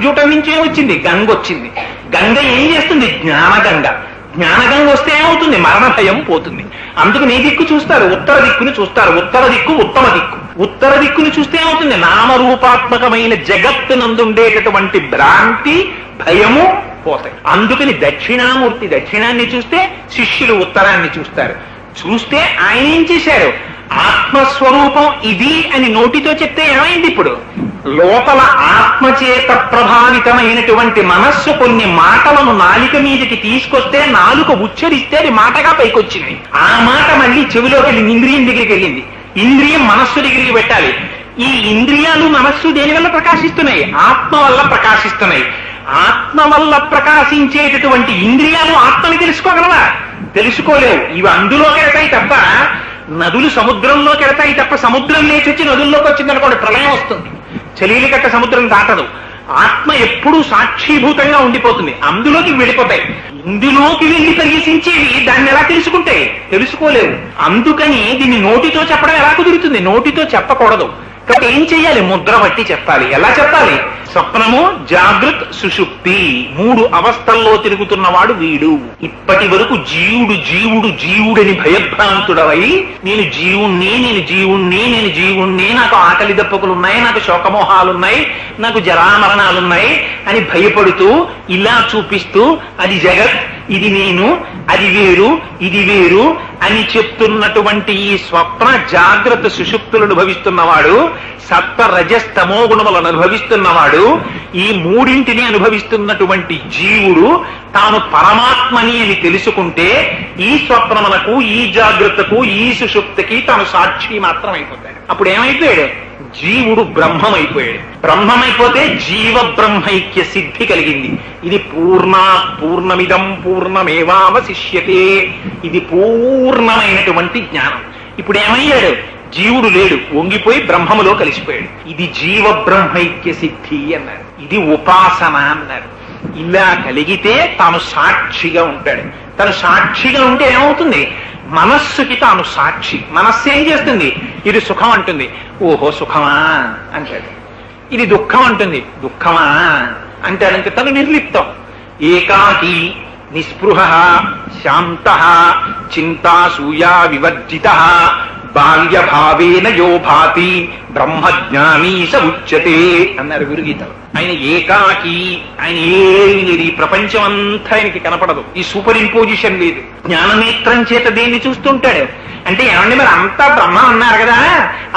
జూటం నుంచి ఏమొచ్చింది? గంగ వచ్చింది. గంగ ఏం చేస్తుంది? జ్ఞానగంగ. జ్ఞానగంగ వస్తే ఏమవుతుంది? మరణ భయం పోతుంది. అందుకు నీ దిక్కు చూస్తారు, ఉత్తర దిక్కుని చూస్తారు. ఉత్తర దిక్కు ఉత్తమ దిక్కు. ఉత్తర దిక్కుని చూస్తే ఏమవుతుంది? నామరూపాత్మకమైన జగత్తునందుండేటటువంటి భ్రాంతి భయము పోతాయి. అందుకని దక్షిణామూర్తి దక్షిణాన్ని చూస్తే శిష్యులు ఉత్తరాన్ని చూస్తారు. చూస్తే ఆయన ఏం చేశారు? ఆత్మస్వరూపం ఇది అని నోటితో చెప్తే ఏమైంది? ఇప్పుడు లోపల ఆత్మచేత ప్రభావితమైనటువంటి మనస్సు కొన్ని మాటలను నాలిక మీదకి తీసుకొస్తే, నాలుక ఉచ్చరిస్తే అది మాటగా పైకొచ్చింది. ఆ మాట మళ్ళీ చెవిలోకి వెళ్ళింది, ఇంద్రియం దగ్గరికి వెళ్ళింది. ఇంద్రియం మనస్సు దగ్గరికి పెట్టాలి. ఈ ఇంద్రియాలు మనస్సు దేని వల్ల ప్రకాశిస్తున్నాయి? ఆత్మ వల్ల ప్రకాశిస్తున్నాయి. ఆత్మ వల్ల ప్రకాశించేటటువంటి ఇంద్రియాలు ఆత్మని తెలుసుకోగలవా? తెలుసుకోలేవు. ఇవి అందులో వెళ్తాయి తప్ప నదులు సముద్రంలోకి వెళ్తాయి తప్ప సముద్రం లేచి వచ్చి నదుల్లోకి వచ్చిందనుకోండి ప్రళయం వస్తుంది. చెలీలు కట్ట సముద్రం దాటదు. ఆత్మ ఎప్పుడూ సాక్షీభూతంగా ఉండిపోతుంది. అందులోకి వెళ్ళిపోతాయి. ఇందులోకి వెళ్ళి ప్రవేశించేవి దాన్ని ఎలా తెలుసుకుంటాయి? తెలుసుకోలేవు. అందుకని దీన్ని నోటితో చెప్పడం ఎలా కుదురుతుంది? నోటితో చెప్పకూడదు. కాబట్టి ఏం చెయ్యాలి? ముద్ర బట్టి చెప్పాలి. ఎలా చెప్పాలి? స్వప్నము, జాగృత్, సుషుప్తి 3 అవస్థల్లో తిరుగుతున్నవాడు వీడు. ఇప్పటి వరకు జీవుడు జీవుడు జీవుడని భయభ్రాంతుడవై నేను జీవుణ్ణి, నాకు ఆకలి దప్పకులున్నాయి, నాకు శోకమోహాలున్నాయి, నాకు జరామరణాలున్నాయి అని భయపడుతూ ఇలా చూపిస్తూ అది జగత్, ఇది నేను, అది వేరు, ఇది వేరు అని చెప్తున్నటువంటి ఈ స్వప్న జాగ్రత్త సుషుప్తులను అనుభవిస్తున్నవాడు, సత్వ రజస్తమో గుణములను అనుభవిస్తున్నవాడు, ఈ 3 అనుభవిస్తున్నటువంటి జీవుడు తాను పరమాత్మని అని తెలుసుకుంటే ఈ స్వప్నములకు, ఈ జాగ్రత్తకు, ఈ సుషుప్తికి తాను సాక్షి మాత్రం అయిపోతాడు. అప్పుడు ఏమైపోయాడు? జీవుడు బ్రహ్మమైపోయాడు. బ్రహ్మమైపోతే జీవ బ్రహ్మైక్య సిద్ధి కలిగింది. ఇది పూర్ణమిదం పూర్ణమేవావశిష్యతే. ఇది పూర్ణమైనటువంటి జ్ఞానం. ఇప్పుడు ఏమయ్యాడు? జీవుడు లేడు, వంగిపోయి బ్రహ్మములో కలిసిపోయాడు. ఇది జీవ బ్రహ్మైక్య సిద్ధి అన్నారు. ఇది ఉపాసన అన్నారు. ఇలా కలిగితే తాను సాక్షిగా ఉంటాడు. తను సాక్షిగా ఉంటే ఏమవుతుంది? మనస్సుకి తాను సాక్షి. మనస్సు ఏం చేస్తుంది? ఇది సుఖం అంటుంది, ఓహో సుఖమా అంటాడు. ఇది దుఃఖం అంటుంది, దుఃఖమా అంటాడంటే తను నిర్లిప్తం. ఏకాకి నిస్పృహ శాంత చింతాసూయా వివర్జిత బాల్యభావేన యో భాతి బ్రహ్మజ్ఞానీ స ఉచ్యతే అన్నారు గురుగీతలు. ఆయన ఏకాకి, ఆయన ఏమి లేదు, ఈ ప్రపంచం అంతా ఆయనకి కనపడదు, ఈ సూపర్ ఇంపోజిషన్ లేదు. జ్ఞాననేత్రం చేత దేన్ని చూస్తుంటాడు అంటే ఏమండి మరి అంతా బ్రహ్మ అన్నారు కదా,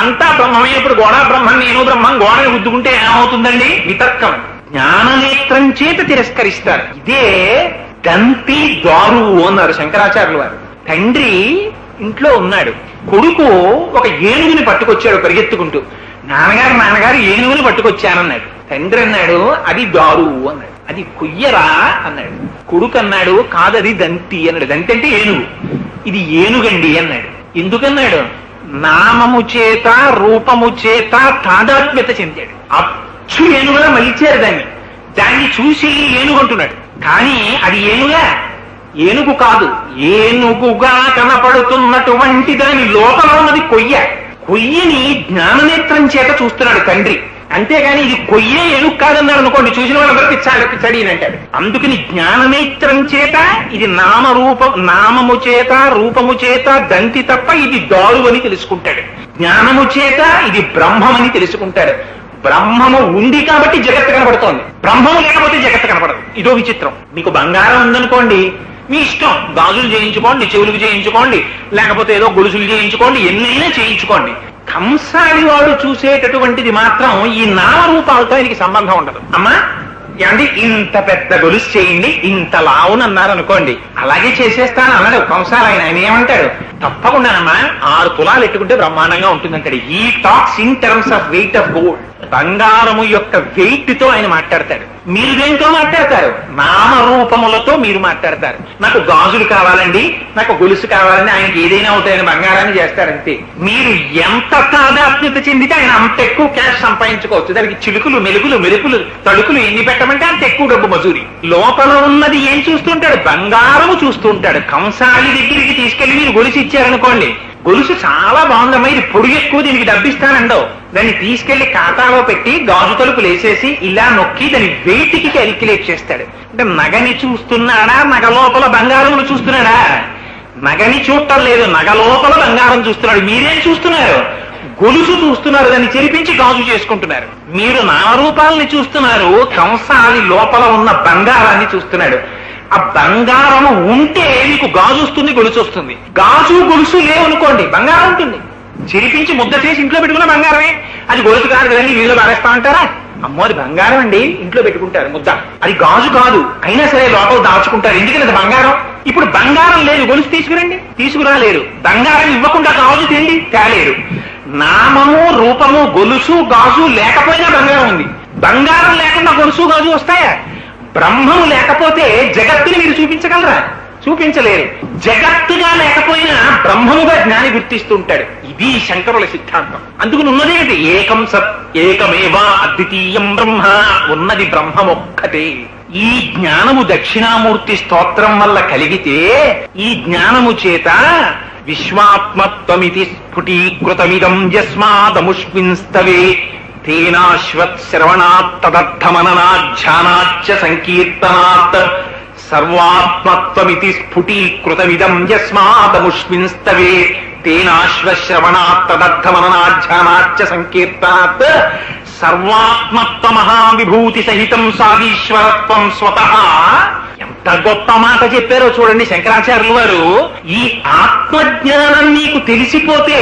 అంతా బ్రహ్మమైనప్పుడు గోడా బ్రహ్మం నేను బ్రహ్మం గోడని గుద్దుకుంటే ఏమవుతుందండి? వితర్కం. జ్ఞాననేత్రం చేత తిరస్కరిస్తారు. ఇదే దంతి దారు అన్నారు శంకరాచార్యులు వారు. తండ్రి ఇంట్లో ఉన్నాడు, కొడుకు ఒక ఏనుగుని పట్టుకొచ్చాడు పరిగెత్తుకుంటూ. నాన్నగారు ఏనుగుని పట్టుకొచ్చానన్నాడు. తండ్రి అన్నాడు అది దారు అన్నాడు. అది కొయ్యరా అన్నాడు. కొడుకు అన్నాడు కాదది దంతి అన్నాడు. దంతి అంటే ఏనుగు. ఇది ఏనుగండి అన్నాడు. ఎందుకన్నాడు? నామము చేత రూపము చేత తాదాత్మ్యత చెందాడు. అచ్చు ఏనుగులా మలిచారు దాన్ని చూసి ఏనుగు అంటున్నాడు. కానీ అది ఏనుగా? ఏనుగు కాదు. ఏనుగుగా కనపడుతున్నటువంటి దాని లోపల ఉన్నది కొయ్య. కొయ్యని జ్ఞాననేత్రం చేత చూస్తున్నాడు తండ్రి. అంతేగాని ఇది కొయ్యే ఏనుగు కాదన్నాడు అనుకోండి, చూసిన వాళ్ళందరికీ చడియనంటాడు. అందుకని జ్ఞాననేత్రం చేత ఇది నామము చేత రూపము చేత దంతి తప్ప ఇది దారు అని తెలుసుకుంటాడు. జ్ఞానము చేత ఇది బ్రహ్మమని తెలుసుకుంటాడు. బ్రహ్మము ఉంది కాబట్టి జగత్తు కనపడుతోంది, బ్రహ్మము లేకపోతే జగత్తు కనపడదు. ఇదో విచిత్రం. మీకు బంగారం ఉందనుకోండి, మీ ఇష్టం, గాజులు చేయించుకోండి, చెవులు చేయించుకోండి, లేకపోతే ఏదో గొలుసులు చేయించుకోండి, ఎన్నైనా చేయించుకోండి. కంసాలి వాడు చూసేటటువంటిది మాత్రం ఈ నామరూపాలతో ఆయనకి సంబంధం ఉండదు. అమ్మా ఏమండి ఇంత పెద్ద గొలుసు చేయండి, ఇంత లావునన్నారు అనుకోండి, అలాగే చేసేస్తాను అన్నాడు కంసాలి. ఆయన ఏమంటాడు? తప్పకుండానమ్మా 6 తులాలు ఎట్టుకుంటే బ్రహ్మాండంగా ఉంటుందంటాడు. ఈ talks in terms of weight of gold. బంగారము యొక్క వెయిట్ తో ఆయన మాట్లాడతాడు. మీరు దేంతో మాట్లాడతారు? నామరూపములతో మీరు మాట్లాడతారు. నాకు గాజులు కావాలండి, నాకు గొలుసు కావాలండి, ఆయనకి ఏదైనా అవుతాయని బంగారాన్ని చేస్తారంతే. మీరు ఎంత తాదాత్మ్యత చెందితే ఆయన అంత ఎక్కువ క్యాష్ సంపాదించుకోవచ్చు. దానికి చిలుకులు మెలుగులు మెరుపులు తడుకులు ఎన్ని పెట్టమంటే అంత ఎక్కువ డబ్బు మజూరి. లోపల ఉన్నది ఏం చూస్తుంటాడు? బంగారము చూస్తుంటాడు. కంసాలి దగ్గరికి తీసుకెళ్లి మీరు గొలుసు ఇచ్చారనుకోండి, గొలుసు చాలా బాగుందమ్మా, ఇది పొడి ఎక్కువ, దీనికి డబ్బిస్తానండవు. దాన్ని తీసుకెళ్లి ఖాతాలో పెట్టి గాజు తలుపులు వేసేసి ఇలా నొక్కి దాని వెయిట్కి క్యాలిక్యులేట్ చేస్తాడు. అంటే నగని చూస్తున్నాడా, నగ లోపల బంగారమును చూస్తున్నాడా? నగని చూడటం లేదు, నగ లోపల బంగారం చూస్తున్నాడు. మీరేం చూస్తున్నారు? గొలుసు చూస్తున్నారు, దాన్ని చెరిపించి గాజు చేసుకుంటున్నారు. మీరు నామరూపాలని చూస్తున్నారు, కంసాలి లోపల ఉన్న బంగారాన్ని చూస్తున్నాడు. ఆ బంగారము ఉంటే మీకు గాజు వస్తుంది, గొలుసు వస్తుంది. గాజు గొలుసు లేవనుకోండి, బంగారం ఉంటుంది. చిరిపించి ముద్ద చేసి ఇంట్లో పెట్టుకున్న బంగారమే. అది గొలుసు కాదు కదండి, వీళ్ళు పారేస్తా అంటారా? అమ్మో అది బంగారం అండి, ఇంట్లో పెట్టుకుంటారు ముద్ద. అది గాజు కాదు, అయినా సరే లోపల దాచుకుంటారు. ఎందుకని అది బంగారం. ఇప్పుడు బంగారం లేదు, గొలుసు తీసుకురండి, తీసుకురాలేరు. బంగారం ఇవ్వకుండా గాజు తిండి తేలేరు. నామము రూపము గొలుసు గాజు లేకపోయినా బంగారం ఉంది. బంగారం లేకుండా గొలుసు గాజు వస్తాయా? బ్రహ్మము లేకపోతే జగత్తుని మీరు చూపించగలరా? చూపించలేరు. జగత్తుగా లేకపోయినా బ్రహ్మముగా జ్ఞాని గుర్తిస్తుంటాడు. ఇది శంకరుల సిద్ధాంతం. అందుకు ఉన్నదేంటి? ఏకం సత్ ఏకమేవా అద్వితీయం బ్రహ్మ. ఉన్నది బ్రహ్మం ఒక్కటే. ఈ జ్ఞానము దక్షిణామూర్తి స్తోత్రం వల్ల కలిగితే ఈ జ్ఞానము చేత విశ్వాత్మత్వమితి స్ఫుటీకృతమిదం యస్మాదముష్మిన్స్తవే తేనాశ్వత్ శ్రవణాత్ తదర్థమననాధ్యానాచ్చ సంకీర్తనాత్ సర్వాత్మత్వమితి స్ఫుటీకృతమిదం యస్మాదముష్మిన్స్తవే తేనాశ్వశ్రవణాత్ తదర్థమననాధ్యానాచ్చ సంకీర్తనాత్ సర్వాత్మత్వ మహావిభూతి సహితం సాదీశ్వరత్వం స్వతః. ఎంత గొప్ప మాట చెప్పారో చూడండి శంకరాచార్యుల వారు. ఈ ఆత్మజ్ఞానం నీకు తెలిసిపోతే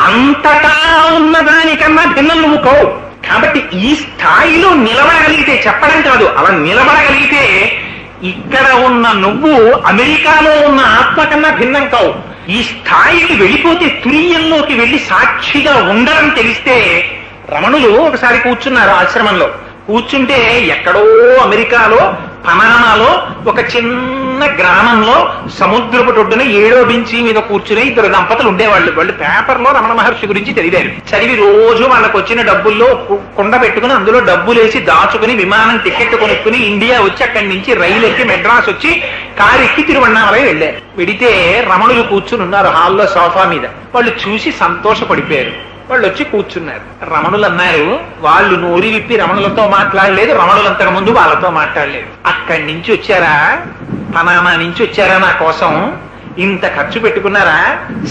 అంతటా ఉన్నదానికన్నా భిన్నం నువ్వు కావు. కాబట్టి ఈ స్థాయిలో నిలబడగలిగితే, చెప్పడం కాదు, అలా నిలబడగలిగితే ఇక్కడ ఉన్న నువ్వు అమెరికాలో ఉన్న ఆత్మ కన్నా భిన్నం కావు. ఈ స్థాయికి వెళ్ళిపోతే, తురీయంలోకి వెళ్ళి సాక్షిగా ఉండడం తెలిస్తే. రమణులు ఒకసారి కూర్చున్నారు ఆశ్రమంలో. కూర్చుంటే ఎక్కడో అమెరికాలో పనామాలో ఒక చిన్న గ్రామంలో సముద్రపు ఒడ్డున 7వ బెంచి మీద కూర్చుని 2 దంపతులు ఉండేవాళ్ళు. వాళ్ళు పేపర్లో రమణ మహర్షి గురించి చదివారు. చదివి రోజు వాళ్ళకు వచ్చిన డబ్బుల్లో కుండ పెట్టుకుని అందులో డబ్బులేసి దాచుకుని విమానం టికెట్ కొనుక్కుని ఇండియా వచ్చి అక్కడి నుంచి రైలు ఎక్కి మెడ్రాస్ వచ్చి కారు ఎక్కి తిరువన్నామలై వెళ్ళారు. వెడితే రమణులు కూర్చుని ఉన్నారు హాల్లో సోఫా మీద. వాళ్ళు చూసి సంతోషపడిపోయారు. వాళ్ళు వచ్చి కూర్చున్నారు. రమణులు అన్నారు, వాళ్ళు నోరి విప్పి రమణులతో మాట్లాడలేదు, రమణులంతకు ముందు వాళ్ళతో మాట్లాడలేదు. అక్కడి నుంచి వచ్చారా, పనామా నుంచి వచ్చారా నా కోసం? ఇంత ఖర్చు పెట్టుకున్నారా?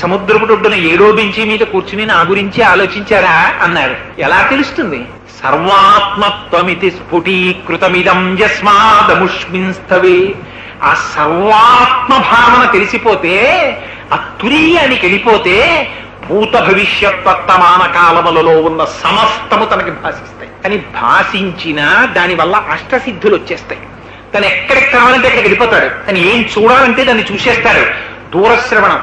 సముద్రపు ఒడ్డున 7వ బెంచి మీద కూర్చుని నా గురించి ఆలోచించారా అన్నారు. ఎలా తెలుస్తుంది? సర్వాత్మత్వమితి స్ఫుటీకృతమిదం యస్మాదముష్మిన్స్తవే. ఆ సర్వాత్మ భావన తెలిసిపోతే, ఆ తురీయానికి వెళ్ళిపోతే భూత భవిష్యత్ వర్తమాన కాలములలో ఉన్న సమస్తము తనకి భాషిస్తాయి. కానీ భాషించినా దానివల్ల అష్టసిద్ధులు వచ్చేస్తాయి. తను ఎక్కడికి కావాలంటే అక్కడికి వెళ్ళిపోతాడు. తను ఏం చూడాలంటే దాన్ని చూసేస్తాడు. దూరశ్రవణం,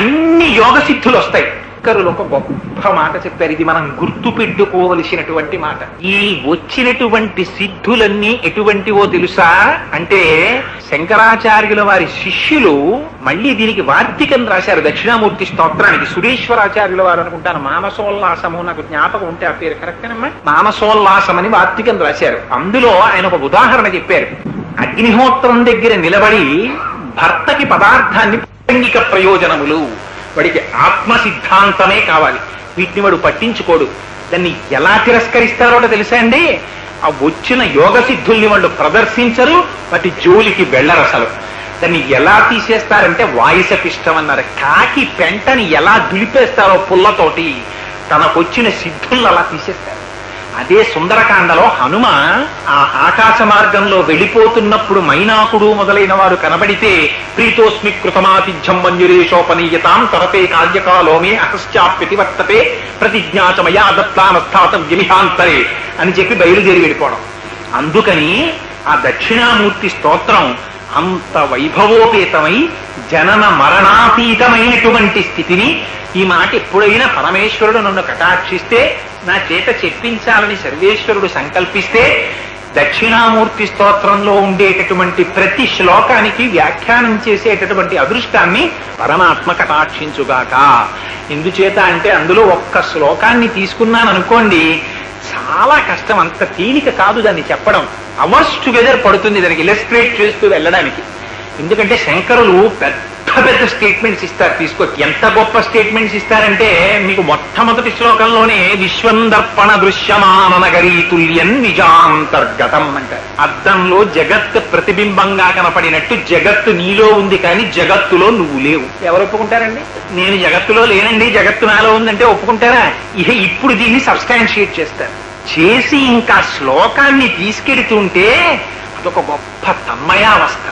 అన్ని యోగ సిద్ధులు వస్తాయి. శంకరులు ఒక గొప్ప మాట చెప్పారు. ఇది మనం గుర్తు పెట్టుకోవలసినటువంటి మాట. ఈ వచ్చినటువంటి సిద్ధులన్నీ ఎటువంటివో తెలుసా అంటే, శంకరాచార్యుల వారి శిష్యులు మళ్ళీ దీనికి వార్తికం రాశారు దక్షిణామూర్తి స్తోత్రానికి. సురేశ్వరాచార్యుల వారు అనుకుంటాను, మానసోల్లాసము, నాకు జ్ఞాపకం ఉంటే ఆ పేరు కరెక్టేనమ్మా, మానసోల్లాసం అని వార్తికం రాశారు. అందులో ఆయన ఒక ఉదాహరణ చెప్పారు. అగ్నిహోత్రం దగ్గర నిలబడి భర్తకి పదార్థాన్ని లైంగిక ప్రయోజనములు, వాడికి ఆత్మ సిద్ధాంతమే కావాలి, వీటిని వాడు పట్టించుకోడు. దాన్ని ఎలా తిరస్కరిస్తారో తెలుసా అండి? ఆ వచ్చిన యోగ సిద్ధుల్ని వాళ్ళు ప్రదర్శించరు, వాటి జోలికి వెళ్ళరు అసలు. దాన్ని ఎలా తీసేస్తారంటే వాయుసపిష్టం అన్నారు. కాకి పెంటని ఎలా దులిపేస్తారో పుల్లతోటి, తనకొచ్చిన సిద్ధుల్ని అలా తీసేస్తారు. అదే సుందరకాండలో హనుమ ఆ ఆకాశ మార్గంలో వెళ్ళిపోతున్నప్పుడు మైనాకుడు మొదలైన వారు కనబడితే, ప్రీతోస్మి కృతమాతిథ్యం మంజురేషోపనీయతాం తరతే కాల్యకాలోమే అహశ్చాప్యతి వర్తతే ప్రతిజ్ఞాచమయా దత్తానస్థాతం విమిహాంతరే అని చెప్పి బయలుదేరి వెళ్ళిపోవడం. అందుకని ఆ దక్షిణామూర్తి స్తోత్రం అంత వైభవోపేతమై జనన మరణాతీతమైనటువంటి స్థితిని, ఈ మాట ఎప్పుడైనా పరమేశ్వరుడు నన్ను కటాక్షిస్తే, నా చేత చెప్పించాలని సర్వేశ్వరుడు సంకల్పిస్తే, దక్షిణామూర్తి స్తోత్రంలో ఉండేటటువంటి ప్రతి శ్లోకానికి వ్యాఖ్యానం చేసేటటువంటి అదృష్టాన్ని పరమాత్మ కటాక్షించుగాక. ఎందుచేత అంటే అందులో ఒక్క శ్లోకాన్ని తీసుకున్నాను అనుకోండి, చాలా కష్టం, అంత తేలిక కాదు దాన్ని చెప్పడం. అవర్స్ టుగెదర్ పడుతుంది దానికి ఇలస్ట్రేట్ చేస్తూ వెళ్ళడానికి. ఎందుకంటే శంకరులు పెద్ద పెద్ద స్టేట్మెంట్స్ ఇస్తారు. తీసుకో, ఎంత గొప్ప స్టేట్మెంట్స్ ఇస్తారంటే, మీకు మొట్టమొదటి శ్లోకంలోనే విశ్వందర్పణ దృశ్యమాన నగరీ తుల్యం నిజాంతర్గతం అంటారు. అద్దంలో జగత్ ప్రతిబింబంగా కనపడినట్టు జగత్తు నీలో ఉంది, కానీ జగత్తులో నువ్వు లేవు. ఎవరు ఒప్పుకుంటారండి? నేను జగత్తులో లేనండి, జగత్తు నాలో ఉందంటే ఒప్పుకుంటారా? ఇప్పుడు దీన్ని సబ్స్టాన్షియేట్ చేస్తారు. చేసి ఇంకా శ్లోకాన్ని తీసుకెడుతుంటే అదొక గొప్ప తన్మయావస్థ,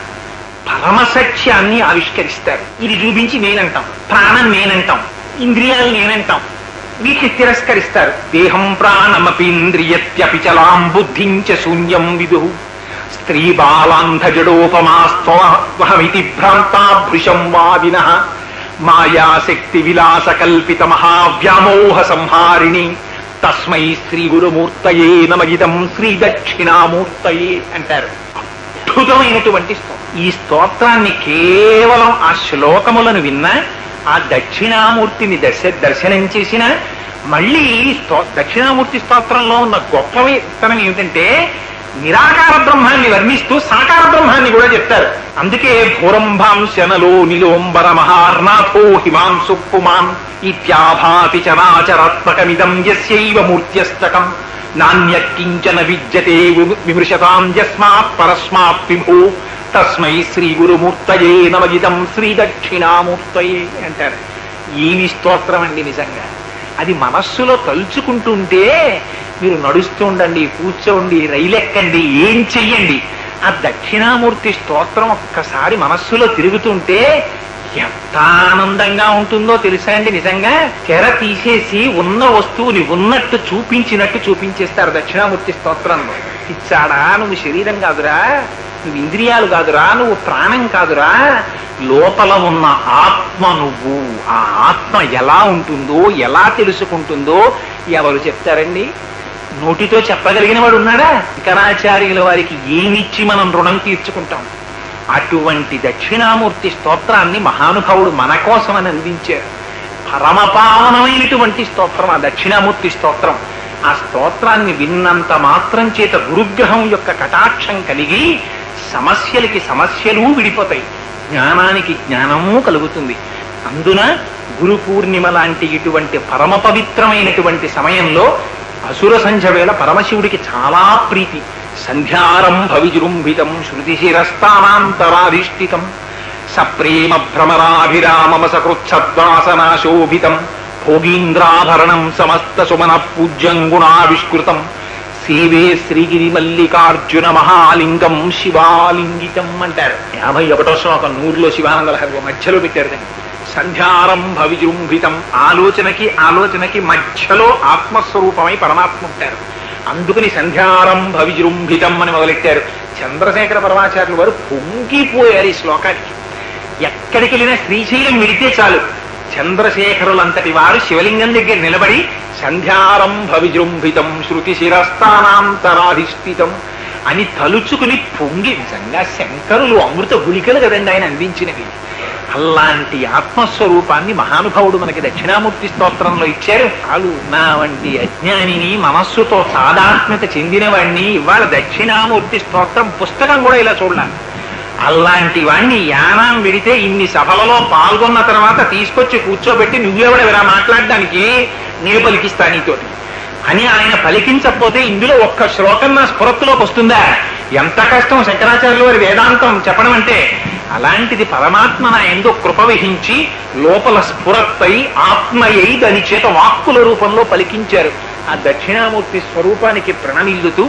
పరమసత్యాన్ని ఆవిష్కరిస్తారు. ఇది చూపించి నేనంటాం, ప్రాణం నేనంటాం, ఇంద్రియాలు నేనంటాం, వీటిని తిరస్కరిస్తారు. దేహం ప్రాణమపీంద్రియత్యపి చలాం బుద్ధించ శూన్యం విదుః స్త్రీ బాలాంధజడోపమాస్త్వహమితి భ్రాంతా భృశం వాదినః మాయాశక్తి విలాస కల్పిత మహావ్యామోహ సంహారిణి తస్మై శ్రీ గురుమూర్తయే నమగిదం శ్రీ దక్షిణామూర్తయే అంటారు. అద్భుతమైనటువంటి స్తోత్రం. ఈ స్తోత్రాన్ని కేవలం ఆ శ్లోకములను విన్నా, ఆ దక్షిణామూర్తిని దర్శనం చేసిన, మళ్ళీ దక్షిణామూర్తి స్తోత్రంలో ఉన్న గొప్పతనం ఏమిటంటే నిరాకార బ్రహ్మాన్ని వర్ణిస్తూ సాకార బ్రహ్మాన్ని కూడా చెప్తారు. అందుకే భూరంభాంశనలో నిలోంబర మహార్నాథో హిమాంసు పుమాన్ ఇత్యాభాతి చరాచరాత్మకమిదం యస్యైవ మూర్త్యస్తకం నాణ్యకించన విద్యతే విమృశతాం యస్మాత్ పరస్మాత్ విభూ తస్మై శ్రీ గురుమూర్తయే నమగిదం శ్రీ దక్షిణామూర్తయే అంటారు. ఏమి స్తోత్రం అండి నిజంగా. అది మనస్సులో తలుచుకుంటుంటే మీరు నడుస్తూ ఉండండి, కూర్చోండి, రైలెక్కండి, ఏం చెయ్యండి, ఆ దక్షిణామూర్తి స్తోత్రం ఒక్కసారి మనస్సులో తిరుగుతుంటే ఎంత ఆనందంగా ఉంటుందో తెలుసా అండి. నిజంగా తెర తీసేసి ఉన్న వస్తువుని ఉన్నట్టు చూపించినట్టు చూపించేస్తారు దక్షిణామూర్తి స్తోత్రంలో. ఇచ్చాడా, నువ్వు శరీరం కాదురా, నువ్వు ఇంద్రియాలు కాదురా, నువ్వు ప్రాణం కాదురా, లోపల ఉన్న ఆత్మ నువ్వు. ఆ ఆత్మ ఎలా ఉంటుందో, ఎలా తెలుసుకుంటుందో ఎవరు చెప్తారండి? నోటితో చెప్పగలిగిన వాడు ఉన్నాడా? శంకరాచార్యుల వారికి ఏమిచ్చి మనం రుణం తీర్చుకుంటాం? అటువంటి దక్షిణామూర్తి స్తోత్రాన్ని మహానుభావుడు మన కోసం అని అందించారు. పరమపావనమైనటువంటి స్తోత్రం ఆ దక్షిణామూర్తి స్తోత్రం. ఆ స్తోత్రాన్ని విన్నంత మాత్రం చేత గురుగ్రహం యొక్క కటాక్షం కలిగి సమస్యలకి సమస్యలు విడిపోతాయి, జ్ఞానానికి జ్ఞానము కలుగుతుంది. అందున గురు పూర్ణిమ లాంటి ఇటువంటి పరమ పవిత్రమైనటువంటి సమయంలో అసుర సంధ్య వేళ పరమశివుడికి చాలా ప్రీతి. సంధ్యారంభ విజృంభితం శృతిశిరస్థానాంతరాధిష్ఠితం సప్రేమ భ్రమరాభిరామమ సకృత్సద్వాసనాశోభితం భోగీంద్రాభరణం సమస్త సుమన పూజ్యం గుణావిష్కృతం సేవే శ్రీగిరి మల్లికార్జున మహాలింగం శివాలింగితం అంటారు. 51వ శ్లోకం 100లో శివానంద లహరి మధ్యలో పెట్టారు దాన్ని. సంధ్యారంభ విజృంభితం, ఆలోచనకి మధ్యలో ఆత్మస్వరూపమై పరమాత్మ ఉంటారు. అందుకని సంధ్యారంభ విజృంభితం అని మొదలెట్టారు. చంద్రశేఖర పరమాచార్యులు వారు పొంగిపోయారు ఈ శ్లోకానికి. ఎక్కడికి వెళ్ళినా శ్రీశైలం విడితే చాలు, చంద్రశేఖరులంతటి వారు శివలింగం దగ్గర నిలబడి సంధ్యారంభ విజృంభితం శృతి శిరస్థానాంతరాధిష్ఠితం అని తలుచుకుని పొంగి, నిజంగా శంకరులు అమృత గుళికలు కదండి ఆయన అందించినవి. అలాంటి ఆత్మస్వరూపాన్ని మహానుభావుడు మనకి దక్షిణామూర్తి స్తోత్రంలో ఇచ్చారు. చాలు, నా వంటి అజ్ఞానిని, మనస్సుతో సాదాత్మ్యత చెందిన వాడిని ఇవాళ దక్షిణామూర్తి స్తోత్రం పుస్తకం కూడా ఇలా చూడాలి. అలాంటి వాణ్ణి యానాం విడితే ఇన్ని సభలలో పాల్గొన్న తర్వాత తీసుకొచ్చి కూర్చోబెట్టి నువ్వెవడెవరా మాట్లాడడానికి, నేను పలికిస్తా నీతోటి అని ఆయన పలికించకపోతే ఇందులో ఒక్క శ్లోకం నా స్ఫురత్తులోకి వస్తుందా? ఎంత కష్టం శంకరాచార్యుల వారి వేదాంతం చెప్పడం అంటే. అలాంటిది పరమాత్మ నా ఎందు కృప వహించి లోపల స్ఫురత్తై ఆత్మయై దాని చేత వాక్కుల రూపంలో పలికించారు. ఆ దక్షిణామూర్తి స్వరూపానికి ప్రణమిల్లుతూ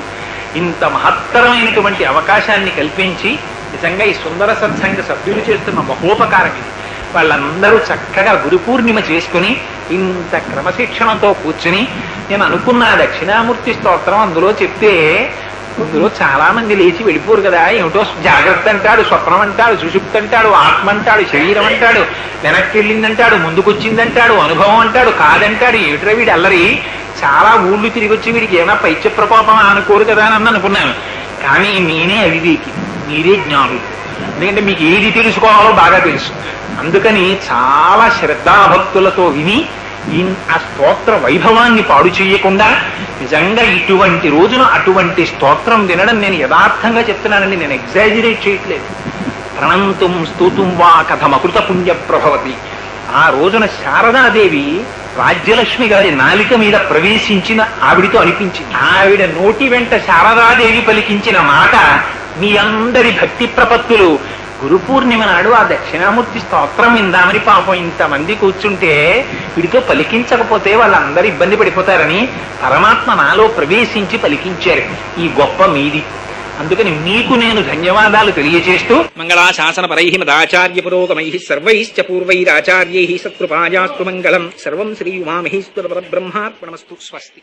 ఇంత మహత్తరమైనటువంటి అవకాశాన్ని కల్పించి నిజంగా ఈ సుందర సత్సంగ సభ్యులు చేస్తున్న మహోపకారం ఇది. వాళ్ళందరూ చక్కగా గురు పూర్ణిమ చేసుకుని ఇంత క్రమశిక్షణతో కూర్చుని, నేను అనుకున్న దక్షిణామూర్తి స్తోత్రం అందులో చెప్తే అందులో చాలా మంది లేచి వెళ్ళిపోరు కదా. ఏమిటో జాగ్రత్త అంటాడు, స్వప్నం అంటాడు, సుషుప్తి అంటాడు, ఆత్మ అంటాడు, శరీరం అంటాడు, వెనక్కి వెళ్ళిందంటాడు, ముందుకొచ్చిందంటాడు, అనుభవం అంటాడు, కాదంటాడు, ఏమిట్రా వీడి అల్లరి, చాలా ఊళ్ళు తిరిగి వచ్చి వీడికి ఏమైనా పైత్య ప్రకోపం అనుకోరు కదా అని అనుకున్నాను. కానీ నేనే అవివేకి, మీరే జ్ఞానులు. ఎందుకంటే మీకు ఏది తెలుసుకోవాలో బాగా తెలుసు. అందుకని చాలా శ్రద్ధాభక్తులతో విని ఆ స్తోత్ర వైభవాన్ని పాడు చేయకుండా, నిజంగా ఇటువంటి రోజున అటువంటి స్తోత్రం వినడం నేను యథార్థంగా చెప్తున్నానండి, నేను ఎగ్జాజిరేట్ చేయట్లేదు. ప్రణంతుం స్తోతుం వా కథమకృత పుణ్య ప్రభవతి. ఆ రోజున శారదాదేవి రాజ్యలక్ష్మి గారి నాలిక మీద ప్రవేశించిన ఆవిడితో అనిపించింది. ఆవిడ నోటి వెంట శారదాదేవి పలికించిన మాట, మీ అందరి భక్తి ప్రపత్తులు గురు పూర్ణిమ నాడు ఆ దక్షిణామూర్తి స్తోత్రం విందామని పాపం ఇంతమంది కూర్చుంటే వీడితో పలికించకపోతే వాళ్ళందరూ ఇబ్బంది పడిపోతారని పరమాత్మ నాలో ప్రవేశించి పలికించారు. ఈ గొప్ప మీది. అందుకని మీకు నేను ధన్యవాదాలు తెలియజేస్తూ, మంగళాశాసన పరై మదాచార్య పురోగమై సర్వైశ్చ పూర్వైరాచార్యై సత్కృపాయాస్తు మంగళం. సర్వం శ్రీ ఉమామహేశ్వర పరబ్రహ్మార్పణమస్తు. స్వస్తి.